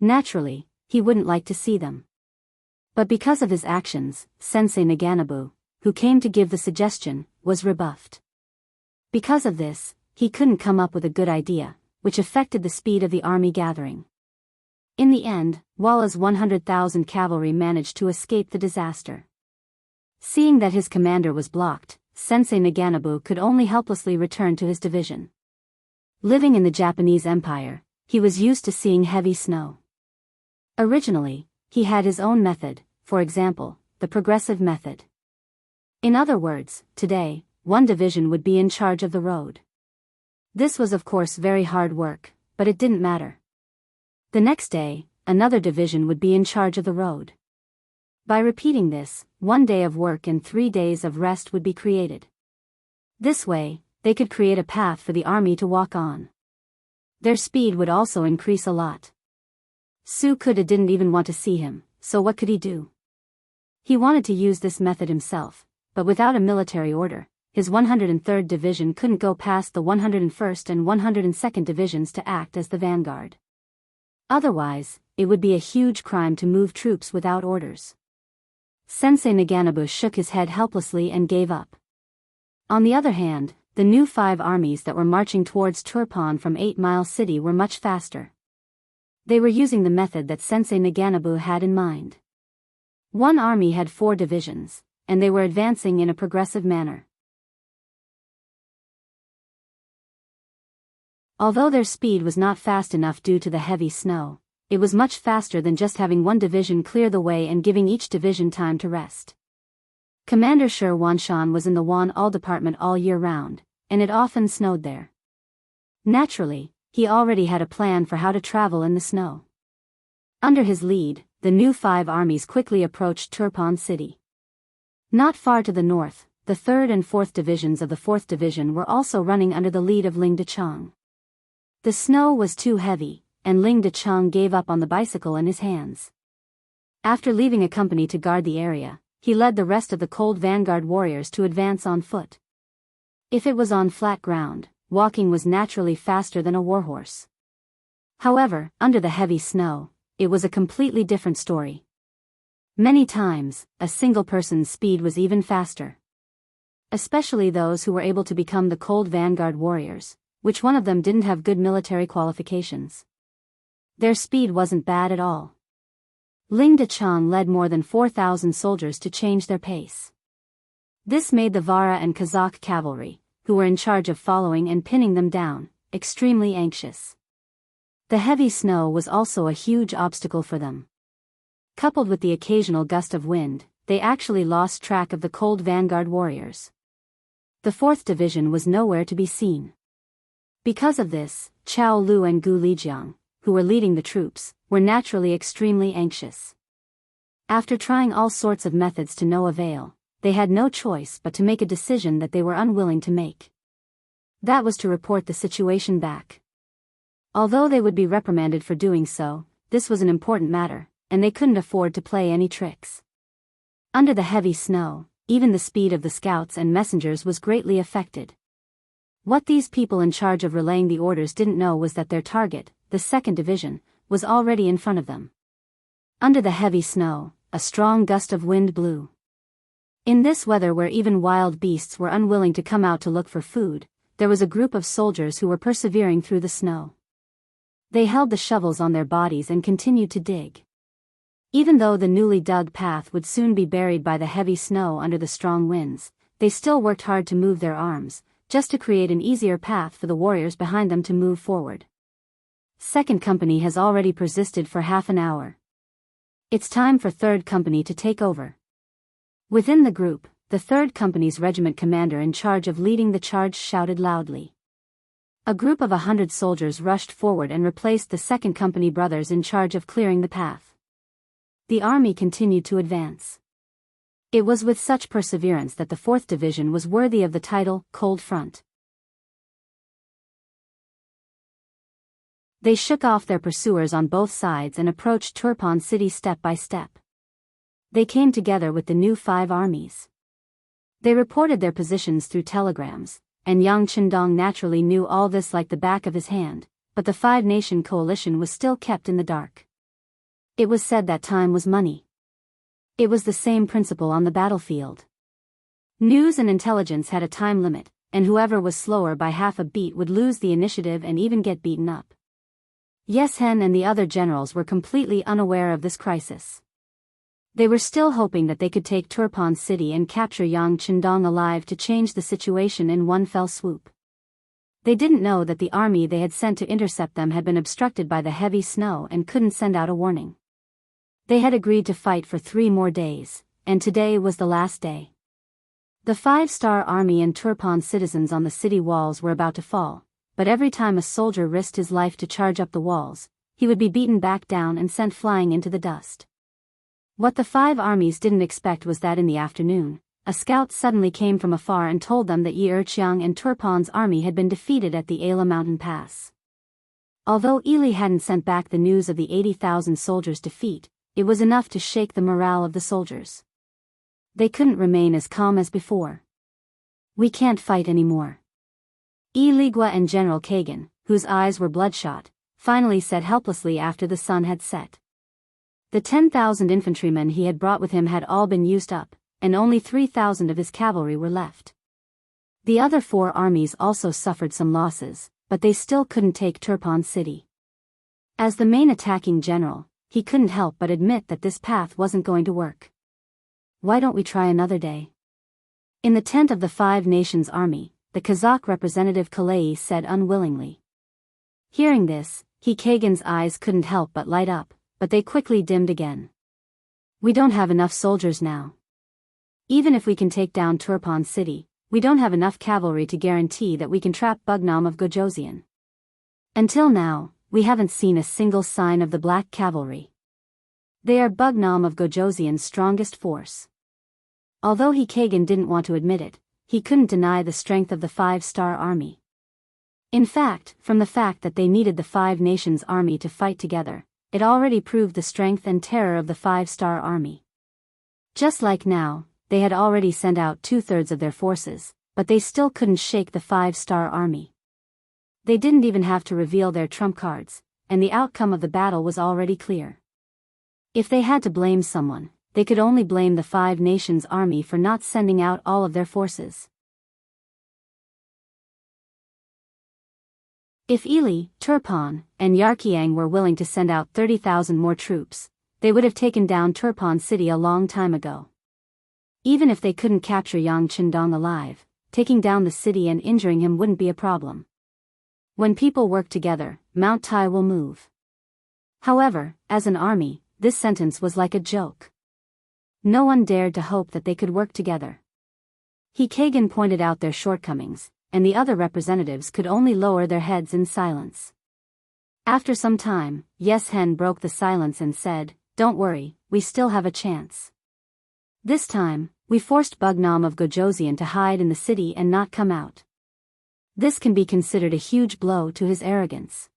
Speaker 1: Naturally, he wouldn't like to see them. But because of his actions, Sensei Naganabu, who came to give the suggestion, was rebuffed. Because of this, he couldn't come up with a good idea, which affected the speed of the army gathering. In the end, Walla's 100,000 cavalry managed to escape the disaster. Seeing that his commander was blocked, Sensei Naganabu could only helplessly return to his division. Living in the Japanese Empire, he was used to seeing heavy snow. Originally, he had his own method, for example, the progressive method. In other words, today, one division would be in charge of the road. This was of course very hard work, but it didn't matter. The next day, another division would be in charge of the road. By repeating this, 1 day of work and 3 days of rest would be created. This way, they could create a path for the army to walk on. Their speed would also increase a lot. Su Kuda didn't even want to see him, so what could he do? He wanted to use this method himself, but without a military order, his 103rd Division couldn't go past the 101st and 102nd Divisions to act as the vanguard. Otherwise, it would be a huge crime to move troops without orders. Sensei Naganabu shook his head helplessly and gave up. On the other hand, the new 5 armies that were marching towards Turpan from 8 Mile City were much faster. They were using the method that Sensei Naganabu had in mind. One army had 4 divisions, and they were advancing in a progressive manner. Although their speed was not fast enough due to the heavy snow, it was much faster than just having one division clear the way and giving each division time to rest. Commander Shi Wanshan was in the Wan All department all year round, and it often snowed there. Naturally, he already had a plan for how to travel in the snow. Under his lead, the new 5 armies quickly approached Turpan City. Not far to the north, the 3rd and 4th divisions of the 4th division were also running under the lead of Ling Dechang. The snow was too heavy, and Ling Dechang gave up on the bicycle in his hands. After leaving a company to guard the area, he led the rest of the Cold Vanguard warriors to advance on foot. If it was on flat ground, walking was naturally faster than a warhorse. However, under the heavy snow, it was a completely different story. Many times, a single person's speed was even faster. Especially those who were able to become the Cold Vanguard warriors, which one of them didn't have good military qualifications. Their speed wasn't bad at all. Ling Dechang led more than 4,000 soldiers to change their pace. This made the Vara and Kazakh cavalry, who were in charge of following and pinning them down, extremely anxious. The heavy snow was also a huge obstacle for them. Coupled with the occasional gust of wind, they actually lost track of the Cold Vanguard warriors. The 4th division was nowhere to be seen. Because of this, Chao Lu and Gu Lijiang, who were leading the troops, were naturally extremely anxious. After trying all sorts of methods to no avail, they had no choice but to make a decision that they were unwilling to make. That was to report the situation back. Although they would be reprimanded for doing so, this was an important matter, and they couldn't afford to play any tricks. Under the heavy snow, even the speed of the scouts and messengers was greatly affected. What these people in charge of relaying the orders didn't know was that their target, the 2nd division, was already in front of them. Under the heavy snow, a strong gust of wind blew. In this weather where even wild beasts were unwilling to come out to look for food, there was a group of soldiers who were persevering through the snow. They held the shovels on their bodies and continued to dig. Even though the newly dug path would soon be buried by the heavy snow under the strong winds, they still worked hard to move their arms, just to create an easier path for the warriors behind them to move forward. 2nd Company has already persisted for half an hour. It's time for 3rd Company to take over. Within the group, the 3rd Company's regiment commander in charge of leading the charge shouted loudly. A group of 100 soldiers rushed forward and replaced the 2nd Company brothers in charge of clearing the path. The army continued to advance. It was with such perseverance that the 4th Division was worthy of the title, Cold Front. They shook off their pursuers on both sides and approached Turpan City step by step. They came together with the new 5 armies. They reported their positions through telegrams, and Yang Qindong naturally knew all this like the back of his hand, but the 5-nation coalition was still kept in the dark. It was said that time was money. It was the same principle on the battlefield. News and intelligence had a time limit, and whoever was slower by half a beat would lose the initiative and even get beaten up. Yes Hen and the other generals were completely unaware of this crisis. They were still hoping that they could take Turpan City and capture Yang Qindong alive to change the situation in one fell swoop. They didn't know that the army they had sent to intercept them had been obstructed by the heavy snow and couldn't send out a warning. They had agreed to fight for 3 more days, and today was the last day. The 5-star army and Turpan citizens on the city walls were about to fall, but every time a soldier risked his life to charge up the walls, he would be beaten back down and sent flying into the dust. What the 5 armies didn't expect was that in the afternoon, a scout suddenly came from afar and told them that Yi Erqiang and Turpan's army had been defeated at the Ala mountain pass. Although Ili hadn't sent back the news of the 80,000 soldiers' defeat, it was enough to shake the morale of the soldiers. They couldn't remain as calm as before. "We can't fight anymore." Yi Ligua and General Kagan, whose eyes were bloodshot, finally said helplessly after the sun had set. The 10,000 infantrymen he had brought with him had all been used up, and only 3,000 of his cavalry were left. The other 4 armies also suffered some losses, but they still couldn't take Turpan City. As the main attacking general, he couldn't help but admit that this path wasn't going to work. Why don't we try another day? In the tent of the Five Nations Army, the Kazakh representative Kalei said unwillingly. Hearing this, Kagan's eyes couldn't help but light up, but they quickly dimmed again. We don't have enough soldiers now. Even if we can take down Turpan City, we don't have enough cavalry to guarantee that we can trap Bugnam of Gojosian. Until now, we haven't seen a single sign of the Black Cavalry. They are Bugnam of Gojosian's strongest force. Although Kagan didn't want to admit it, he couldn't deny the strength of the Five-Star Army. In fact, from the fact that they needed the Five Nations Army to fight together, it already proved the strength and terror of the Five-Star Army. Just like now, they had already sent out 2/3 of their forces, but they still couldn't shake the Five-Star Army. They didn't even have to reveal their trump cards, and the outcome of the battle was already clear. If they had to blame someone, they could only blame the Five Nations Army for not sending out all of their forces. If Ili, Turpan, and Yarkiang were willing to send out 30,000 more troops, they would have taken down Turpan City a long time ago. Even if they couldn't capture Yang Qindong alive, taking down the city and injuring him wouldn't be a problem. When people work together, Mount Tai will move. However, as an army, this sentence was like a joke. No one dared to hope that they could work together. Kagan pointed out their shortcomings, and the other representatives could only lower their heads in silence. After some time, Yes Hen broke the silence and said, "Don't worry, we still have a chance. This time, we forced Bugnam of Gojosian to hide in the city and not come out. This can be considered a huge blow to his arrogance.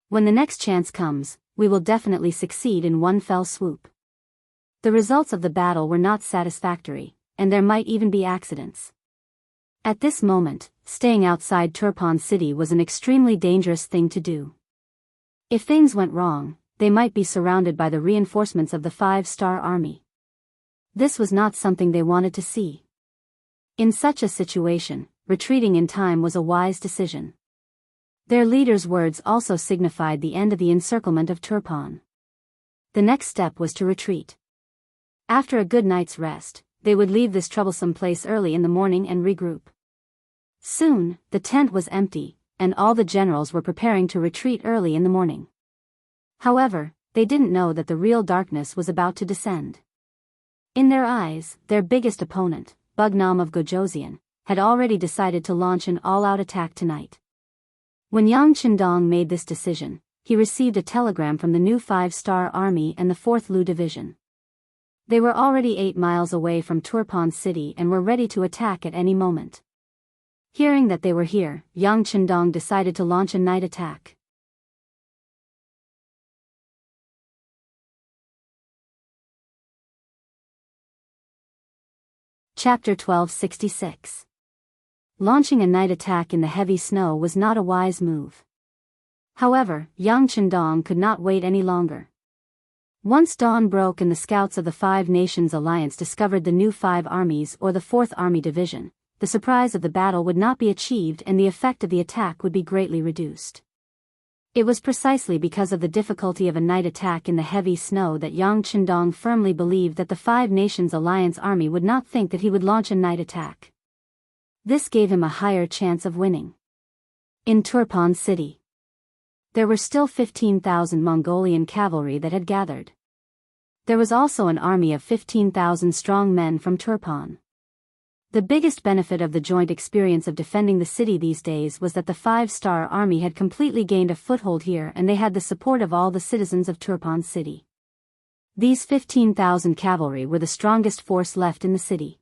Speaker 1: When the next chance comes, we will definitely succeed in one fell swoop." The results of the battle were not satisfactory, and there might even be accidents. At this moment, staying outside Turpan City was an extremely dangerous thing to do. If things went wrong, they might be surrounded by the reinforcements of the Five-Star Army. This was not something they wanted to see. In such a situation, retreating in time was a wise decision. Their leader's words also signified the end of the encirclement of Turpan. The next step was to retreat. After a good night's rest, they would leave this troublesome place early in the morning and regroup. Soon, the tent was empty, and all the generals were preparing to retreat early in the morning. However, they didn't know that the real darkness was about to descend. In their eyes, their biggest opponent, Bugnam of Gojosian, had already decided to launch an all-out attack tonight. When Yang Qindong made this decision, he received a telegram from the new Five-Star Army and the 4th Lu Division. They were already 8 miles away from Turpan City and were ready to attack at any moment. Hearing that they were here, Yang Qindong decided to launch a night attack. Chapter 1266. Launching a night attack in the heavy snow was not a wise move. However, Yang Qindong could not wait any longer. Once dawn broke and the scouts of the Five Nations Alliance discovered the new 5 armies or the 4th Army Division, the surprise of the battle would not be achieved and the effect of the attack would be greatly reduced. It was precisely because of the difficulty of a night attack in the heavy snow that Yang Qindong firmly believed that the Five Nations Alliance army would not think that he would launch a night attack. This gave him a higher chance of winning. In Turpan City, there were still 15,000 Mongolian cavalry that had gathered. There was also an army of 15,000 strong men from Turpan. The biggest benefit of the joint experience of defending the city these days was that the Five-Star Army had completely gained a foothold here and they had the support of all the citizens of Turpan City. These 15,000 cavalry were the strongest force left in the city.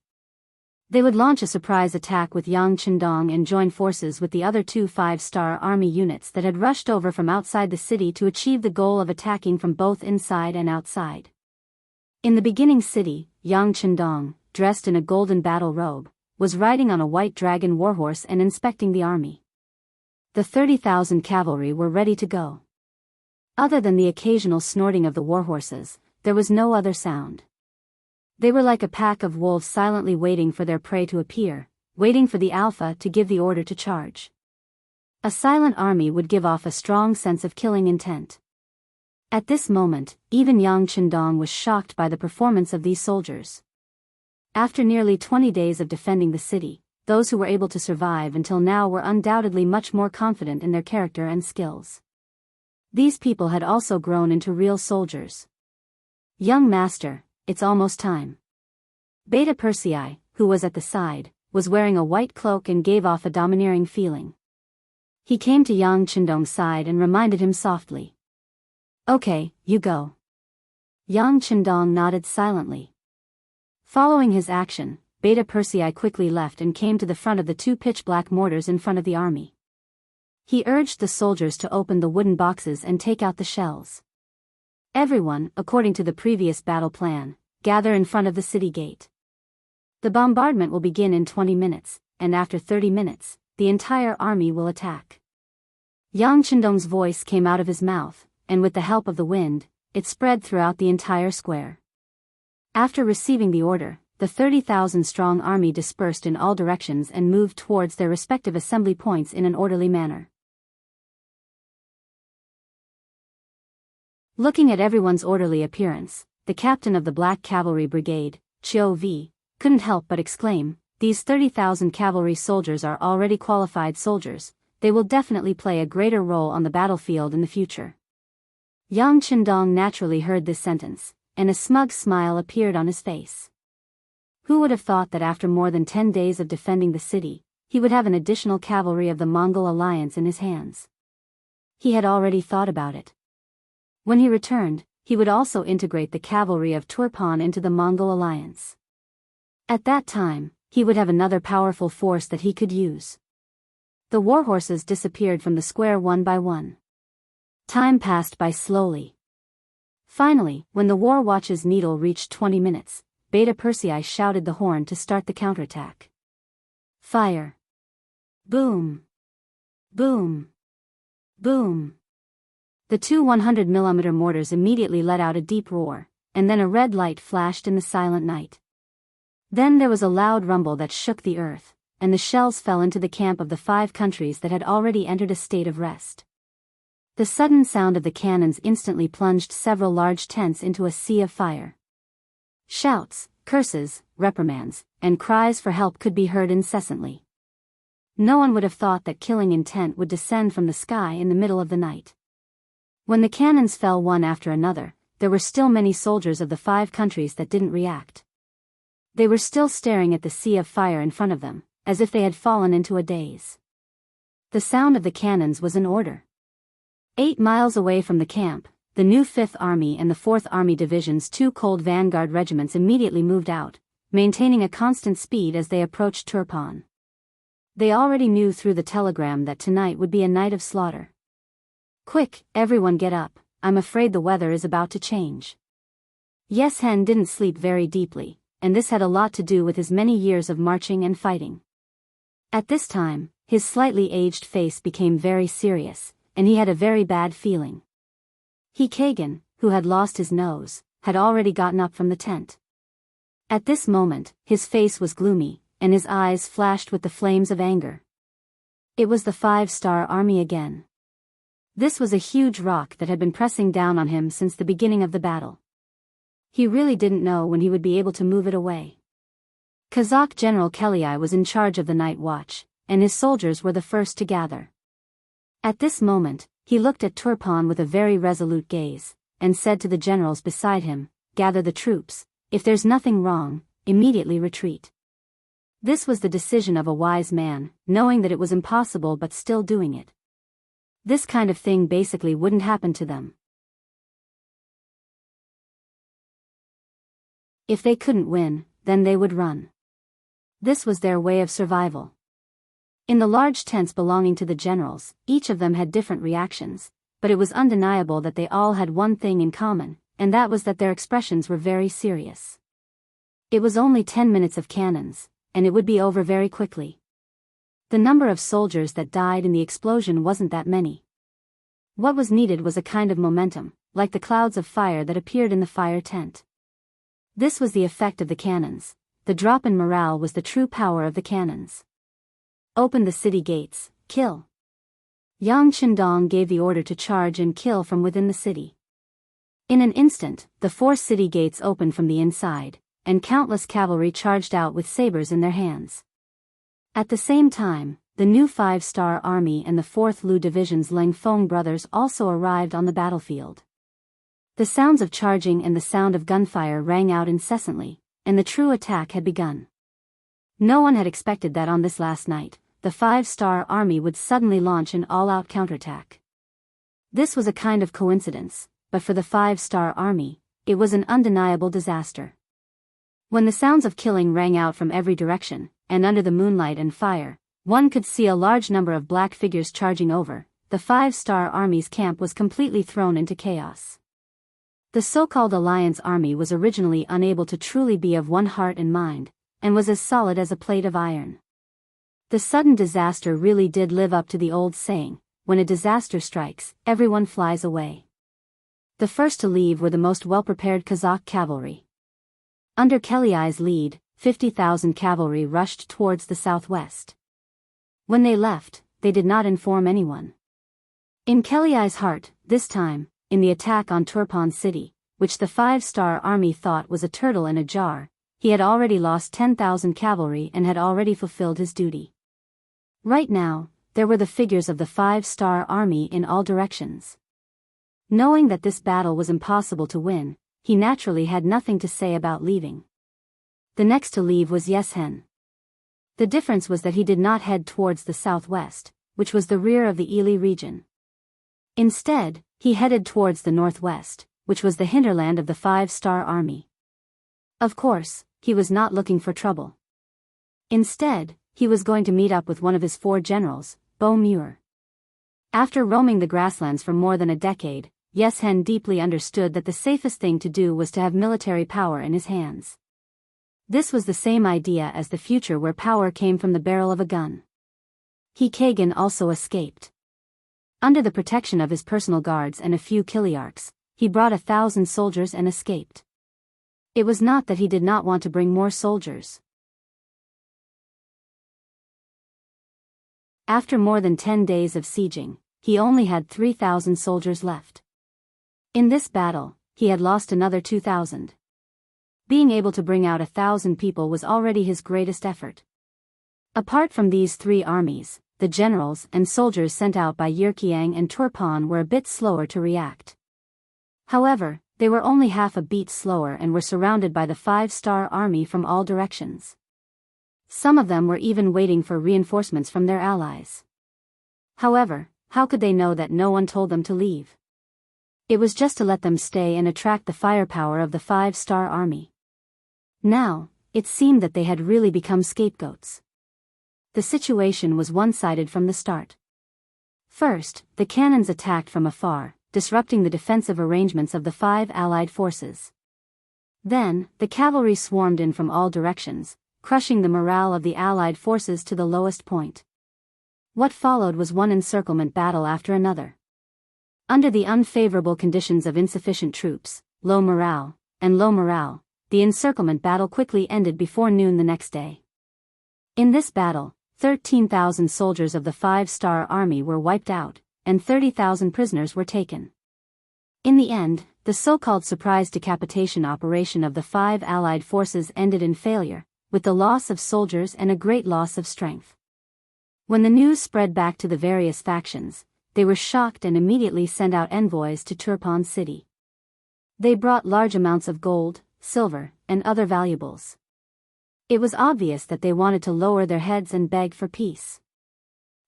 Speaker 1: They would launch a surprise attack with Yang Qindong and join forces with the other 2 Five-Star Army units that had rushed over from outside the city to achieve the goal of attacking from both inside and outside. In the beginning city, Yang Qindong, dressed in a golden battle robe, was riding on a white dragon warhorse and inspecting the army. The 30,000 cavalry were ready to go. Other than the occasional snorting of the warhorses, there was no other sound. They were like a pack of wolves silently waiting for their prey to appear, waiting for the alpha to give the order to charge. A silent army would give off a strong sense of killing intent. At this moment, even Yang Chendong was shocked by the performance of these soldiers. After nearly 20 days of defending the city, those who were able to survive until now were undoubtedly much more confident in their character and skills. These people had also grown into real soldiers. Young master, it's almost time. Beta Persei, who was at the side, was wearing a white cloak and gave off a domineering feeling. He came to Yang Chendong's side and reminded him softly. Okay, you go. Yang Chendong nodded silently. Following his action, Beta Persei quickly left and came to the front of the two pitch-black mortars in front of the army. He urged the soldiers to open the wooden boxes and take out the shells. Everyone, according to the previous battle plan, gather in front of the city gate. The bombardment will begin in 20 minutes, and after 30 minutes, the entire army will attack. Yang Chendong's voice came out of his mouth, and with the help of the wind, it spread throughout the entire square. After receiving the order, the 30,000-strong army dispersed in all directions and moved towards their respective assembly points in an orderly manner. Looking at everyone's orderly appearance, the captain of the Black Cavalry Brigade, Chiu V, couldn't help but exclaim, "These 30,000 cavalry soldiers are already qualified soldiers, they will definitely play a greater role on the battlefield in the future." Yang Chendong naturally heard this sentence, and a smug smile appeared on his face. Who would have thought that after more than 10 days of defending the city, he would have an additional cavalry of the Mongol alliance in his hands? He had already thought about it. When he returned, he would also integrate the cavalry of Turpan into the Mongol alliance. At that time, he would have another powerful force that he could use. The warhorses disappeared from the square one by one. Time passed by slowly. Finally, when the war watch's needle reached 20 minutes, Beta Persei shouted the horn to start the counterattack. Fire! Boom! Boom! Boom! The two 100mm mortars immediately let out a deep roar, and then a red light flashed in the silent night. Then there was a loud rumble that shook the earth, and the shells fell into the camp of the 5 countries that had already entered a state of rest. The sudden sound of the cannons instantly plunged several large tents into a sea of fire. Shouts, curses, reprimands, and cries for help could be heard incessantly. No one would have thought that killing intent would descend from the sky in the middle of the night. When the cannons fell one after another, there were still many soldiers of the 5 countries that didn't react. They were still staring at the sea of fire in front of them, as if they had fallen into a daze. The sound of the cannons was an order. 8 miles away from the camp, the new 5th Army and the 4th Army Division's 2 Cold Vanguard regiments immediately moved out, maintaining a constant speed as they approached Turpan. They already knew through the telegram that tonight would be a night of slaughter. "Quick, everyone get up, I'm afraid the weather is about to change." Yes Hen didn't sleep very deeply, and this had a lot to do with his many years of marching and fighting. At this time, his slightly aged face became very serious, and he had a very bad feeling. He Kagan, who had lost his nose, had already gotten up from the tent. At this moment, his face was gloomy, and his eyes flashed with the flames of anger. It was the 5-star army again. This was a huge rock that had been pressing down on him since the beginning of the battle. He really didn't know when he would be able to move it away. Kazakh General Kelly was in charge of the night watch, and his soldiers were the first to gather. At this moment, he looked at Turpan with a very resolute gaze, and said to the generals beside him, "Gather the troops, if there's nothing wrong, immediately retreat." This was the decision of a wise man, knowing that it was impossible but still doing it. This kind of thing basically wouldn't happen to them. If they couldn't win, then they would run. This was their way of survival. In the large tents belonging to the generals, each of them had different reactions, but it was undeniable that they all had one thing in common, and that was that their expressions were very serious. It was only 10 minutes of cannons, and it would be over very quickly. The number of soldiers that died in the explosion wasn't that many. What was needed was a kind of momentum, like the clouds of fire that appeared in the fire tent. This was the effect of the cannons. The drop in morale was the true power of the cannons. "Open the city gates, kill." Yang Chendong gave the order to charge and kill from within the city. In an instant, the 4 city gates opened from the inside, and countless cavalry charged out with sabers in their hands. At the same time, the new 5-star army and the 4th Lu Division's Leng Feng brothers also arrived on the battlefield. The sounds of charging and the sound of gunfire rang out incessantly, and the true attack had begun. No one had expected that on this last night, the 5-star army would suddenly launch an all-out counterattack. This was a kind of coincidence, but for the 5-star army, it was an undeniable disaster. When the sounds of killing rang out from every direction, and under the moonlight and fire, one could see a large number of black figures charging over, the 5-star army's camp was completely thrown into chaos. The so-called Alliance army was originally unable to truly be of one heart and mind, and was as solid as a plate of iron. The sudden disaster really did live up to the old saying, when a disaster strikes, everyone flies away. The first to leave were the most well-prepared Kazakh cavalry. Under Keliai's lead, 50,000 cavalry rushed towards the southwest. When they left, they did not inform anyone. In Keliai's heart, this time, in the attack on Turpan City, which the 5-star army thought was a turtle in a jar, he had already lost 10,000 cavalry and had already fulfilled his duty. Right now, there were the figures of the 5-star army in all directions. Knowing that this battle was impossible to win, he naturally had nothing to say about leaving. The next to leave was Yeshen. The difference was that he did not head towards the southwest, which was the rear of the Ili region. Instead, he headed towards the northwest, which was the hinterland of the 5-star army. Of course, he was not looking for trouble. Instead, he was going to meet up with one of his 4 generals, Bo Muir. After roaming the grasslands for more than a decade, Yeshen deeply understood that the safest thing to do was to have military power in his hands. This was the same idea as the future where power came from the barrel of a gun. He Kagan also escaped. Under the protection of his personal guards and a few Kiliarchs, he brought 1,000 soldiers and escaped. It was not that he did not want to bring more soldiers. After more than 10 days of sieging, he only had 3,000 soldiers left. In this battle, he had lost another 2,000. Being able to bring out 1,000 people was already his greatest effort. Apart from these 3 armies, the generals and soldiers sent out by Yirkiang and Turpan were a bit slower to react. However, they were only half a beat slower and were surrounded by the 5-star army from all directions. Some of them were even waiting for reinforcements from their allies. However, how could they know that no one told them to leave? It was just to let them stay and attract the firepower of the 5-star army. Now, it seemed that they had really become scapegoats. The situation was one-sided from the start. First, the cannons attacked from afar, disrupting the defensive arrangements of the 5 allied forces. Then, the cavalry swarmed in from all directions, crushing the morale of the allied forces to the lowest point. What followed was one encirclement battle after another. Under the unfavorable conditions of insufficient troops, low morale, the encirclement battle quickly ended before noon the next day. In this battle, 13,000 soldiers of the 5-star army were wiped out, and 30,000 prisoners were taken. In the end, the so-called surprise decapitation operation of the 5 allied forces ended in failure, with the loss of soldiers and a great loss of strength. When the news spread back to the various factions, they were shocked and immediately sent out envoys to Turpan City. They brought large amounts of gold, silver, and other valuables. It was obvious that they wanted to lower their heads and beg for peace.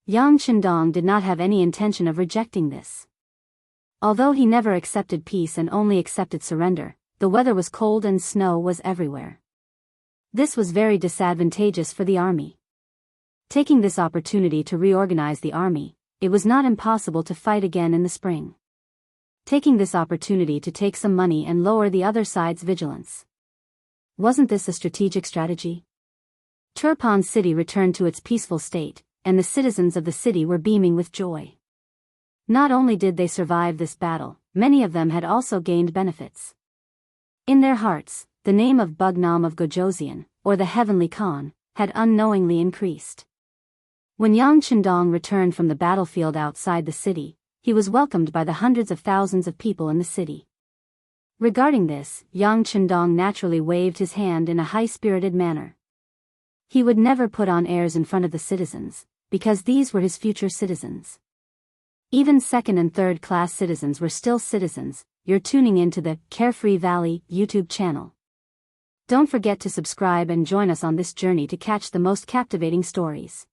Speaker 1: Yang Qindong did not have any intention of rejecting this. Although he never accepted peace and only accepted surrender, the weather was cold and snow was everywhere. This was very disadvantageous for the army. Taking this opportunity to reorganize the army, it was not impossible to fight again in the spring. Taking this opportunity to take some money and lower the other side's vigilance. Wasn't this a strategic strategy? Turpan City returned to its peaceful state, and the citizens of the city were beaming with joy. Not only did they survive this battle, many of them had also gained benefits. In their hearts, the name of Bugnam of Gojoseon, or the Heavenly Khan, had unknowingly increased. When Yang Qindong returned from the battlefield outside the city, he was welcomed by the hundreds of thousands of people in the city. Regarding this, Yang Chendong naturally waved his hand in a high-spirited manner. He would never put on airs in front of the citizens, because these were his future citizens. Even second and third class citizens were still citizens. You're tuning into the Carefree Valley YouTube channel. Don't forget to subscribe and join us on this journey to catch the most captivating stories.